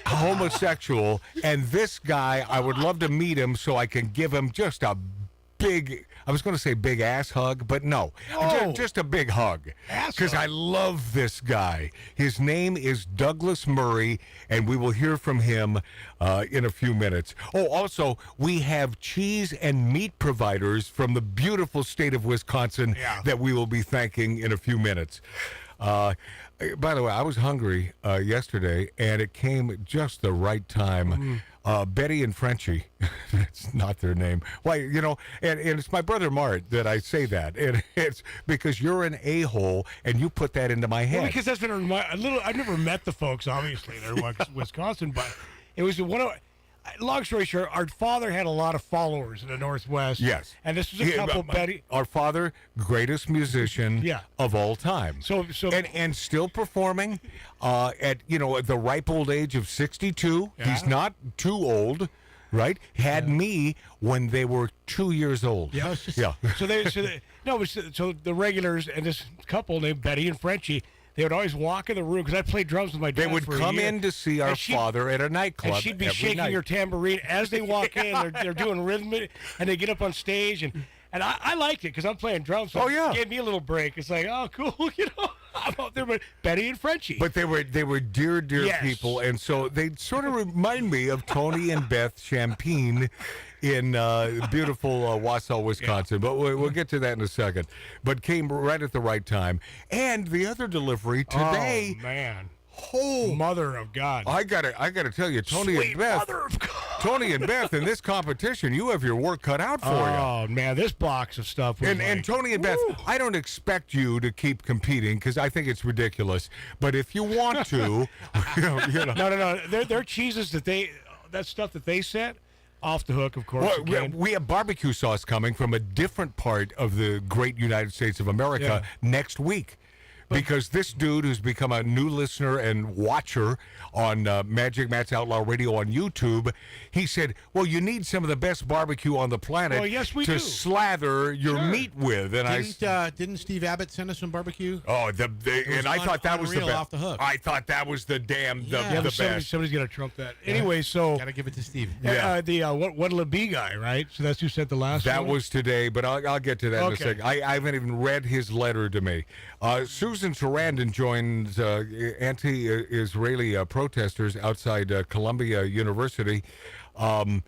Homosexual, and this guy, I would love to meet him so I can give him just a big, I was going to say big ass hug, but no, just a big hug, because I love this guy. His name is Douglas Murray, and we will hear from him in a few minutes. Oh, also, we have cheese and meat providers from the beautiful state of Wisconsin that we will be thanking in a few minutes. By the way, I was hungry yesterday, and it came at just the right time. Betty and Frenchie, that's not their name. Why, you know, and it's my brother Mart that I say that. And it's because you're an a-hole, and you put that into my head. Well, because that's been a little. I've never met the folks, obviously. They're Wisconsin, but it was one of. long story short, our father had a lot of followers in the Northwest. Yes. And this was a couple, Betty. Our father, greatest musician of all time. So and still performing at the ripe old age of 62. Yeah. He's not too old, right? Had me when they were 2 years old. Yeah. So the regulars and this couple named Betty and Frenchie, they would always walk in the room because I played drums with my dad. They would for a come year. in to see our father at a nightclub. And she'd be every shaking night. her tambourine as they walk in. They're doing rhythmic, and they get up on stage, and I liked it because I'm playing drums. So it gave me a little break. It's like, oh, cool, I'm out there with Betty and Frenchie. But they were dear people, and so they sort of remind me of Tony and Beth Champagne in beautiful Wausau, Wisconsin. But we'll get to that in a second. But came right at the right time. And the other delivery today. Oh, man. Oh, Mother of God! I gotta tell you, Tony Sweet and Beth. Mother of God. Tony and Beth in this competition, you have your work cut out for you. Oh man, this box of stuff. Was and Tony and Beth, I don't expect you to keep competing because I think it's ridiculous. But if you want to, no. They're cheeses that stuff that they sent. Off the hook, of course. Well, we have barbecue sauce coming from a different part of the great United States of America next week. Because this dude who's become a new listener and watcher on Magic Matt's Outlaw Radio on YouTube, he said, well, you need some of the best barbecue on the planet to slather your meat with. And didn't Steve Abbott send us some barbecue? Oh, and I thought that was the best. Off the hook. I thought that was the best. Somebody's going to trump that. Anyway, so. Got to give it to Steve. The What'll It Be guy, right? So that's who sent the last one? That was today, but I'll get to that in a second. I haven't even read his letter to me. Susan Sarandon joins anti-Israeli protesters outside Columbia University. A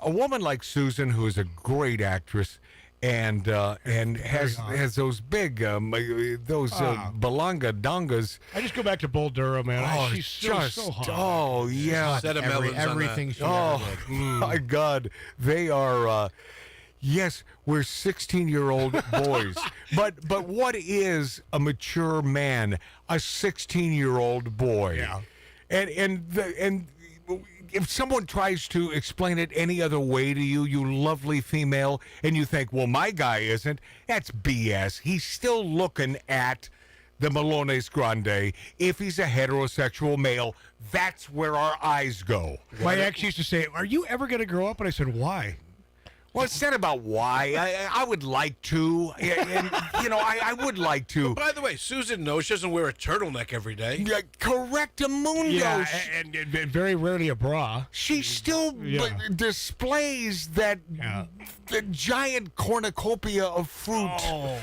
woman like Susan, who is a great actress, and has those big balanga dongas. I just go back to Bull Durham, man. She's so hot. Oh yeah, everything she ever did. My God, they are. Yes, we're 16-year-old boys. But what is a mature man? A 16-year-old boy. Yeah. And if someone tries to explain it any other way to you, you lovely female, and you think, well, my guy isn't, that's BS. He's still looking at the Malones Grande. If he's a heterosexual male, that's where our eyes go. My ex used to say, are you ever going to grow up? And I said, why? Well, it's not about why. I would like to. And I would like to. By the way, Susan knows she doesn't wear a turtleneck every day. Yeah, correctamundo. Yeah, and very rarely a bra. She still displays that the giant cornucopia of fruit. Oh,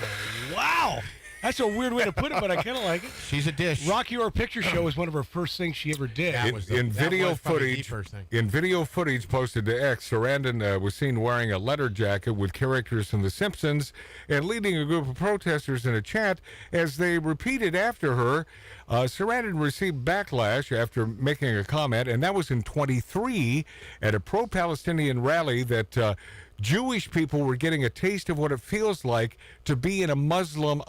wow. That's a weird way to put it, but I kind of like it. She's a dish. Rocky Horror Picture Show was one of her first things she ever did. In video footage posted to X, Sarandon was seen wearing a leather jacket with characters from The Simpsons and leading a group of protesters in a chant as they repeated after her. Sarandon received backlash after making a comment, and that was in 23 at a pro-Palestinian rally that Jewish people were getting a taste of what it feels like to be a Muslim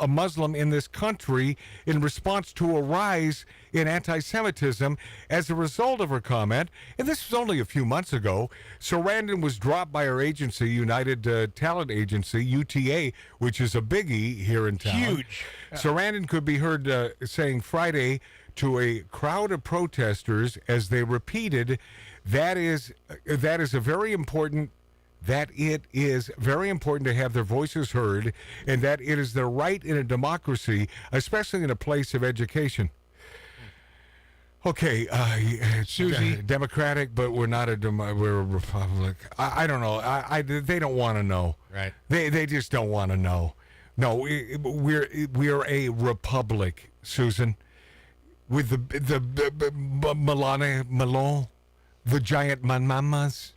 in this country in response to a rise in anti-Semitism as a result of her comment. And this was only a few months ago. Sarandon was dropped by her agency, United Talent Agency, UTA, which is a biggie here in town. Huge. Sarandon could be heard saying Friday to a crowd of protesters as they repeated, that it is very important to have their voices heard, and that it is their right in a democracy, especially in a place of education. Okay, Susie, Democratic, but we're not we're a Republic. I don't know. They don't want to know. Right. They just don't want to know. No, we're a republic, Susan, with the Malone, the giant manmamas.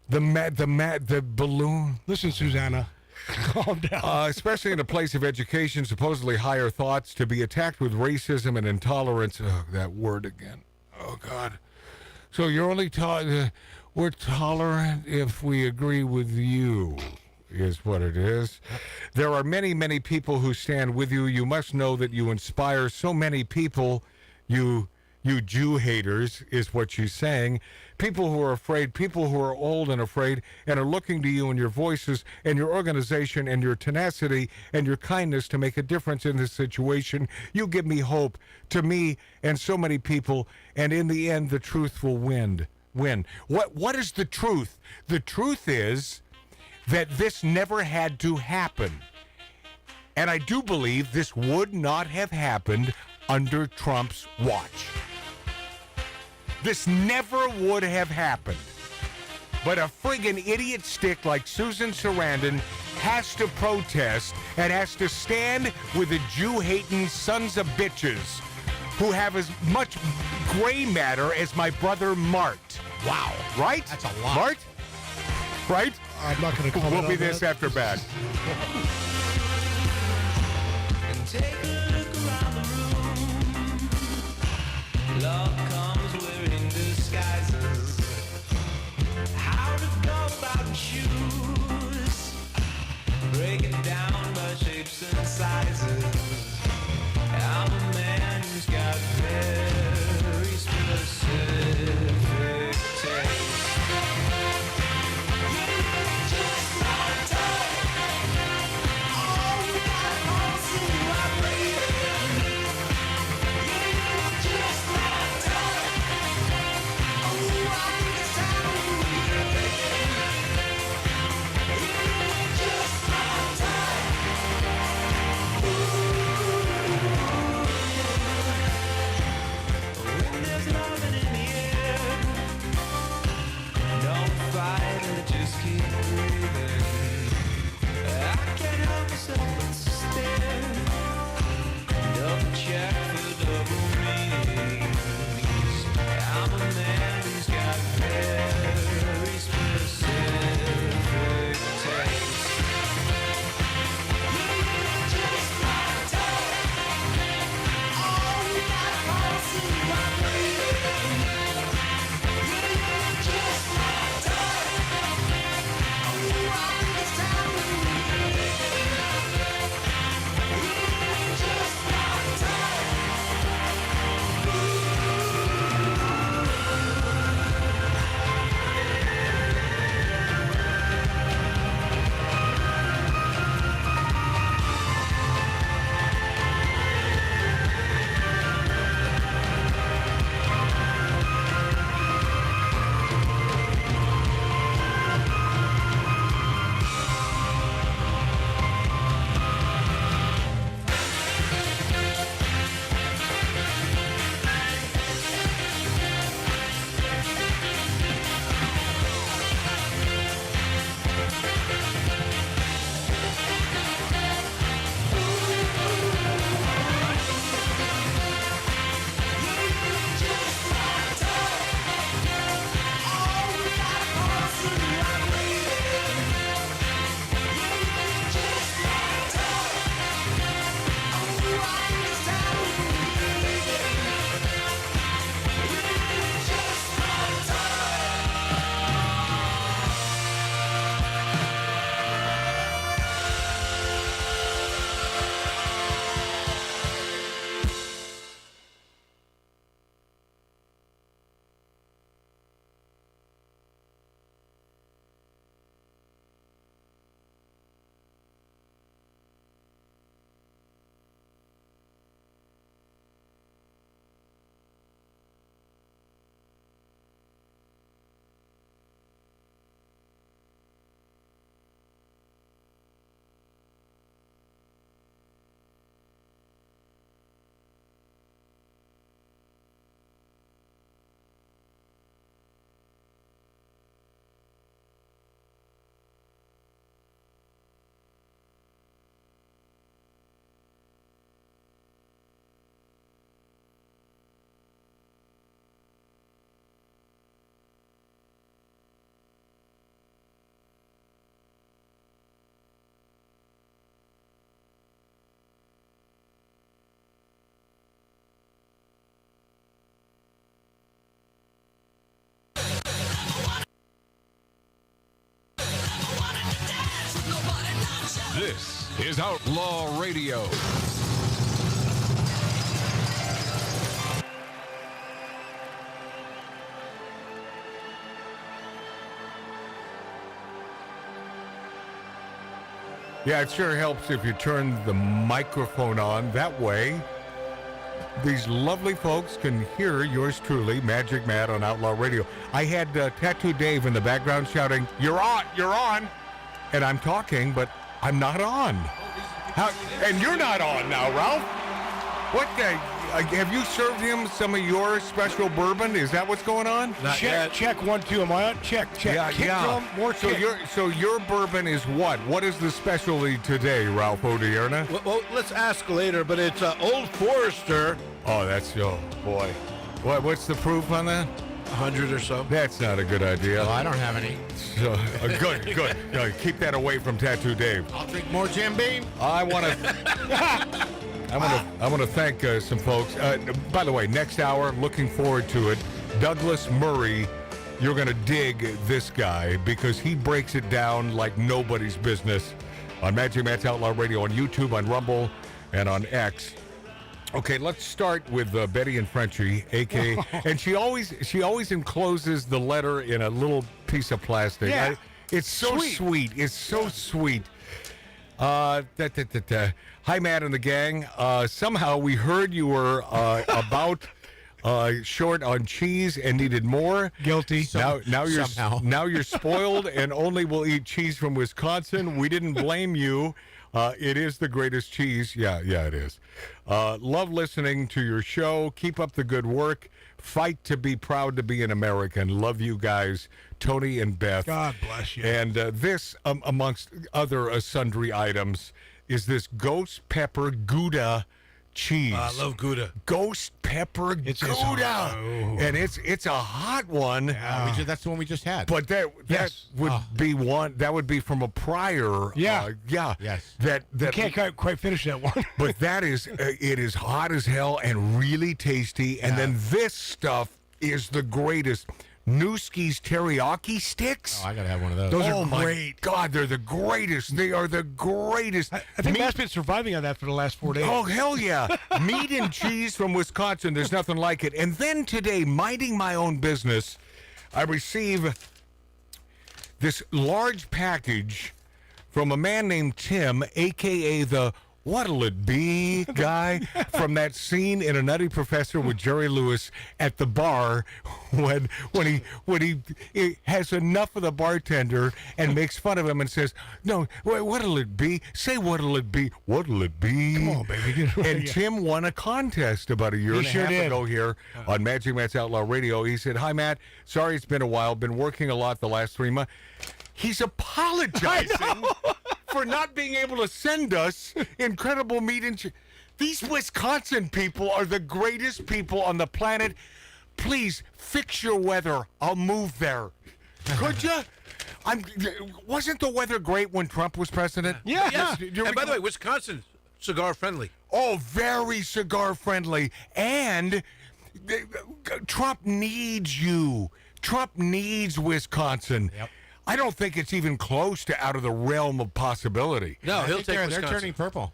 The balloon. Listen, Susanna, calm down. Especially in a place of education, supposedly higher thoughts, to be attacked with racism and intolerance. Oh, that word again. Oh, God. So you're only we're tolerant if we agree with you, is what it is. There are many, many people who stand with you. You must know that you inspire so many people. You you Jew haters, is what she's saying. People who are afraid, people who are old and afraid, and are looking to you and your voices and your organization and your tenacity and your kindness to make a difference in this situation. You give me hope, to me and so many people, and in the end, the truth will win. What is the truth? The truth is that this never had to happen. And I do believe this would not have happened under Trump's watch. This never would have happened. But a friggin' idiot stick like Susan Sarandon has to protest and has to stand with the Jew-hating sons of bitches who have as much gray matter as my brother Mart. Wow. Right? That's a lot. Mart? Right? I'm not going to comment We'll be on this that. after bad. Take a look around the room. Love comes wearing disguises. How to go about shoes. Break it down by shapes and sizes. I'm a man who's got very specific taste. Just my type. Oh, you got holes in my brain. Just my type. Oh, I think it's time to just my type. When there's loving in the air, don't fight it, just keep breathing. I can't help myself but stare. Double check for double meanings. I'm a man who's got very specific taste. Just my type. Oh, you got holes in my brain. Just my type. Oh, I think it's time to just my type. This is Outlaw Radio. Yeah, it sure helps if you turn the microphone on. That way, these lovely folks can hear yours truly, Magic Matt on Outlaw Radio. I had Tattoo Dave in the background shouting, "You're on, you're on," and I'm talking, but I'm not on. And you're not on now, Ralph. What the? Have you served him some of your special bourbon? Is that what's going on? Check 1, 2. Am I on? Check. Yeah, Kick yeah. drum, more So kick. your bourbon is what? What is the specialty today, Ralph Odierna? Well, let's ask later, but it's Old Forester. Oh, boy. What's the proof on that? 100 or so. That's not a good idea. Well, I don't have any. So, good. Keep that away from Tattoo Dave. I'll drink more Jim Beam. I want to thank some folks. By the way, next hour, looking forward to it. Douglas Murray, you're going to dig this guy because he breaks it down like nobody's business on Magic Matt's Outlaw Radio, on YouTube, on Rumble, and on X. Okay, let's start with Betty and Frenchie, a.k.a. and she always encloses the letter in a little piece of plastic. Yeah. It's so sweet. It's so sweet. Hi, Matt and the gang. Somehow we heard you were about short on cheese and needed more. Guilty. Now you're spoiled and only will eat cheese from Wisconsin. We didn't blame you. It is the greatest cheese. Yeah, it is. Love listening to your show. Keep up the good work. Fight to be proud to be an American. Love you guys, Tony and Beth. God bless you. And this, amongst other sundry items, is this ghost pepper Gouda cheese. I love Gouda. Ghost pepper Gouda. And it's a hot one. Yeah, that's the one we just had. But that would be one. That would be from a prior. Yeah. Yes. That You can't quite finish that one. but that is, it is hot as hell and really tasty. And then this stuff is the greatest. Newski's teriyaki sticks. Oh, I gotta have one of those. Those oh are my great. God, they're the greatest. They are the greatest. I think Matt's been surviving on that for the last 4 days. Oh, hell yeah. Meat and cheese from Wisconsin. There's nothing like it. And then today, minding my own business, I receive this large package from a man named Tim, a.k.a. the What'll It Be guy from that scene in A Nutty Professor with Jerry Lewis at the bar when he has enough of the bartender and makes fun of him and says, "No, what'll it be? Say what'll it be? What'll it be?" Come on, baby. Get ready. And Tim won a contest about a year and a half ago here on Magic Matt's Outlaw Radio. He said, "Hi, Matt. Sorry it's been a while. Been working a lot the last 3 months." He's apologizing for not being able to send us incredible meat and These Wisconsin people are the greatest people on the planet. Please fix your weather. I'll move there. Could you? Wasn't the weather great when Trump was president? Yeah. Yes. And by the way, Wisconsin, cigar friendly. Oh, very cigar friendly. And Trump needs you. Trump needs Wisconsin. Yep. I don't think it's even close to out of the realm of possibility. No, he'll take Wisconsin. They're turning purple.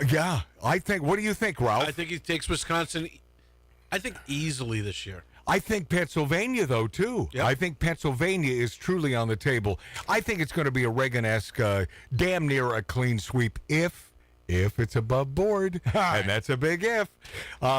Yeah, I think. What do you think, Ralph? I think he takes Wisconsin. I think easily this year. I think Pennsylvania, though, too. Yep. I think Pennsylvania is truly on the table. I think it's going to be a Reagan-esque, damn near a clean sweep if it's above board, and that's a big if.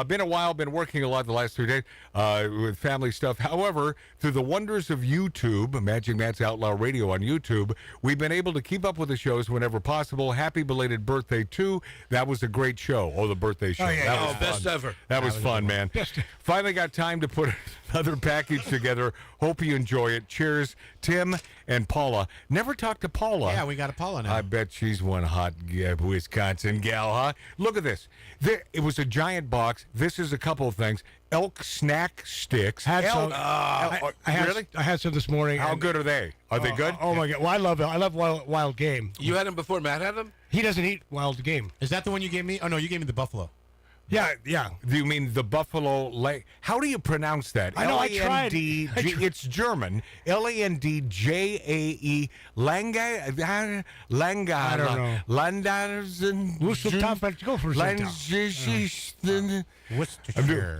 Been a while, been working a lot the last 3 days with family stuff. However, through the wonders of YouTube, Magic Matt's Outlaw Radio on YouTube, we've been able to keep up with the shows whenever possible. Happy belated birthday, too. That was a great show. Oh, the birthday show. Oh, yeah, that was best fun. ever. That was fun, man. Finally got time to put another package together. Hope you enjoy it. Cheers, Tim and Paula. Never talked to Paula. Yeah, we got a Paula now. I bet she's one hot Wisconsin gal, huh? Look at this. It was a giant box. This is a couple of things. Elk snack sticks. Had some. I had some this morning. How good are they? Are they good? Oh my God! Well, I love wild game. You had him before Matt had him? He doesn't eat wild game. Is that the one you gave me? Oh no, you gave me the buffalo. Yeah. Do you mean the buffalo leg? How do you pronounce that? I know, I tried. It's German. Landae. Langa. I don't know. Landarzen.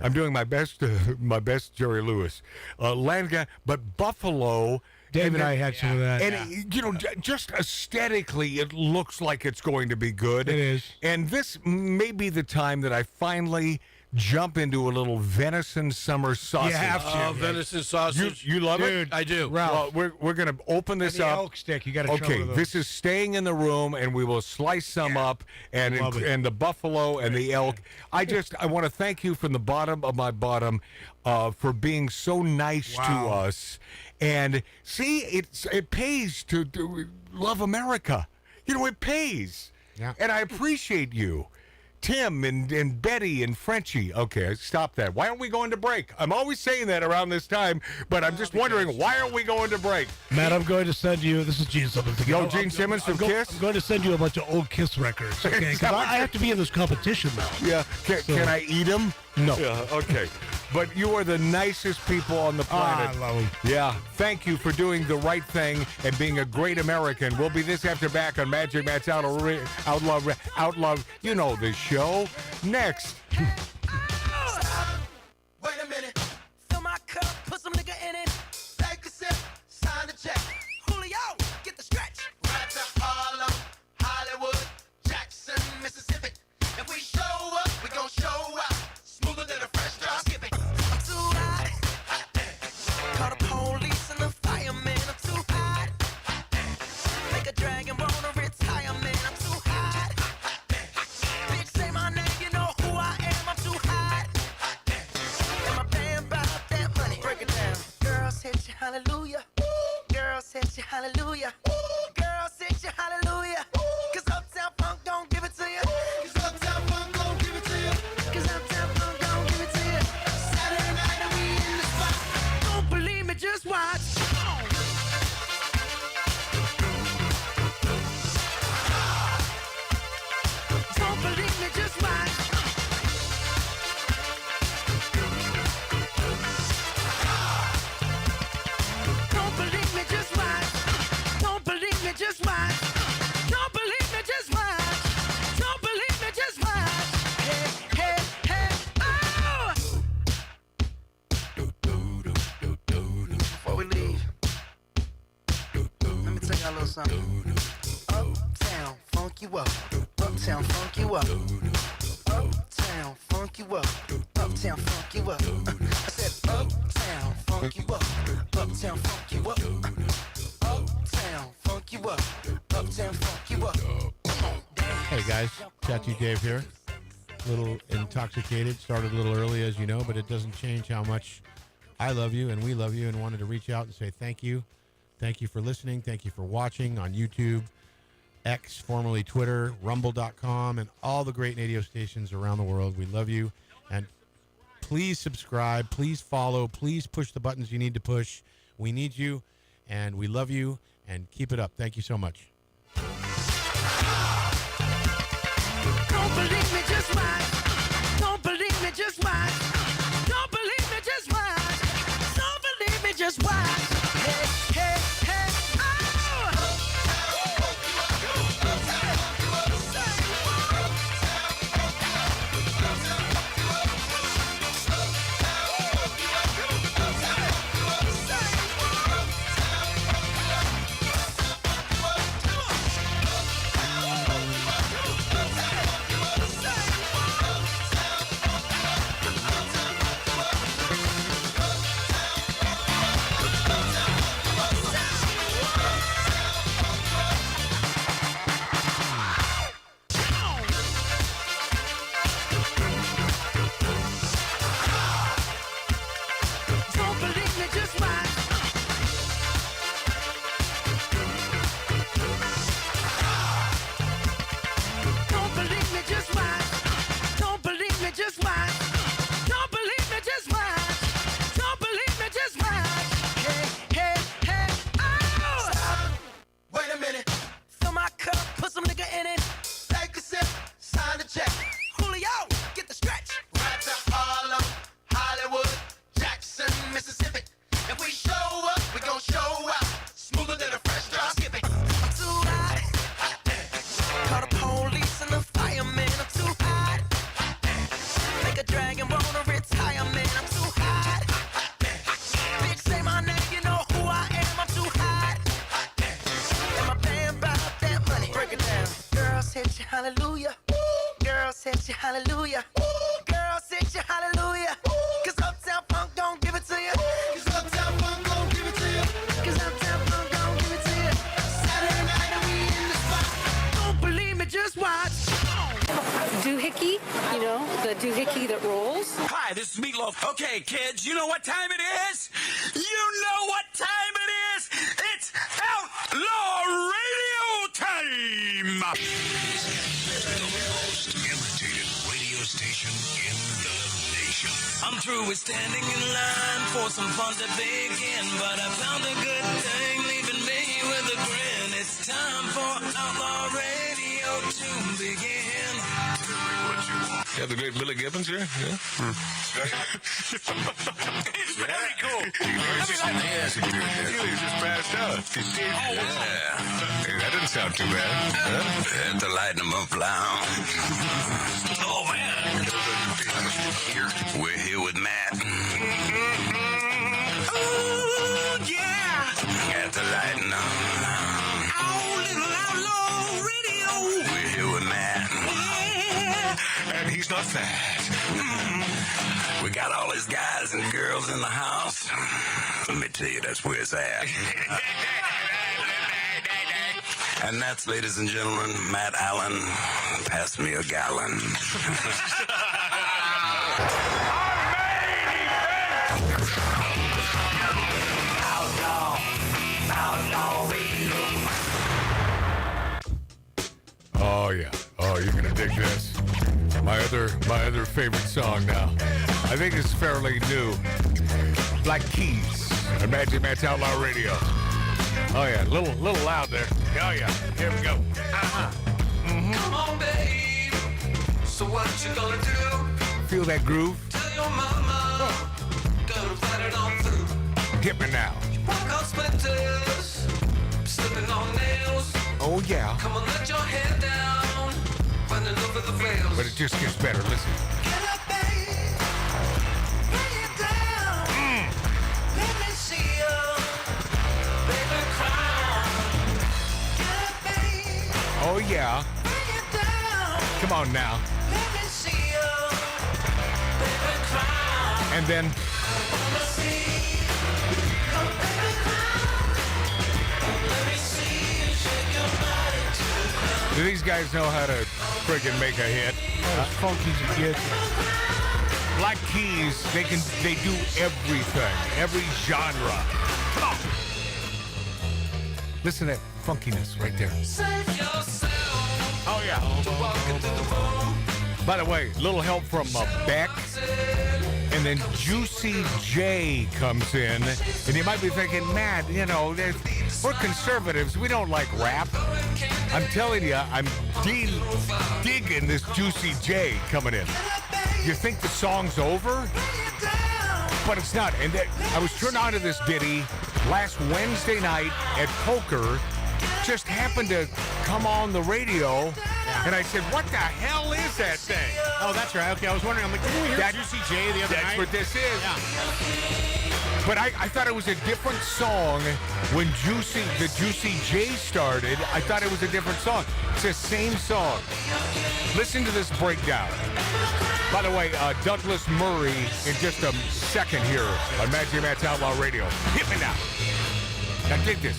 I'm doing my best Jerry Lewis. Langa, but buffalo Dave and I had some of that. And, you know, just aesthetically, it looks like it's going to be good. It is. And this may be the time that I finally jump into a little venison summer sausage. You have to. Oh, venison sausage. You love Dude, it? I do. Ralph. Well, we're going to open this And the up. elk stick, you got to Okay, this is staying in the room, and we will slice some up, and Love it. and the buffalo and the elk. I want to thank you from the bottom of my bottom for being so nice to us. And see, it pays to love America. You know, it pays. Yeah. And I appreciate you. Tim and Betty and Frenchie. Okay, stop that. Why aren't we going to break? I'm always saying that around this time, but I'm just wondering, why aren't we going to break? Matt, I'm going to send you. This is Gene Simmons. Yo, Gene Simmons from Kiss? I'm going to send you a bunch of old Kiss records, okay? Because I have to be in this competition now. Yeah. Can I eat them? No. Yeah, okay. But you are the nicest people on the planet. I love them. Yeah. Thank you for doing the right thing and being a great American. We'll be this after back on Magic Matt's Outlaw. You know the show. Next. Wait a minute. Fill my cup, put some nigga in it. Take a sip, sign the check. Julio, get the stretch. Right to Harlem, Hollywood, Jackson, Mississippi. If we show up, we gon' show up. Smoother than a fresh drop. Skip it. I'm too hot. Call the police and the fireman. I'm too hot. Make a dragon wanna retire, man. I'm too hot. Bitch, say my name, you know who I am. I'm too hot. And my band bought that money. Break it down. Girls hit you, hallelujah. Girls hit you, hallelujah. Girls hit you, hallelujah. Cause Uptown Funk don't give it to you. Cause Uptown Funk don't give it to you. Cause Uptown Funk don't give it to you. Saturday night and we in the spot. Don't believe me, just watch. Don't believe me, just watch. Don't believe me, just watch. Don't believe me, just watch. Don't believe me, just watch. Don't believe me, just watch. Hey, hey, hey, oh! Before we leave, let me tell y'all a little something. Uptown, funk you up. Uptown, funk you up. Uptown, funk you up. Uptown, funk you up. I said, Uptown, funk you up. Uptown, funk you up. Uptown, funk you up. Uptown, funk you up. Come on, dance. Hey guys, Tattoo Dave here. A little intoxicated, started a little early as you know, but it doesn't change how much I love you and we love you, and wanted to reach out and say thank you. Thank you for listening. Thank you for watching on YouTube, X, formerly Twitter, Rumble.com, and all the great radio stations around the world. We love you. And please subscribe. Please follow. Please push the buttons you need to push. We need you, and we love you, and keep it up. Thank you so much. Don't believe me, just watch. Don't believe me, just watch. Don't believe me, just watch. Don't believe me, just watch. Hey, hey, hey, Girl, set you hallelujah. Girl, set you hallelujah. Cause Uptown Funk don't give it to you. Cause Uptown Funk don't give it to you. Cause Uptown Funk don't give it to you. Saturday night and we in the spot. Don't believe me, just watch. Doohickey, you know, the doohickey that rolls. Hi, this is Meatloaf. Okay, kids, you know what time it is? You know what time it is? It's Outlaw Radio time! The most imitated radio station in the nation. I'm through with standing in line for some fun to begin, but I found a good thing leaving me with a grin. It's time for Outlaw Radio to begin. Yeah, the great Billy Gibbons here. Yeah. Very cool. He just passed out. Oh, yeah. Hey, that didn't sound too bad. At the Light 'em Up Lounge. Oh, man. We're here with Matt. Oh, yeah. At the Light 'em Up Lounge. Oh, little Outlaw Radio. We're here with Matt. And he's not fat. We got all these guys and girls in the house. Let me tell you, that's where it's at. And that's, ladies and gentlemen, Matt Allen. Pass me a gallon. Oh yeah. Oh, you're gonna dig this. My other favorite song now. I think it's fairly new. Black Keys on Magic Matt's Outlaw Radio. Oh yeah, little loud there. Oh yeah. Here we go. Come on, babe. So what you gonna do? Feel that groove? Tell your mama. Gonna fight it on through. Hit me now. Walk on splinters. Slipping on nails. Oh yeah. Come on, let your head down. Running over the rails. But it just gets better. Listen. Get up, babe. Bring it down. Let me see you. Baby, cry. Get up, babe. Oh yeah. Bring it down. Come on now. Let me see you. Baby, cry. And then Let me see. Oh, baby, cry. Let me see you shake your body to the ground. do these guys know how to friggin' make a hit? Funky's a kid. Black Keys, they do everything, every genre. Come on. Listen to that funkiness right there. Save yourself. Oh yeah. To walk into the room. By the way, little help from Beck, and then Juicy J comes in, and you might be thinking, Matt, you know, we're conservatives, we don't like rap. I'm telling you, I'm digging this Juicy J coming in. You think the song's over? But it's not. And I was turned on to this ditty last Wednesday night at poker. Just happened to come on the radio, and I said, "What the hell is that thing?" Oh, that's right. Okay, I was wondering. I'm like, did we hear Juicy J the other night? That's what this is. Yeah. But I thought it was a different song when the Juicy J started. I thought it was a different song. It's the same song. Listen to this breakdown. By the way, Douglas Murray in just a second here on Magic Matt's Outlaw Radio. Hit me now. Now dig this.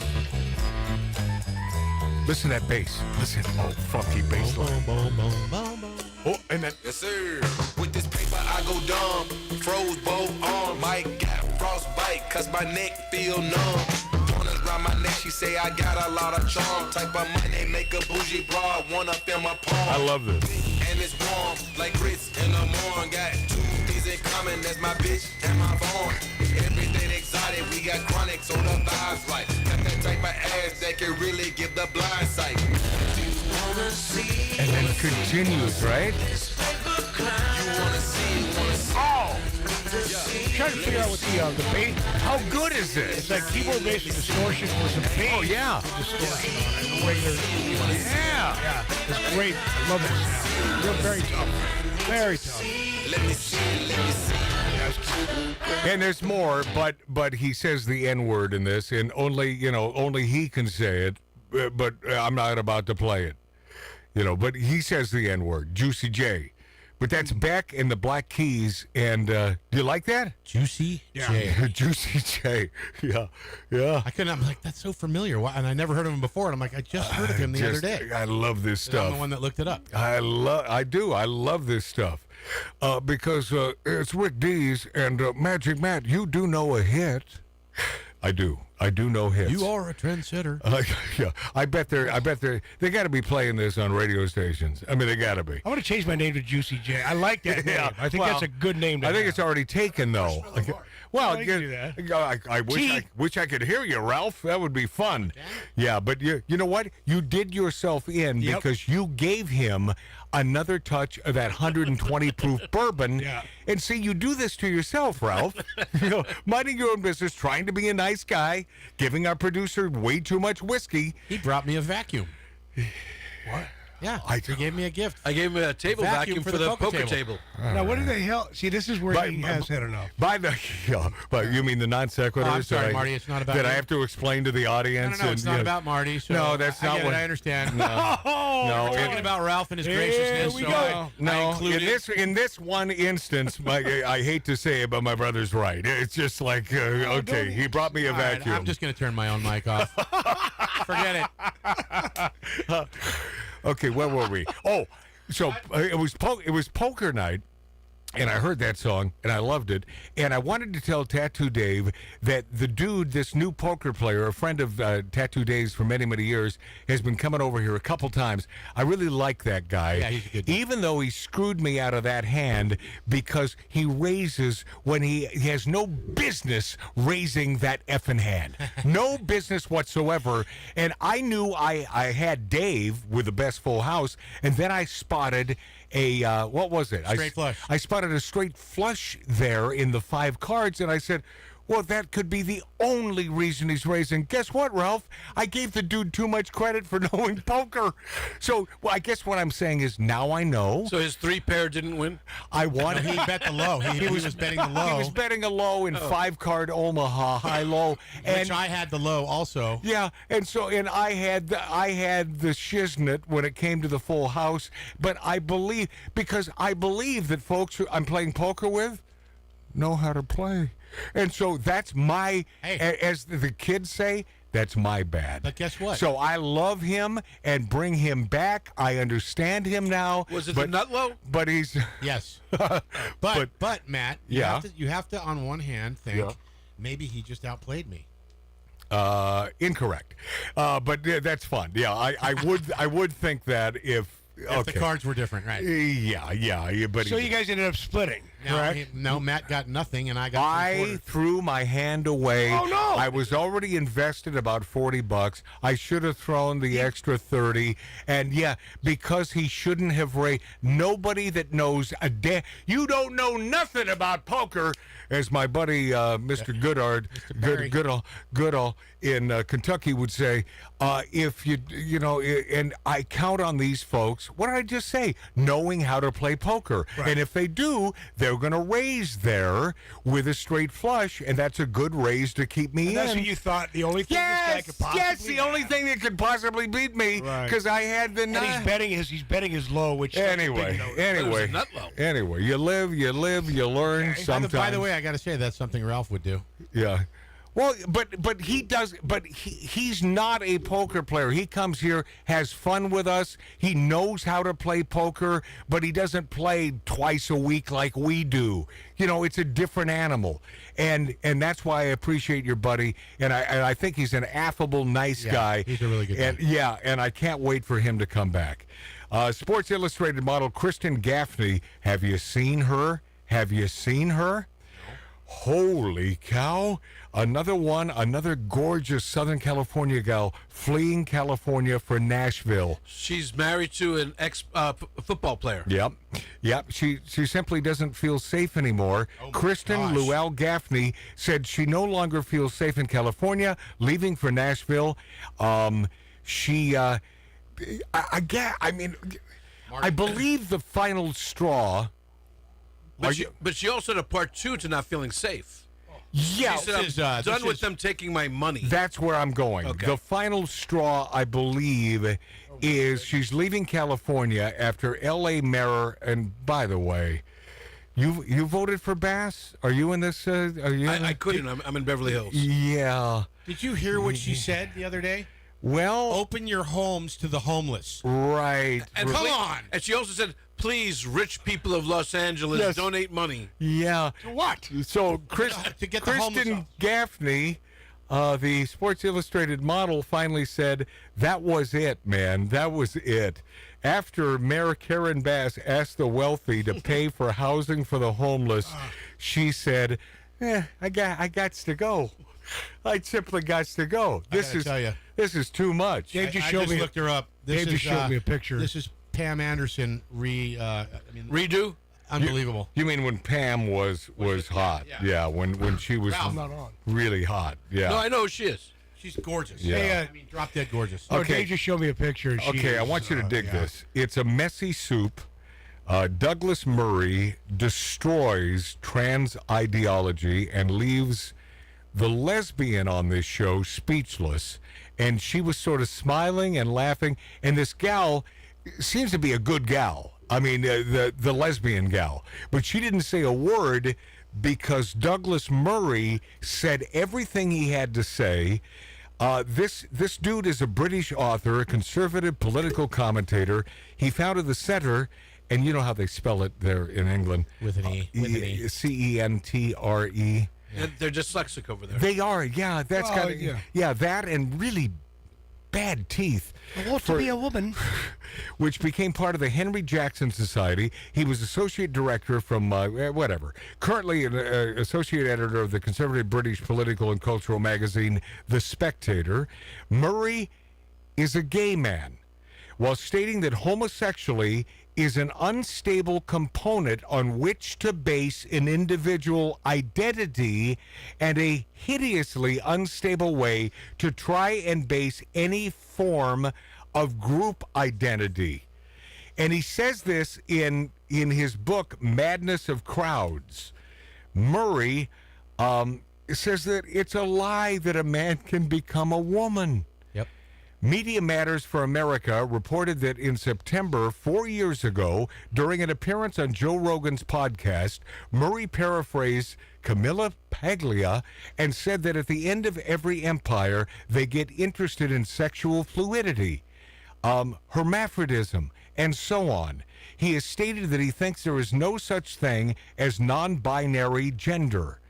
Listen to that bass. Listen. Oh, funky bass line. Oh, and then. Yes, sir. With this paper, I go dumb. Froze both arms. Mike got frostbite, cause my neck feel numb. Wanna around my neck, she say I got a lot of charm. Type of money, make a bougie bra, one up in my palm. I love this. And it's warm, like grits in the morning. Got two things in common, that's my bitch and my phone. Everything exotic, we got chronic, so the vibes right. Got that type of ass that can really give the blind sight. And then continues, right? Oh! Trying to figure out what the bass. How good is this? It's like keyboard-based distortion with some bass. Oh, yeah. Distortion on it. Regular. Yeah. Yeah. It's great. I love this sound. Real very tough. Very tough. Let me see, let me see. And there's more, but he says the N-word in this, and only he can say it, but I'm not about to play it. But he says the N-word, Juicy J. But that's Beck and the Black Keys, and do you like that? Juicy Yeah. J. Juicy J. Yeah, yeah. I'm like, that's so familiar. Why? And I never heard of him before. And I'm like, I just heard of him the other day. I love this stuff. I'm the one that looked it up. I do. I love this stuff because it's Rick Dees and Magic Matt. You do know a hit. I do. I do know hits. You are a trendsetter. Yeah, I bet they got to be playing this on radio stations. I mean, they got to be. I want to change my name to Juicy J. I like that name. I think that's a good name to I think have. it's already taken, though. Well, I can do that. I wish I could hear you, Ralph. That would be fun. Yeah, but you know what? You did yourself in because you gave him another touch of that 120 proof bourbon. Yeah. And see, you do this to yourself, Ralph. Minding your own business, trying to be a nice guy, giving our producer way too much whiskey. He brought me a vacuum. What? Yeah, he gave me a gift. I gave him a table vacuum for the poker table. Now, what did they help? See, this is where he has had enough. But you mean the non sequiturs? I'm sorry, Marty. It's not about that you. I have to explain to the audience. No, it's not about Marty. So no, that's not what I understand. No, we're talking about Ralph and his graciousness. we So go. I in this one instance, I hate to say it, but my brother's right. It's just like okay, he brought me a vacuum. I'm just going to turn my own mic off. Forget it. Okay, where were we? Oh, so it was poker night, and I heard that song, and I loved it. And I wanted to tell Tattoo Dave that the dude, this new poker player, a friend of Tattoo Dave's for many, many years, has been coming over here a couple times. I really like that guy. Yeah, he's a good dude. Even though he screwed me out of that hand because he raises when he has no business raising that effing hand. No business whatsoever. And I knew I had Dave with the best full house, and then I spotted a, what was it? Straight flush. I spotted a straight flush there in the 5 cards, and I said, well, that could be the only reason he's raising. Guess what, Ralph? I gave the dude too much credit for knowing poker. So, I guess what I'm saying is now I know. So his 3-pair didn't win? I won. He bet the low. He was betting the low. He was betting a low in 5-card Omaha, high-low. Which I had the low also. Yeah, and I had the shiznit when it came to the full house, but I believe that folks who I'm playing poker with know how to play. And so that's my, as the kids say, that's my bad. But guess what? So I love him and bring him back. I understand now. Was it the nut low? But he's... Yes. But Matt, you have to on one hand think maybe he just outplayed me. Incorrect. But that's fun. Yeah, I would think that if the cards were different, right? Yeah. But So you guys ended up splitting, correct? No, Matt got nothing, and I got I threw my hand away. Oh, no. I was already invested about $40. I should have thrown the extra 30. And because he shouldn't have raised. Nobody that knows you don't know nothing about poker, as my buddy Mr. Goodard, Goodall in Kentucky would say. If and I count on these folks. What did I just say? Knowing how to play poker, and if they do, they're going to raise there with a straight flush, and that's a good raise to keep me in. That's what you thought. The only thing this guy could possibly. Yes, the only thing that could possibly beat me because I had the. And he's betting his low, which anyway, you live, you learn. Okay. Sometimes. By the way, I got to say that's something Ralph would do. Yeah. Well, but he does. But he's not a poker player. He comes here, has fun with us. He knows how to play poker, but he doesn't play twice a week like we do. It's a different animal, and that's why I appreciate your buddy. And I think he's an affable, nice guy. He's a really good guy. And I can't wait for him to come back. Sports Illustrated model Kristen Gaffney. Have you seen her? Holy cow. Another gorgeous Southern California gal fleeing California for Nashville. She's married to an ex-football player. Yep. She simply doesn't feel safe anymore. Kristen Luell Gaffney said she no longer feels safe in California, leaving for Nashville. I believe the final straw. But she also had a part 2 to not feeling safe. Yeah, She said, I'm done with them taking my money. That's where I'm going. Okay. The final straw, I believe, is she's leaving California after L.A. mayor. And by the way, you voted for Bass? Are you in this? Are you? I couldn't. I'm in Beverly Hills. Yeah. Did you hear what she said the other day? Well, open your homes to the homeless. Right. And Come please- on. And she also said, please, rich people of Los Angeles, Yes. donate money. Yeah. To what? So To get the homeless Kristen off. Gaffney, the Sports Illustrated model, finally said, that was it, man. That was it. After Mayor Karen Bass asked the wealthy to pay for housing for the homeless, she said, I got to go. I simply got to go. This is tell ya. This is too much. Dave just showed me. Looked her up. Dave just showed me a picture. This is Pam Anderson redo. Unbelievable. You mean when Pam was hot? Yeah, when she was Ralph, not on. really hot. Yeah. No, I know who she is. She's gorgeous. Yeah. Hey, drop dead gorgeous. Okay. Dave just showed me a picture. Okay, I want you to dig this. It's a messy soup. Douglas Murray destroys trans ideology and leaves the lesbian on this show speechless. And she was sort of smiling and laughing. And this gal seems to be a good gal. I mean, the lesbian gal. But she didn't say a word because Douglas Murray said everything he had to say. This dude is a British author, a conservative political commentator. He founded the Center, and you know how they spell it there in England. With an E. With an E. C-E-N-T-R-E. They're dyslexic over there. They are, yeah. That's Well, kind of, yeah. that and really bad teeth. I want to be a woman. Which became part of the Henry Jackson Society. He was associate director from whatever. Currently an associate editor of the conservative British political and cultural magazine The Spectator. Murray is a gay man, while stating that homosexuality is an unstable component on which to base an individual identity and a hideously unstable way to try and base any form of group identity. And he says this in his book, Madness of Crowds. Murray says that it's a lie that a man can become a woman. Yep. Media Matters for America reported that in September, 4 years ago, during an appearance on Joe Rogan's podcast, Murray paraphrased Camilla Paglia and said that at the end of every empire, they get interested in sexual fluidity, hermaphrodism, and so on. He has stated that he thinks there is no such thing as non-binary gender.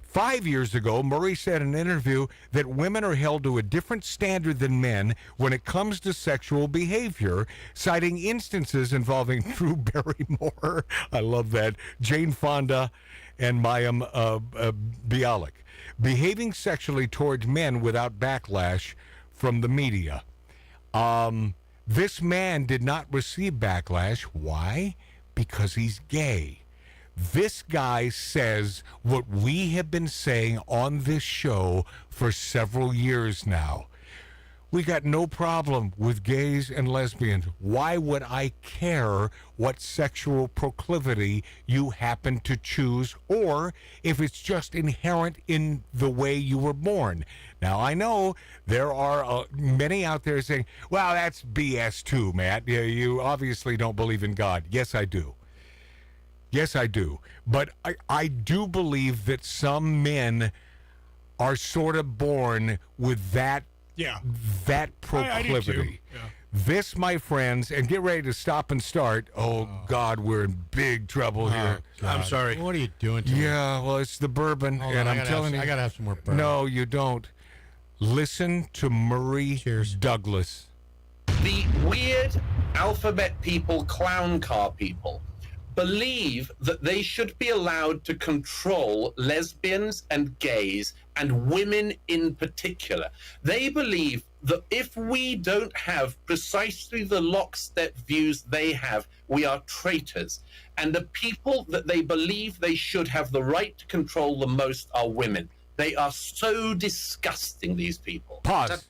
5 years ago, Murray said in an interview that women are held to a different standard than men when it comes to sexual behavior, citing instances involving Drew Barrymore, I love that, Jane Fonda, and Mayim Bialik, behaving sexually towards men without backlash from the media. This man did not receive backlash. Why? Because he's gay. This guy says what we have been saying on this show for several years now. We got no problem with gays and lesbians. Why would I care what sexual proclivity you happen to choose, or if it's just inherent in the way you were born? Now, I know there are many out there saying, well, that's BS too, Matt. You obviously don't believe in God. Yes, I do. Yes, I do. But I do believe that some men are sort of born with that proclivity. I do too. Yeah. This, my friends, and get ready to stop and start. Oh, God, we're in big trouble here. I'm sorry. What are you doing to me? Yeah, well, it's the bourbon, and I'm telling you. I got to have some more bourbon. No, you don't. Listen to Murray Douglas. The weird alphabet people, clown car people, believe that they should be allowed to control lesbians and gays and women in particular. They believe that if we don't have precisely the lockstep views they have, we are traitors. And the people that they believe they should have the right to control the most are women. They are so disgusting, these people. Pause.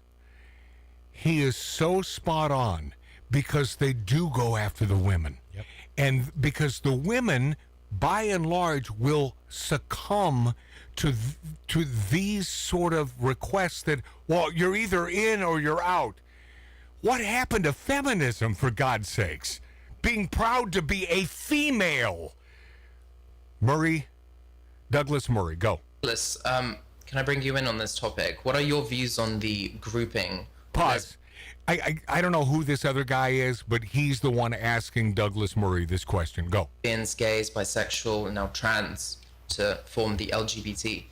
He is so spot on because they do go after the women. Yep. And because the women by and large, will succumb to these sort of requests that, well, you're either in or you're out. What happened to feminism, for God's sakes? Being proud to be a female. Douglas Murray, go. Douglas, can I bring you in on this topic? What are your views on the grouping? Pause. I don't know who this other guy is, but he's the one asking Douglas Murray this question. Go. Lesbians, gays, bisexual, and now trans to form the LGBT.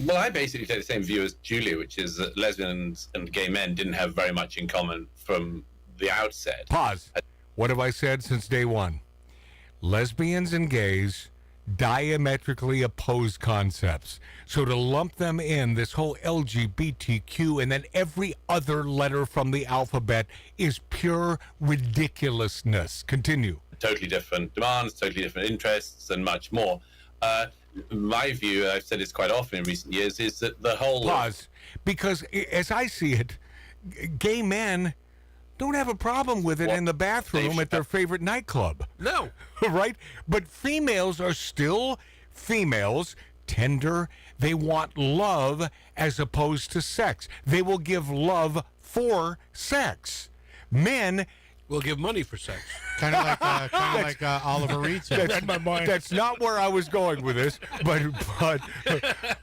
Well, I basically take the same view as Julia, which is that lesbians and gay men didn't have very much in common from the outset. Pause. What have I said since day one? Lesbians and gays, diametrically opposed concepts. So to lump them in, this whole LGBTQ and then every other letter from the alphabet is pure ridiculousness. Continue. Totally different demands, totally different interests, and much more. My view, I've said this quite often in recent years, is that the whole... Pause. Because as I see it, gay men don't have a problem with it in the bathroom at their favorite nightclub. No. Right? But females are still females, tender. They want love as opposed to sex. They will give love for sex. Men will give money for sex. Kind of like Oliver Reed said. That's not where I was going with this, but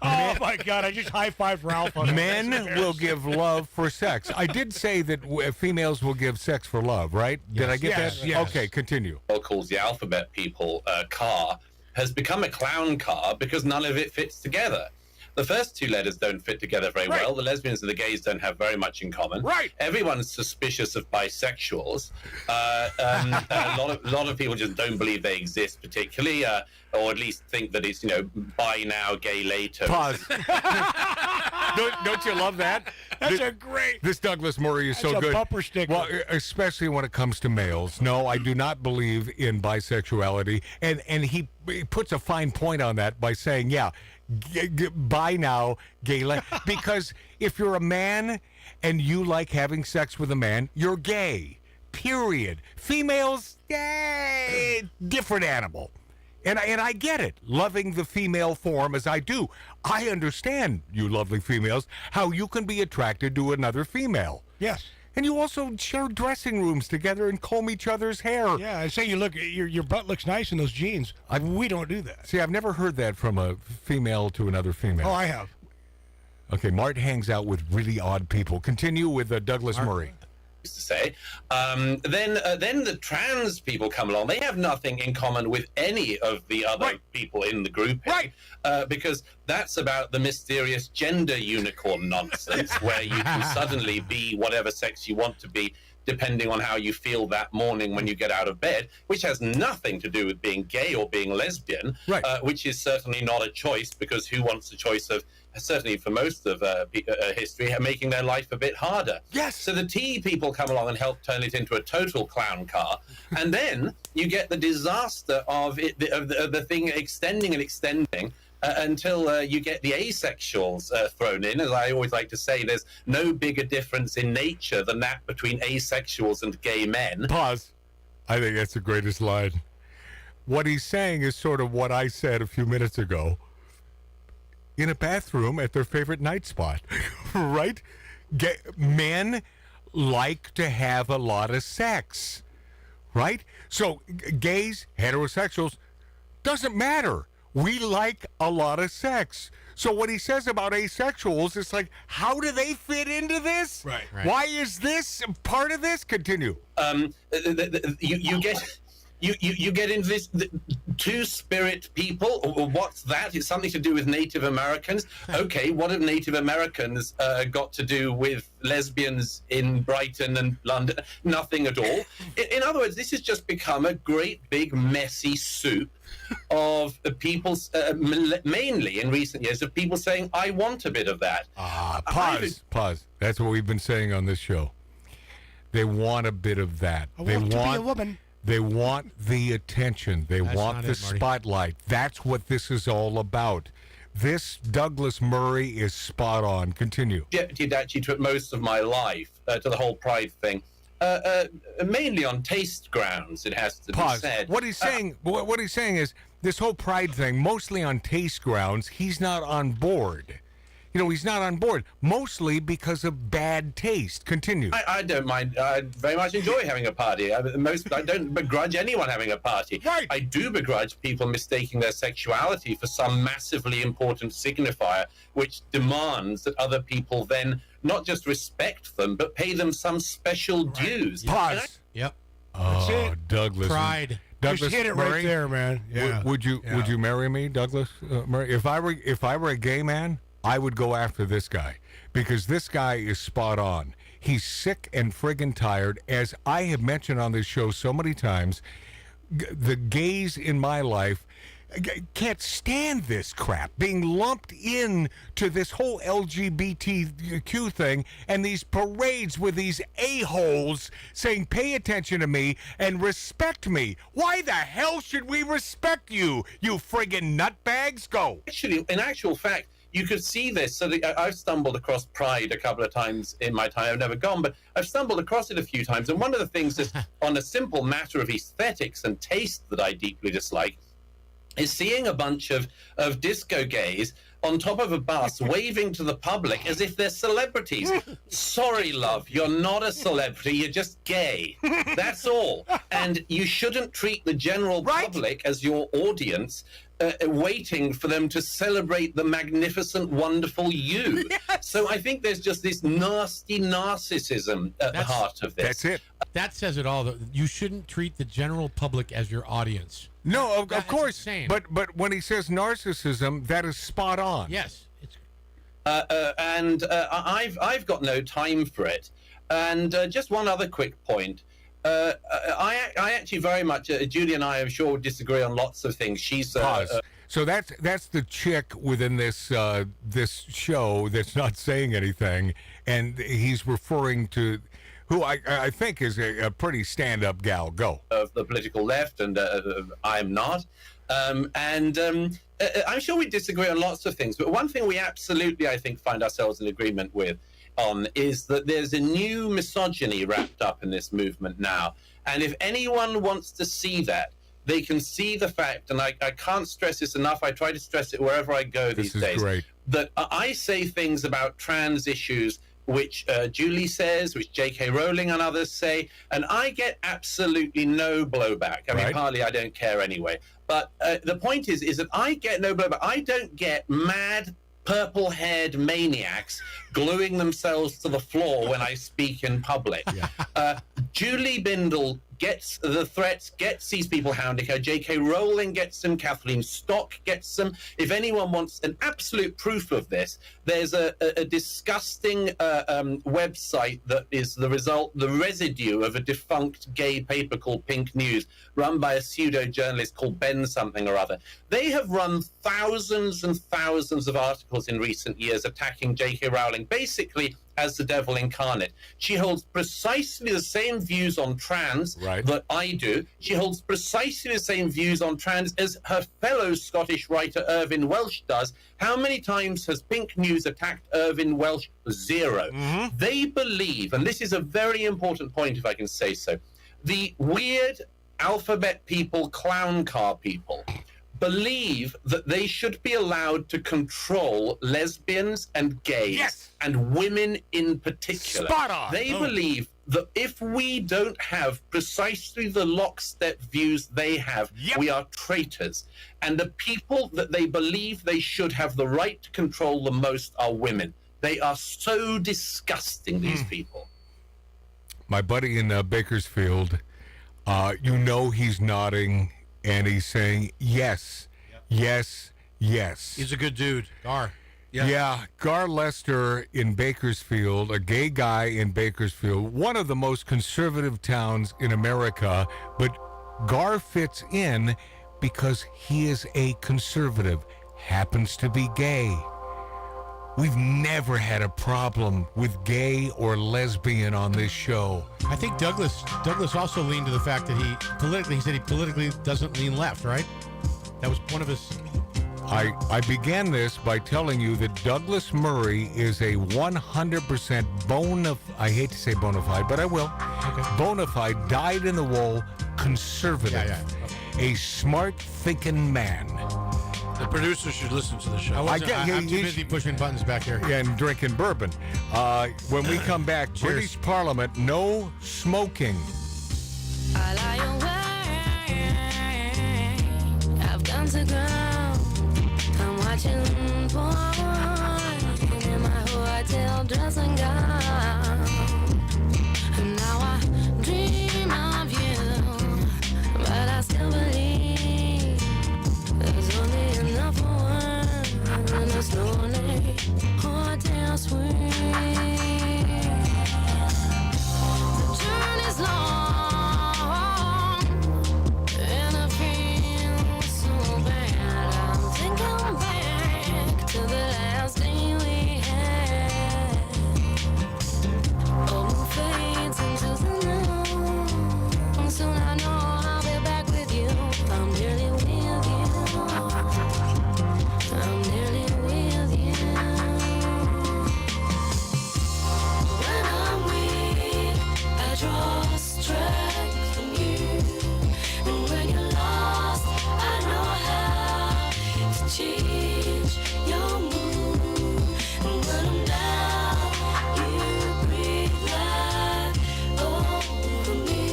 Oh my God! I just high-fived Ralph on that. men will give love for sex. I did say that females will give sex for love, right? Did I get that? Yes. Okay, continue. What calls the alphabet people car has become a clown car because none of it fits together. The first two letters don't fit together very well. The lesbians and the gays don't have very much in common. Right. Everyone's suspicious of bisexuals. A lot of people just don't believe they exist particularly, or at least think that it's, buy now, gay later. Pause. Don't you love that? That's great. This Douglas Murray is so That's a good. bumper sticker. Well, especially when it comes to males. No, I do not believe in bisexuality. And he puts a fine point on that by saying, buy now, gay because if you're a man and you like having sex with a man, you're gay. Period. Females, different animal. And I get it, loving the female form as I do. I understand, you lovely females, how you can be attracted to another female. Yes. And you also share dressing rooms together and comb each other's hair. Yeah, I say your butt looks nice in those jeans. We don't do that. See, I've never heard that from a female to another female. Oh, I have. Okay, Mart hangs out with really odd people. Continue with Douglas Murray. Used to say. Then the trans people come along. They have nothing in common with any of the other people in the group, right? Because that's about the mysterious gender unicorn nonsense, where you can suddenly be whatever sex you want to be, depending on how you feel that morning when you get out of bed, which has nothing to do with being gay or being lesbian, which is certainly not a choice, because who wants a choice of, certainly for most of history, making their life a bit harder. Yes. So the tea people come along and help turn it into a total clown car, and then you get the disaster of it, of the thing extending and extending until you get the asexuals thrown in. As I always like to say, there's no bigger difference in nature than that between asexuals and gay men. Pause. I think that's the greatest line. What he's saying is sort of what I said a few minutes ago. In a bathroom at their favorite night spot, right? Men like to have a lot of sex, right? So gays, heterosexuals, doesn't matter. We like a lot of sex. So what he says about asexuals, it's like, how do they fit into this? Right. Why is this part of this? Continue. You get into this two-spirit people. What's that? It's something to do with Native Americans. Okay, what have Native Americans got to do with lesbians in Brighton and London? Nothing at all. In other words, this has just become a great big messy soup of people, mainly in recent years, of people saying, I want a bit of that. Pause. That's what we've been saying on this show. They want a bit of that. I want to be a woman. They want the attention. They want the Marty. spotlight. That's what this is all about. This Douglas Murray is spot on. Continue. Objected actually to it most of my life, to the whole pride thing. mainly on taste grounds, it has to Pause. be said. What he's saying, what he's saying is this whole pride thing, mostly on taste grounds. He's not on board. He's not on board, mostly because of bad taste. Continue. I don't mind. I very much enjoy having a party. I don't begrudge anyone having a party. Right. I do begrudge people mistaking their sexuality for some massively important signifier, which demands that other people then not just respect them, but pay them some special dues. Pause. Yep. Oh, That's it. Douglas. Pride. Douglas Just hit it Murray, right there, man. Yeah. Would you marry me, Douglas Murray? If I were a gay man, I would go after this guy because this guy is spot on. He's sick and friggin' tired, as I have mentioned on this show so many times. The gays in my life can't stand this crap, being lumped in to this whole LGBTQ thing and these parades with these a-holes saying, pay attention to me and respect me. Why the hell should we respect you, you friggin' nutbags? Go. Actually, in actual fact, you could see this. So I've stumbled across Pride a couple of times in my time. I've never gone, but I've stumbled across it a few times. And one of the things is on a simple matter of aesthetics and taste that I deeply dislike is seeing a bunch of disco gays on top of a bus waving to the public as if they're celebrities. Sorry, love, you're not a celebrity, you're just gay. That's all. And you shouldn't treat the general public as your audience, waiting for them to celebrate the magnificent, wonderful you. Yes. So I think there's just this nasty narcissism at the heart of this. That's it. That says it all. You shouldn't treat the general public as your audience. No, of course. Insane. But when he says narcissism, that is spot on. Yes. It's... I've got no time for it. And just one other quick point. I actually very much, Julie and I, I'm sure, would disagree on lots of things. She's so that's the chick within this this show that's not saying anything, and he's referring to who I think is a pretty stand-up gal. Go. Of the political left, and I'm not. I'm sure we disagree on lots of things, but one thing we absolutely, I think, find ourselves in agreement with is that there's a new misogyny wrapped up in this movement now. And if anyone wants to see that, they can see the fact, and I can't stress this enough, I try to stress it wherever I go these days, great. that I say things about trans issues which Julie says, which J.K. Rowling and others say, and I get absolutely no blowback. I mean, partly I don't care anyway. But the point is that I get no blowback. I don't get mad, purple-haired maniacs gluing themselves to the floor when I speak in public. Julie Bindel gets the threats, sees people hounding her. J.K. Rowling gets them. Kathleen Stock gets them. If anyone wants an absolute proof of this, there's a disgusting website that is the residue of a defunct gay paper called Pink News, run by a pseudo-journalist called Ben something or other. They have run thousands and thousands of articles in recent years attacking J.K. Rowling, basically as the devil incarnate. She holds precisely the same views on trans that I do. She holds precisely the same views on trans as her fellow Scottish writer Irvine Welsh does. How many times has Pink News attacked Irvine Welsh? Zero. They believe, and this is a very important point if I can say so, the weird alphabet people, clown car people, believe that they should be allowed to control lesbians and gays and women in particular. Spot on. They believe that if we don't have precisely the lockstep views they have, we are traitors. And the people that they believe they should have the right to control the most are women. They are so disgusting, these people. My buddy in Bakersfield, he's nodding and he's saying yes, yes, yes. He's a good dude. Gar. Yeah, Gar Lester in Bakersfield, a gay guy in Bakersfield, one of the most conservative towns in America, but Gar fits in because he is a conservative, happens to be gay. We've never had a problem with gay or lesbian on this show. I think Douglas also leaned to the fact that he said he politically doesn't lean left, right? That was one of his I began this by telling you that Douglas Murray is a 100% I hate to say bona fide, but I will. Okay. Bona fide, dyed-in-the-wool conservative. A smart thinking man. The producer should listen to the show. I'm too busy pushing buttons back here. And drinking bourbon. When we come back, British Parliament, no smoking. I lie awake. I've gone to ground. I'm watching porn in my hotel dressing gown. And now I dream of you, but I still believe there's only enough for one in a slowly hotel suite. The journey's long. To the last day we had. Oh, fades into the night. Soon I know I'll be back with you. I'm nearly with you. I'm nearly with you. When I'm weak, I draw strength from you. And when you're lost, I know how to change your mood. And when I'm down, you breathe life over me.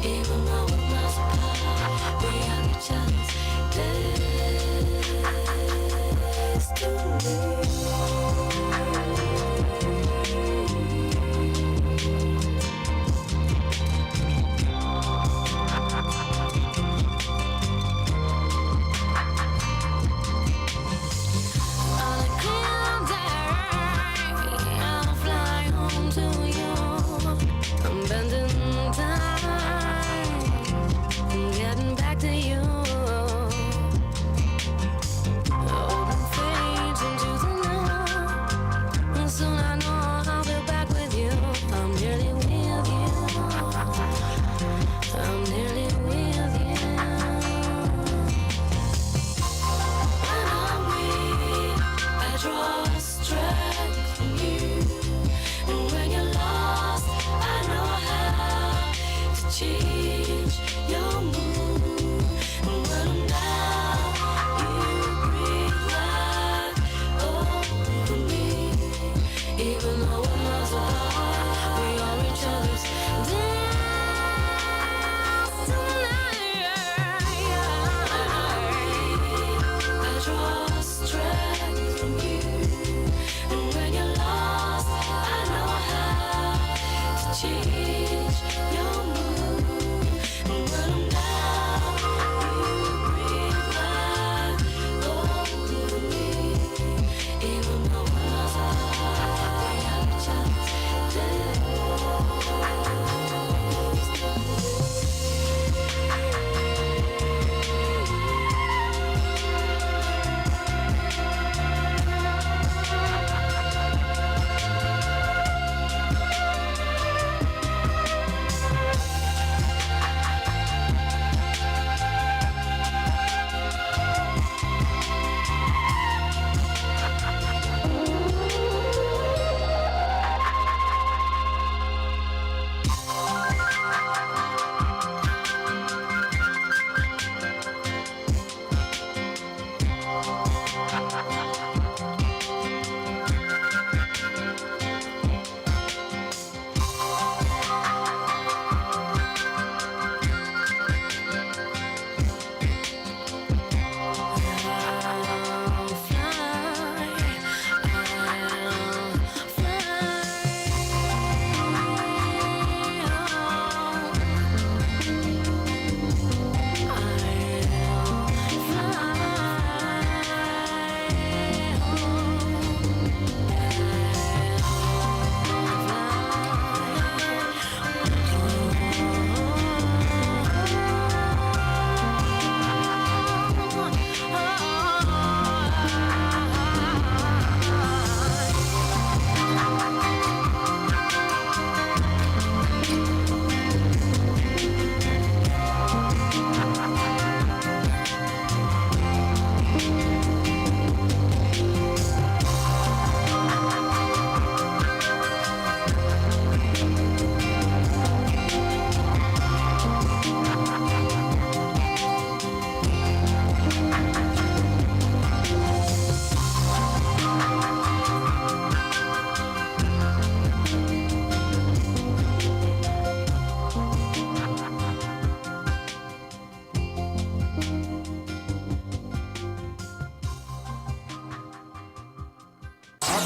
Even though it must part, we have each other's destiny.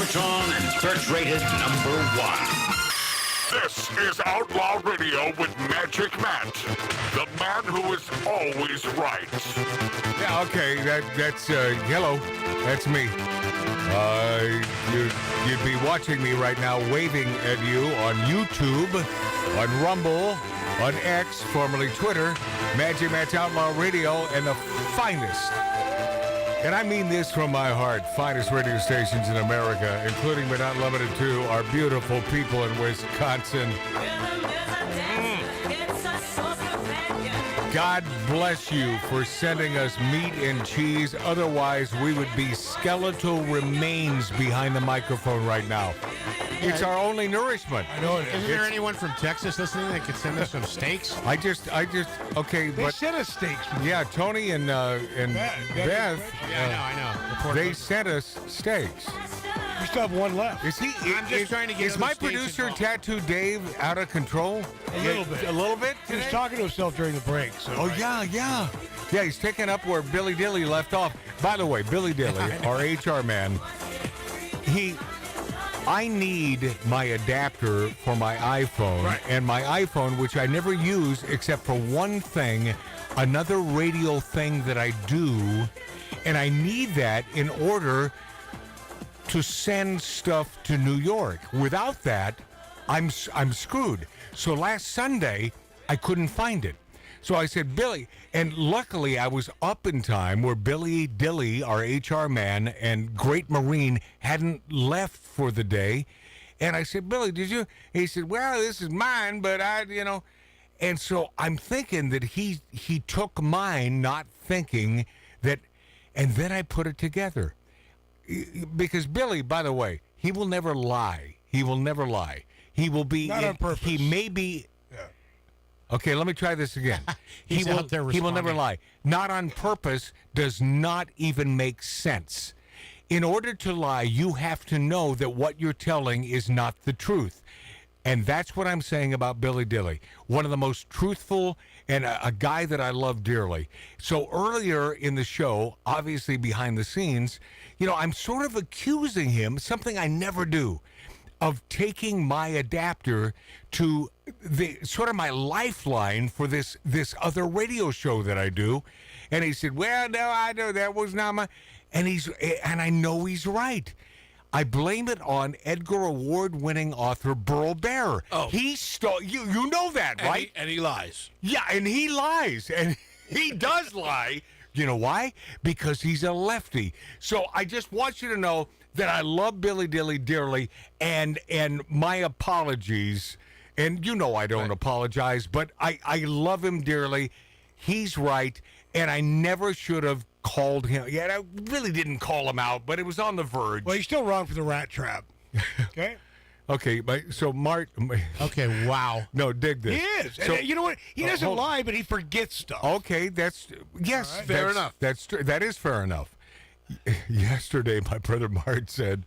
Arbitron and search-rated #1. This is Outlaw Radio with Magic Matt, the man who is always right. Yeah, okay, that's hello, that's me. You'd be watching me right now, waving at you on YouTube, on Rumble, on X, formerly Twitter, Magic Matt's Outlaw Radio, and the finest, and I mean this from my heart, finest radio stations in America, including but not limited to our beautiful people in Wisconsin. God bless you for sending us meat and cheese. Otherwise, we would be skeletal remains behind the microphone right now. It's our only nourishment. I know it is. Isn't there anyone from Texas listening that could send us some steaks? I just, okay, They but sent us steaks. yeah, Tony and Beth. Yeah, I know. They sent us steaks. We still have one left. Is he? I'm just trying to get Is other my steaks producer involved. Tattoo Dave out of control? A little bit. A little bit. He was today? talking to himself during the break. So Oh, yeah. Yeah, he's picking up where Billy Dilly left off. By the way, Billy Dilly, our HR man, I need my adapter for my iPhone. Right. And my iPhone, which I never use except for one thing, another radio thing that I do, and I need that in order to send stuff to New York. Without that, I'm screwed. So last Sunday, I couldn't find it. So I said, Billy, and luckily I was up in time where Billy Dilly, our HR man and great Marine, hadn't left for the day. And I said, Billy, did you? He said, well, this is mine, but And so I'm thinking that he took mine, not thinking that, and then I put it together. Because Billy, by the way, he will never lie. He will never lie. He will be... Not on purpose. He may be... Okay, let me try this again. He's out there he will never responding. lie. Not on purpose does not even make sense. In order to lie, you have to know that what you're telling is not the truth. And that's what I'm saying about Billy Dilly. One of the most truthful and a guy that I love dearly. So earlier in the show, obviously behind the scenes, I'm sort of accusing him, something I never do, of taking my adapter to the sort of my lifeline for this other radio show that I do. And he said, well, no, I know that was not my... And I know he's right. I blame it on Edgar Award-winning author Burl Barer. Oh. He stole... You know that, right? And he lies. Yeah, and he lies. And he does lie. You know why? Because he's a lefty. So I just want you to know that I love Billy Dilly dearly, and my apologies. And I don't apologize, but I love him dearly. He's right, and I never should have called him. Yeah, I really didn't call him out, but it was on the verge. Well, he's still wrong for the rat trap. Okay? Okay, so Mart... Okay, wow. No, dig this. He is. So, And you know what? He doesn't lie, but he forgets stuff. Okay, yes, right. Fair enough. That's true. That is fair enough. Yesterday, my brother Mart said,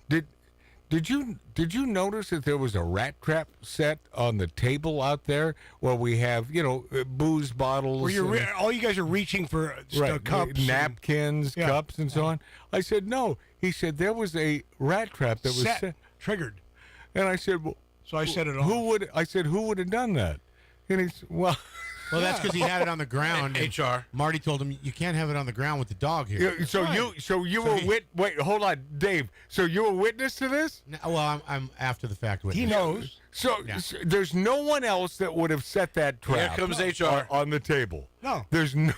"Did you notice that there was a rat trap set on the table out there where we have booze bottles? Where all you guys are reaching for cups, napkins, cups, and so on." I said, "No." He said there was a rat trap that was set. Triggered. And I said, "Well." So I set it off. Who would have done that? And he's Well, that's because he had it on the ground. HR. Marty told him you can't have it on the ground with the dog here. Yeah, so you were wait, hold on, Dave. So you were witness to this? No, well, I'm after the fact witness. He knows. So there's no one else that would have set that trap. Here comes HR on the table. No. There's no.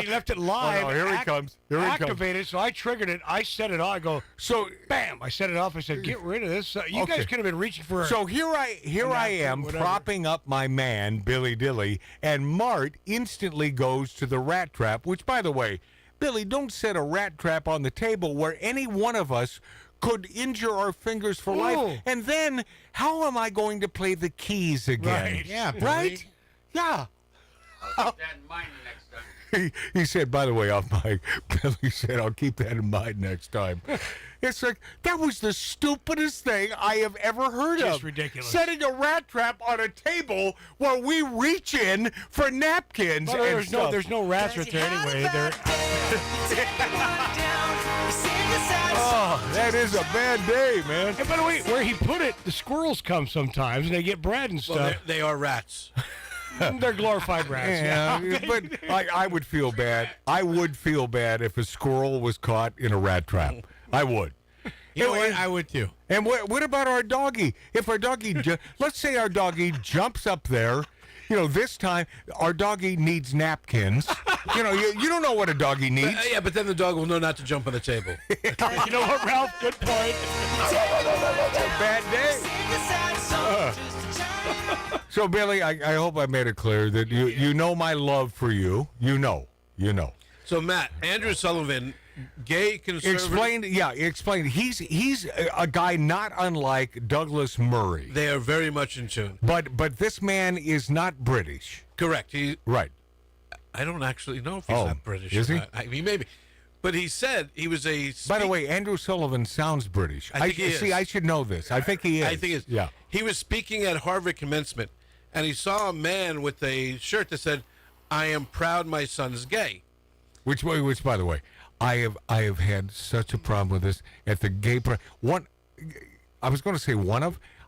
He left it live. Oh, no, here he comes. Here he comes. Activated, so I triggered it. I set it off. I go, so bam! I set it off. I said, "Get rid of this." You guys could have been reaching for. So here I am propping up my man Billy Dilly, and Mart instantly goes to the rat trap. Which, by the way, Billy, don't set a rat trap on the table where any one of us could injure our fingers for life. And then, how am I going to play the keys again? Right. Yeah. Billy. Right? Yeah. I'll keep that in mind the next time. he said, by the way, off mic, Billy said, I'll keep that in mind next time. It's like, that was the stupidest thing I have ever heard of. Just ridiculous. Setting a rat trap on a table while we reach in for napkins Well, and stuff. there's no rats right there anyway. They're Oh, that is a bad day, man. And by the way, where he put it, the squirrels come sometimes, and they get bread and stuff. Well, they are rats. They're glorified rats. Yeah, but I would feel bad. I would feel bad if a squirrel was caught in a rat trap. I would. You know what? I would too. And what about our doggy? If our doggy, let's say our doggy jumps up there, this time our doggy needs napkins. You don't know what a doggy needs. But then the dog will know not to jump on the table. You know what, Ralph? Good point. It's a bad day. So, Billy, I hope I made it clear that you know my love for you. You know. So, Matt, Andrew Sullivan, gay conservative. Explain. He's a guy not unlike Douglas Murray. They are very much in tune. But this man is not British. Correct. Right. I don't actually know if he's not British. Is he? I mean, maybe. But he said he was a... By the way, Andrew Sullivan sounds British. I think he is. See, I should know this. I think he is. I think he is. Yeah. He was speaking at Harvard commencement, and he saw a man with a shirt that said, "I am proud my son is gay." Which, by the way, I have had such a problem with this at the gay pride. I was going to say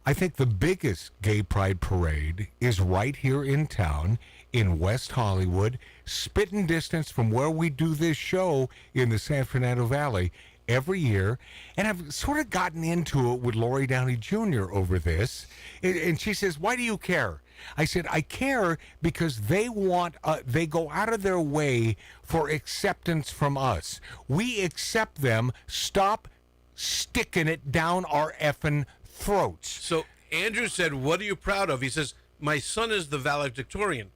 I think the biggest gay pride parade is right here in town in West Hollywood, spitting distance from where we do this show in the San Fernando Valley every year. And I've sort of gotten into it with Lori Downey Jr. over this. And she says, "Why do you care?" I said, "I care because they go out of their way for acceptance from us. We accept them. Stop sticking it down our effing throats." So Andrew said, "What are you proud of?" He says, "My son is the valedictorian."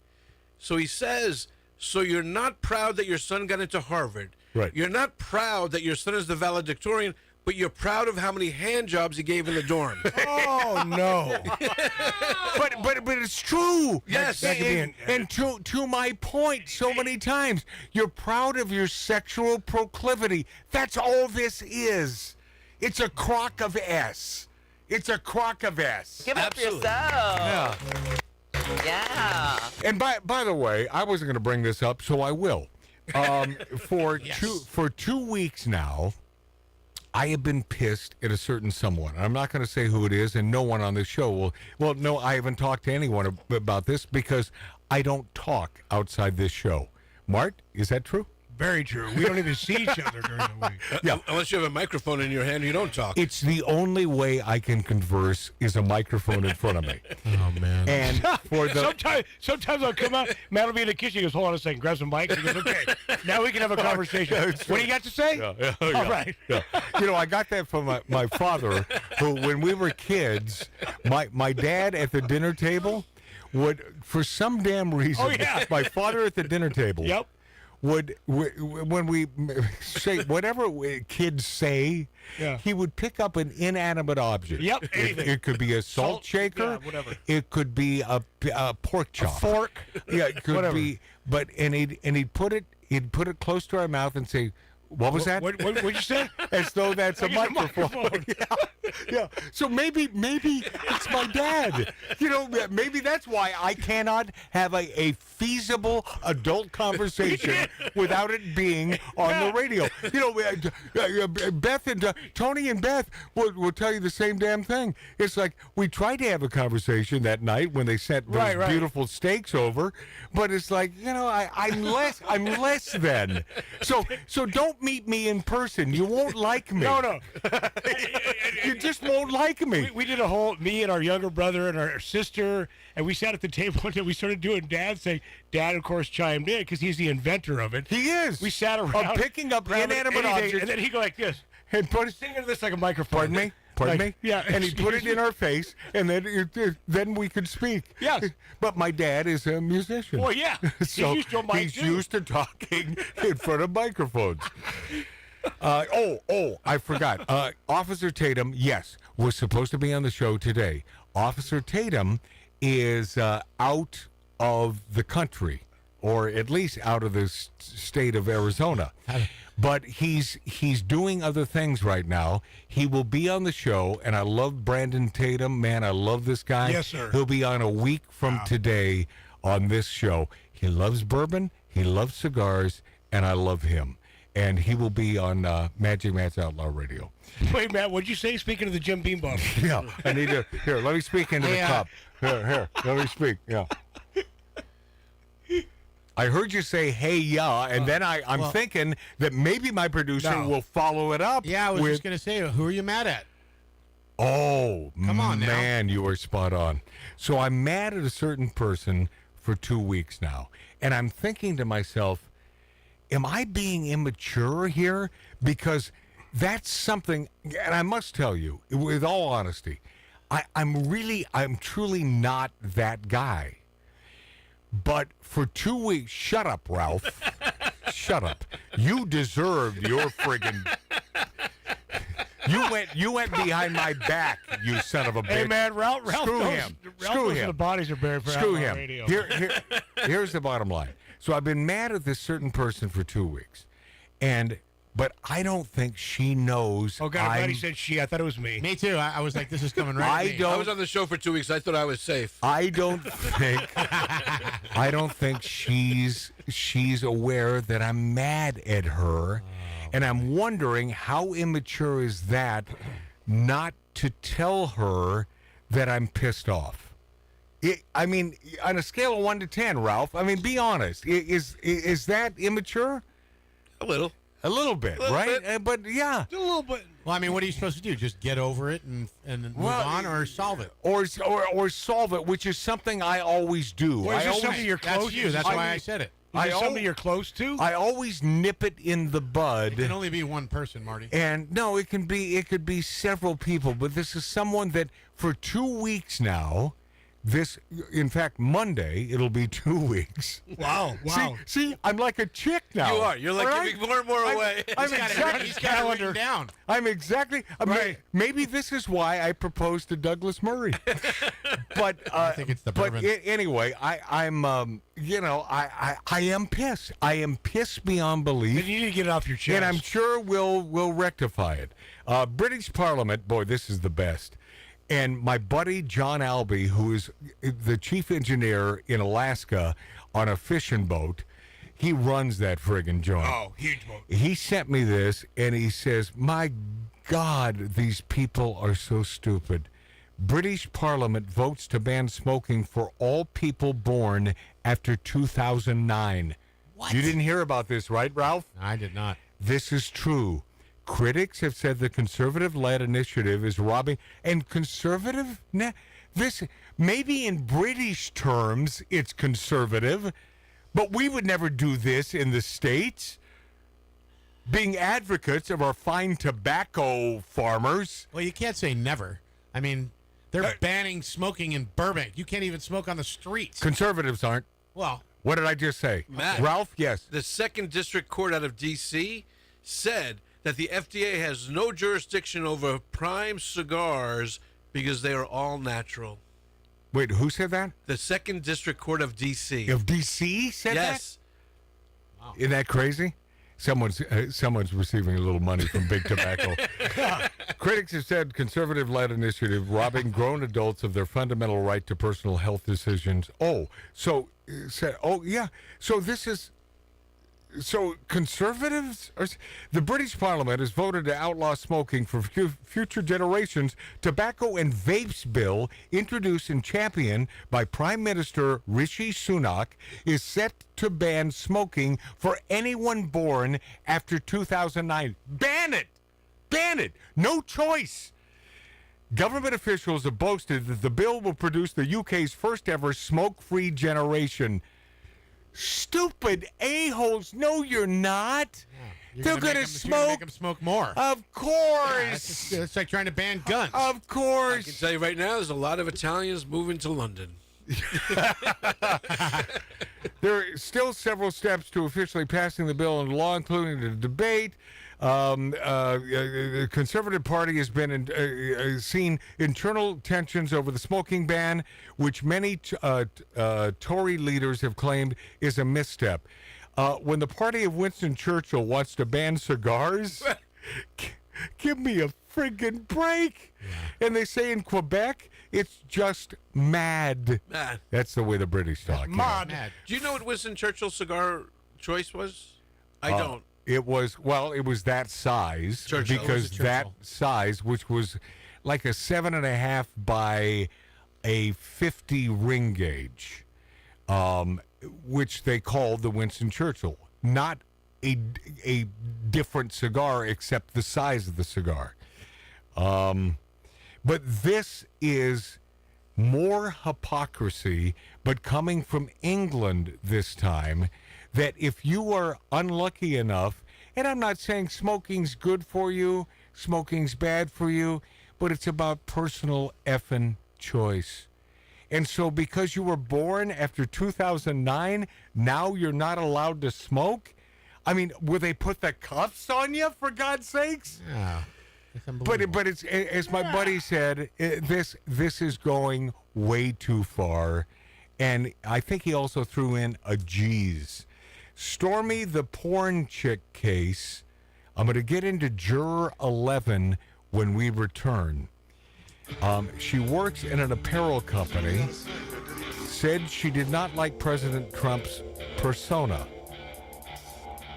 So he says, "So you're not proud that your son got into Harvard. Right. You're not proud that your son is the valedictorian, but you're proud of how many hand jobs he gave in the dorm." Oh no! but it's true. Yes. And to my point, so many times, you're proud of your sexual proclivity. That's all this is. It's a crock of S. It's a crock of S. Give up for yourself. Yeah. Yeah. And by the way, I wasn't going to bring this up, so I will. For 2 weeks now, I have been pissed at a certain someone. I'm not going to say who it is, and no one on this show will. Well, no, I haven't talked to anyone about this because I don't talk outside this show. Mart, is that true? Very true. We don't even see each other during the week. Yeah. Unless you have a microphone in your hand, you don't talk. It's the only way I can converse is a microphone in front of me. Oh, man. And for the sometimes I'll come out, Matt will be in the kitchen, he goes, "Hold on a second, grab some mics." He goes, "Okay, now we can have a conversation." What do you got to say? Yeah. All right. Yeah. I got that from my father, who, when we were kids, my dad at the dinner table would, for some damn reason, my father at the dinner table would, when we say whatever kids say, he would pick up an inanimate object. Yep, It could be a salt shaker. Whatever. It could be a pork chop. A fork. Yeah, it could Whatever. be. But he'd put it close to our mouth and say, "What was that?" What'd you say? As though that's a Like it's a microphone. microphone. Yeah. So maybe it's my dad. Maybe that's why I cannot have a feasible adult conversation without it being on the radio. Beth and Tony and Beth will tell you the same damn thing. It's like we tried to have a conversation that night when they sent those beautiful steaks over, but it's like, I'm less than. So don't meet me in person. You won't like me. No. You just won't like me. We did me and our younger brother and our sister, and we sat at the table and we started doing Dad's thing. Dad, of course, chimed in because he's the inventor of it. He is. We sat around picking up inanimate objects. and then he'd go like this. And Sing into this like a microphone. Pardon me? Yeah. And he put it in our face, and then we could speak. Yes. But my dad is a musician. Well, yeah. So he's used to a mic, he's too. used to talking in front of microphones. I forgot. Officer Tatum, yes, was supposed to be on the show today. Officer Tatum is out of the country or at least out of the state of Arizona. But he's doing other things right now. He will be on the show, and I love Brandon Tatum. Man, I love this guy. Yes, sir. He'll be on a week from today on this show. He loves bourbon, he loves cigars, and I love him. And he will be on Magic Matt's Outlaw Radio. Wait, Matt, what'd you say? Speaking of the Jim Beam bottle. Yeah, I need to. Here, let me speak into the cup. Here, let me speak. Yeah. I heard you say, hey, yeah, and then I'm thinking that maybe my producer will follow it up. Yeah, I was just going to say, who are you mad at? Oh, come on now. Man, you are spot on. So I'm mad at a certain person for 2 weeks now, and I'm thinking to myself, am I being immature here? Because that's something, and I must tell you, with all honesty, I'm truly not that guy. But for 2 weeks, shut up, Ralph. Shut up. You deserved your friggin'. You went behind my back, you son of a bitch. Hey, man, Ralph Screw knows, him. Ralph Screw knows him. the bodies are buried for Screw Outlaw him. Radio. Here's the bottom line. So I've been mad at this certain person for 2 weeks, but I don't think she knows. Oh, God, I'm glad he said she. I thought it was me. Me too. I was like, this is coming right at me. I was on the show for 2 weeks. I thought I was safe. I don't think she's aware that I'm mad at her, and I'm wondering how immature is that not to tell her that I'm pissed off. I mean, on a scale of 1 to 10, Ralph. I mean, be honest. Is that immature? A little. A little bit, right? But yeah, a little bit. Well, I mean, what are you supposed to do? Just get over it and move on, or solve it, or solve it, which is something I always do. Well, is this something you're close to? That's why I said it. Is it something you're close to? I always nip it in the bud. It can only be one person, Marty. And no, it could be several people. But this is someone that for 2 weeks now. In fact, Monday, it'll be 2 weeks. Wow. See, I'm like a chick now. You are. You're like giving more and more away. He's got it written down. I'm exactly. Right. Maybe this is why I proposed to Douglas Murray. But I think it's the bourbon. But anyway, I'm I am pissed. I am pissed beyond belief. Then you need to get it off your chest. And I'm sure we'll rectify it. British Parliament, boy, this is the best. And my buddy John Albee, who is the chief engineer in Alaska on a fishing boat, he runs that friggin' joint. Oh, huge boat. He sent me this, and he says, my God, these people are so stupid. British Parliament votes to ban smoking for all people born after 2009. What? You didn't hear about this, right, Ralph? I did not. This is true. Critics have said the conservative-led initiative is robbing, and conservative. This maybe in British terms it's conservative, but we would never do this in the States. Being advocates of our fine tobacco farmers. Well, you can't say never. I mean, they're banning smoking in Burbank. You can't even smoke on the streets. Conservatives aren't. Well, what did I just say, Matt, Ralph? Yes. The 2nd District Court out of D.C. said that the FDA has no jurisdiction over prime cigars because they are all natural. Wait, who said that? The 2nd District Court of D.C. Of D.C. said that? Yes. Wow. Isn't that crazy? Someone's receiving a little money from Big Tobacco. Critics have said conservative-led initiative robbing grown adults of their fundamental right to personal health decisions. So this is. So conservatives, the British Parliament has voted to outlaw smoking for future generations. Tobacco and Vapes bill, introduced and championed by Prime Minister Rishi Sunak, is set to ban smoking for anyone born after 2009. Ban it! Ban it! No choice! Government officials have boasted that the bill will produce the UK's first ever smoke-free generation. Stupid a-holes. No, you're not. Yeah, They're going to smoke. Make them smoke more. Of course. Yeah, it's like trying to ban guns. Of course. I can tell you right now, there's a lot of Italians moving to London. There are still several steps to officially passing the bill into law, including the debate. The Conservative Party has been seen internal tensions over the smoking ban, which many Tory leaders have claimed is a misstep. When the party of Winston Churchill wants to ban cigars, give me a friggin' break. Yeah. And they say in Quebec, it's just mad. Mad. That's the way the British talk. Mad. Do you know what Winston Churchill's cigar choice was? I don't. It was that size. Churchill. Because that size, which was like a 7.5 by a 50 ring gauge, which they called the Winston Churchill. Not a different cigar except the size of the cigar. But this is more hypocrisy, but coming from England this time, that if you are unlucky enough, and I'm not saying smoking's good for you, smoking's bad for you, but it's about personal effing choice. And so because you were born after 2009, now you're not allowed to smoke? I mean, will they put the cuffs on you, for God's sakes? Yeah. But it's, as my buddy said, this is going way too far. And I think he also threw in a G's. Stormy the porn chick case. I'm going to get into Juror 11 when we return. She works in an apparel company. Said she did not like President Trump's persona.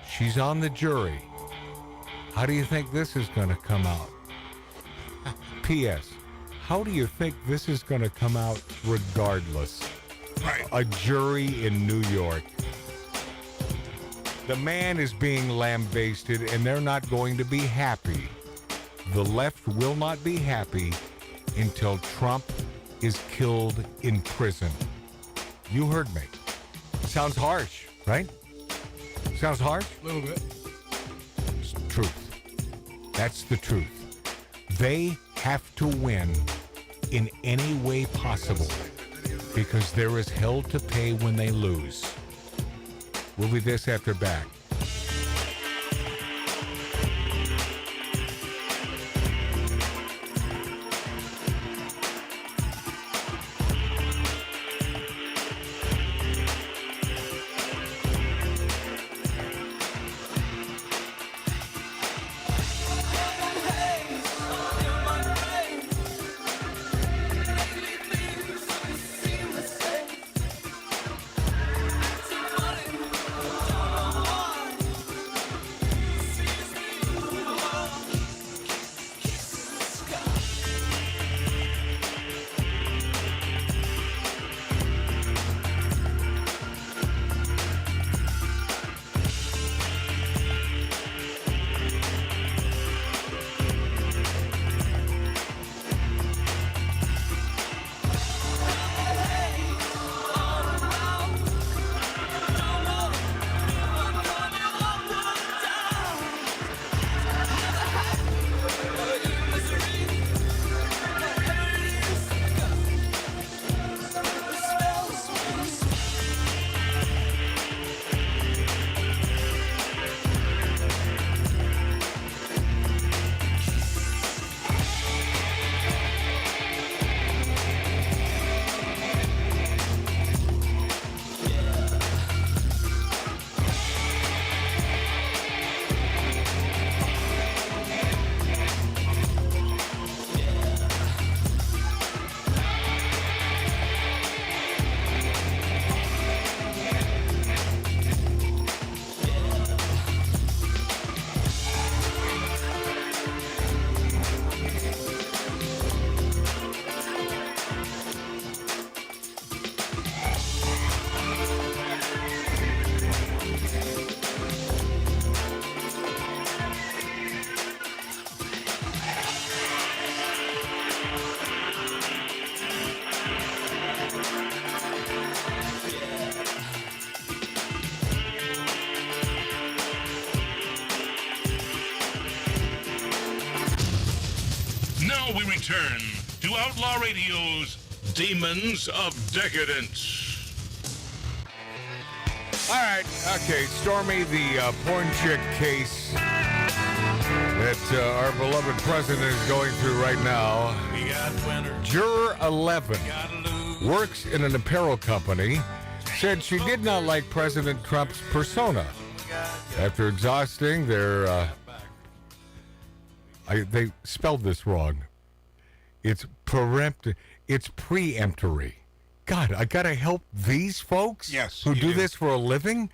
She's on the jury. How do you think this is going to come out? P.S. How do you think this is going to come out regardless? Right. A jury in New York. The man is being lambasted, and they're not going to be happy. The left will not be happy until Trump is killed in prison. You heard me. Sounds harsh, right? Sounds harsh? A little bit. It's the truth. That's the truth. They have to win in any way possible because there is hell to pay when they lose. We'll be this after back. Now we return to Outlaw Radio's Demons of Decadence. All right, okay, Stormy, the porn chick case that our beloved president is going through right now. Juror 11 works in an apparel company, said she did not like President Trump's persona. After exhausting their, they spelled this wrong. It's preemptory. God, I gotta help these folks who do this for a living.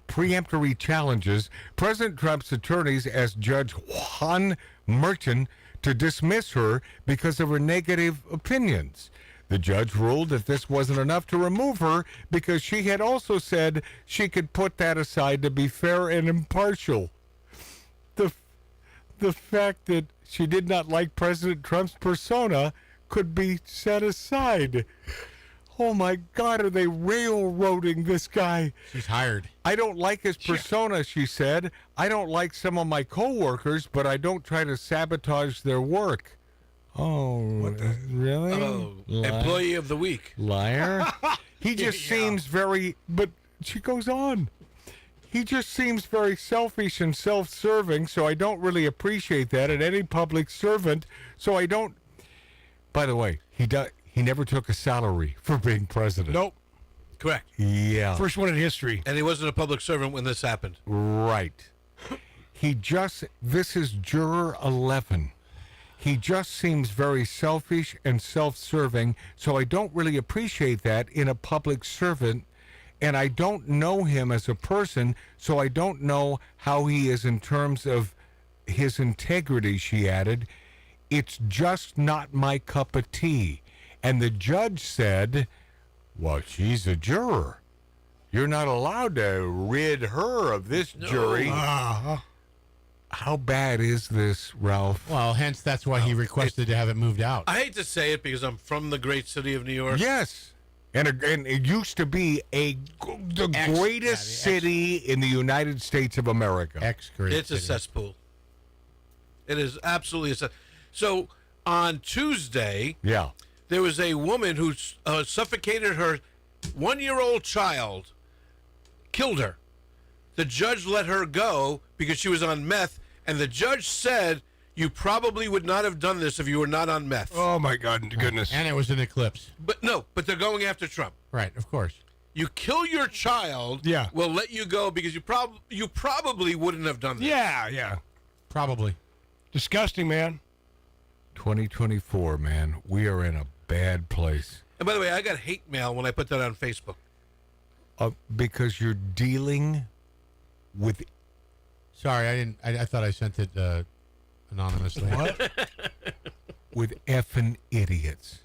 Preemptory challenges. President Trump's attorneys asked Judge Juan Merton to dismiss her because of her negative opinions. The judge ruled that this wasn't enough to remove her because she had also said she could put that aside to be fair and impartial. The fact that she did not like President Trump's persona could be set aside. Oh, my God, are they railroading this guy? She's hired. I don't like his persona, she said. I don't like some of my coworkers, but I don't try to sabotage their work. Oh, really? Oh, employee of the week. Liar? He just seems very... But she goes on. He just seems very selfish and self-serving, so I don't really appreciate that in any public servant, so I don't... By the way, he never took a salary for being president. Nope. Correct. Yeah. First one in history. And he wasn't a public servant when this happened. Right. This is Juror 11. He just seems very selfish and self-serving, so I don't really appreciate that in a public servant, and I don't know him as a person, so I don't know how he is in terms of his integrity, she added. It's just not my cup of tea. And the judge said, well, she's a juror. You're not allowed to rid her of this jury. How bad is this, Ralph? Well, hence that's why he requested to have it moved out. I hate to say it because I'm from the great city of New York. Yes. And it used to be the greatest city in the United States of America. It's a cesspool. It is absolutely a cesspool. So on Tuesday, there was a woman who suffocated her 1-year-old child, killed her. The judge let her go because she was on meth, and the judge said, you probably would not have done this if you were not on meth. Oh, my goodness. And it was an eclipse. But they're going after Trump. Right, of course. You kill your child, we'll let you go because you probably wouldn't have done this. Yeah. Probably. Disgusting, man. 2024, man. We are in a bad place. And by the way, I got hate mail when I put that on Facebook. Because you're dealing with... Sorry, I thought I sent it anonymously. What? With effing idiots.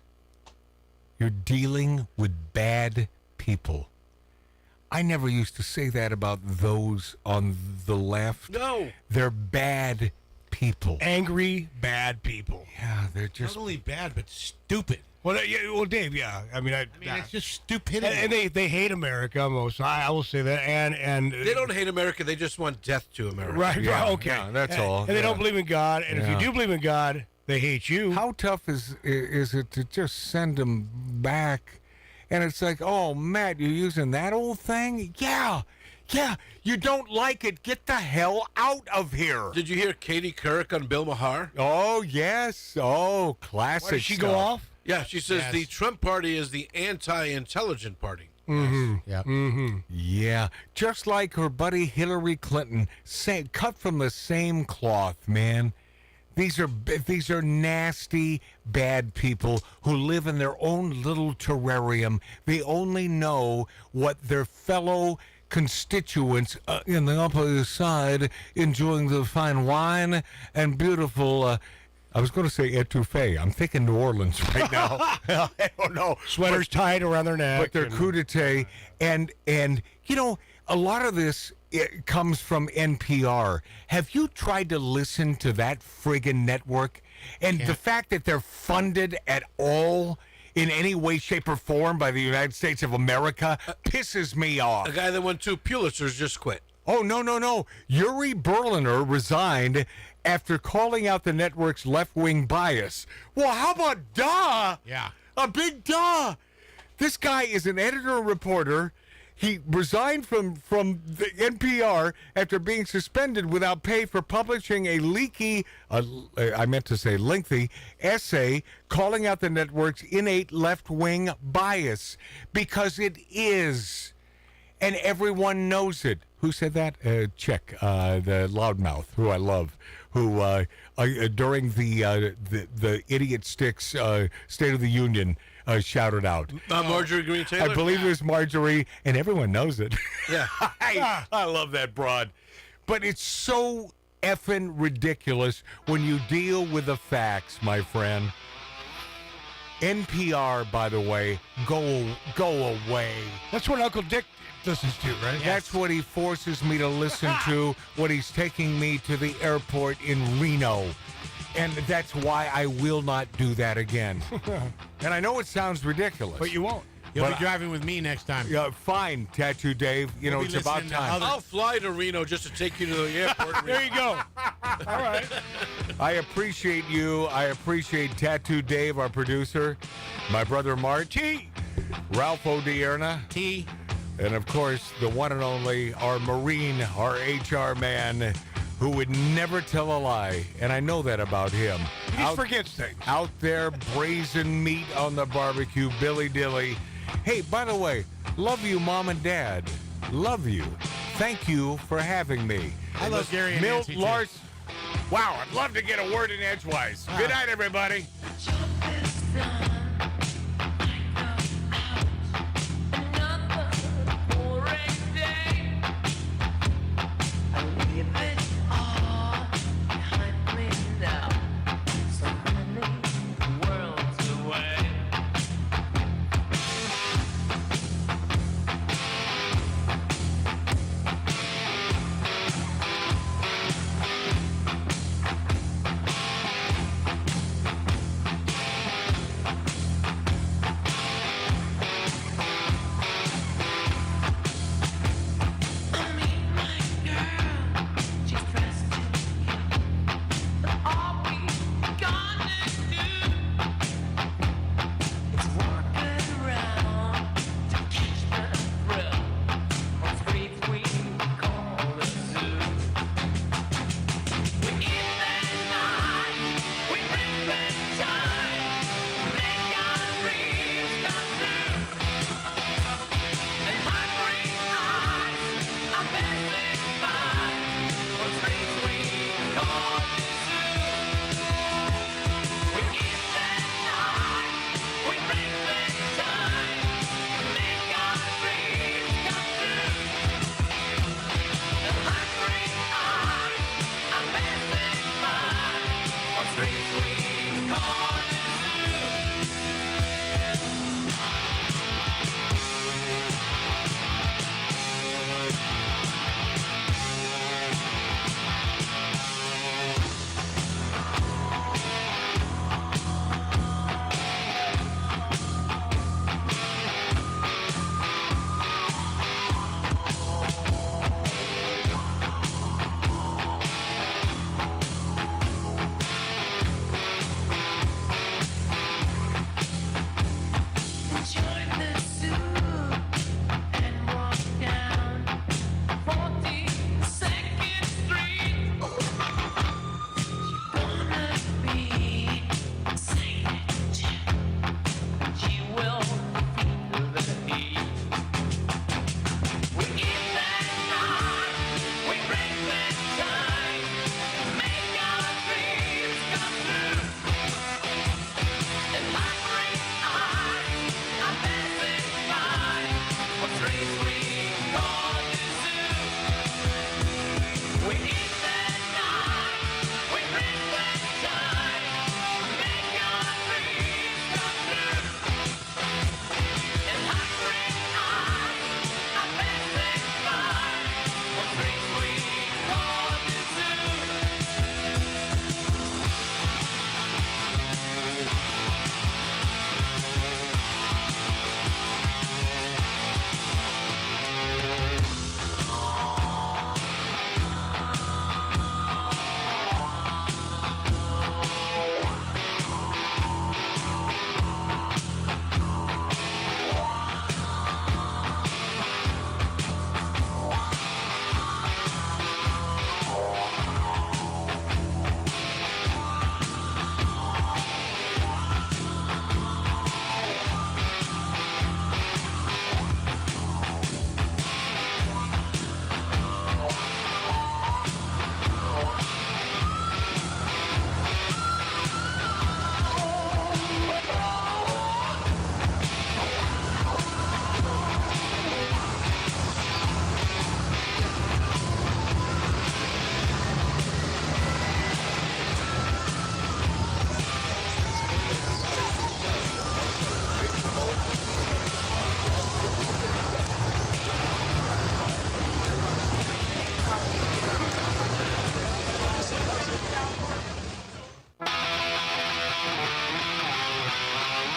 You're dealing with bad people. I never used to say that about those on the left. No. They're bad people. Angry, bad people. Yeah, they're just... Not only bad, but stupid. Well, Dave, I mean, it's just stupidity. And they hate America most. I will say that. And they don't hate America. They just want death to America. Right. Okay. Yeah, that's all. And they don't believe in God. And if you do believe in God, they hate you. How tough is it to just send them back? And it's like, oh, Matt, you're using that old thing? Yeah. You don't like it. Get the hell out of here. Did you hear Katie Couric on Bill Maher? Oh, yes. Oh, classic. Why did she go off? Yeah, she says the Trump party is the anti-intelligent party. Mm-hmm. Yeah. Mm-hmm. Yeah. Just like her buddy Hillary Clinton, cut from the same cloth, man. These are nasty, bad people who live in their own little terrarium. They only know what their fellow constituents in the Upper East Side enjoying the fine wine and beautiful... I was going to say etouffee. I'm thinking New Orleans right now. I don't know. Sweaters tied around their neck. But they're crudité. And you know, a lot of this comes from NPR. Have you tried to listen to that friggin' network? And the fact that they're funded at all in any way, shape, or form by the United States of America pisses me off. A guy that won 2 Pulitzers just quit. Oh, no. Yuri Berliner resigned after calling out the network's left-wing bias. Well, how about duh? Yeah. A big duh. This guy is an editor and reporter. He resigned from the NPR after being suspended without pay for publishing a lengthy essay calling out the network's innate left-wing bias, because it is, and everyone knows it. Who said that? Check, the loudmouth, who I love, who during the Idiot Sticks State of the Union shouted out. Marjorie Green Taylor? I believe it was Marjorie, and everyone knows it. Yeah. I love that broad. But it's so effing ridiculous when you deal with the facts, my friend. NPR, by the way, go away. That's what Uncle Dick listens to, right? That's what he forces me to listen to when he's taking me to the airport in Reno. And that's why I will not do that again. And I know it sounds ridiculous. But you won't. You'll be driving with me next time. Yeah, fine, Tattoo Dave. You know, it's about time. I'll fly to Reno just to take you to the airport. There you go. All right. I appreciate you. I appreciate Tattoo Dave, our producer, my brother Marty, Ralph O'Dierna, T, and of course the one and only our Marine, our HR man, who would never tell a lie, and I know that about him. He just forgets things. Out there braising meat on the barbecue, Billy Dilly. Hey, by the way, love you, Mom and Dad. Love you. Thank you for having me. I love Gary and Milt Nancy, too. Larson. Wow, I'd love to get a word in edgewise. Good night, everybody. Another boring day. I leave it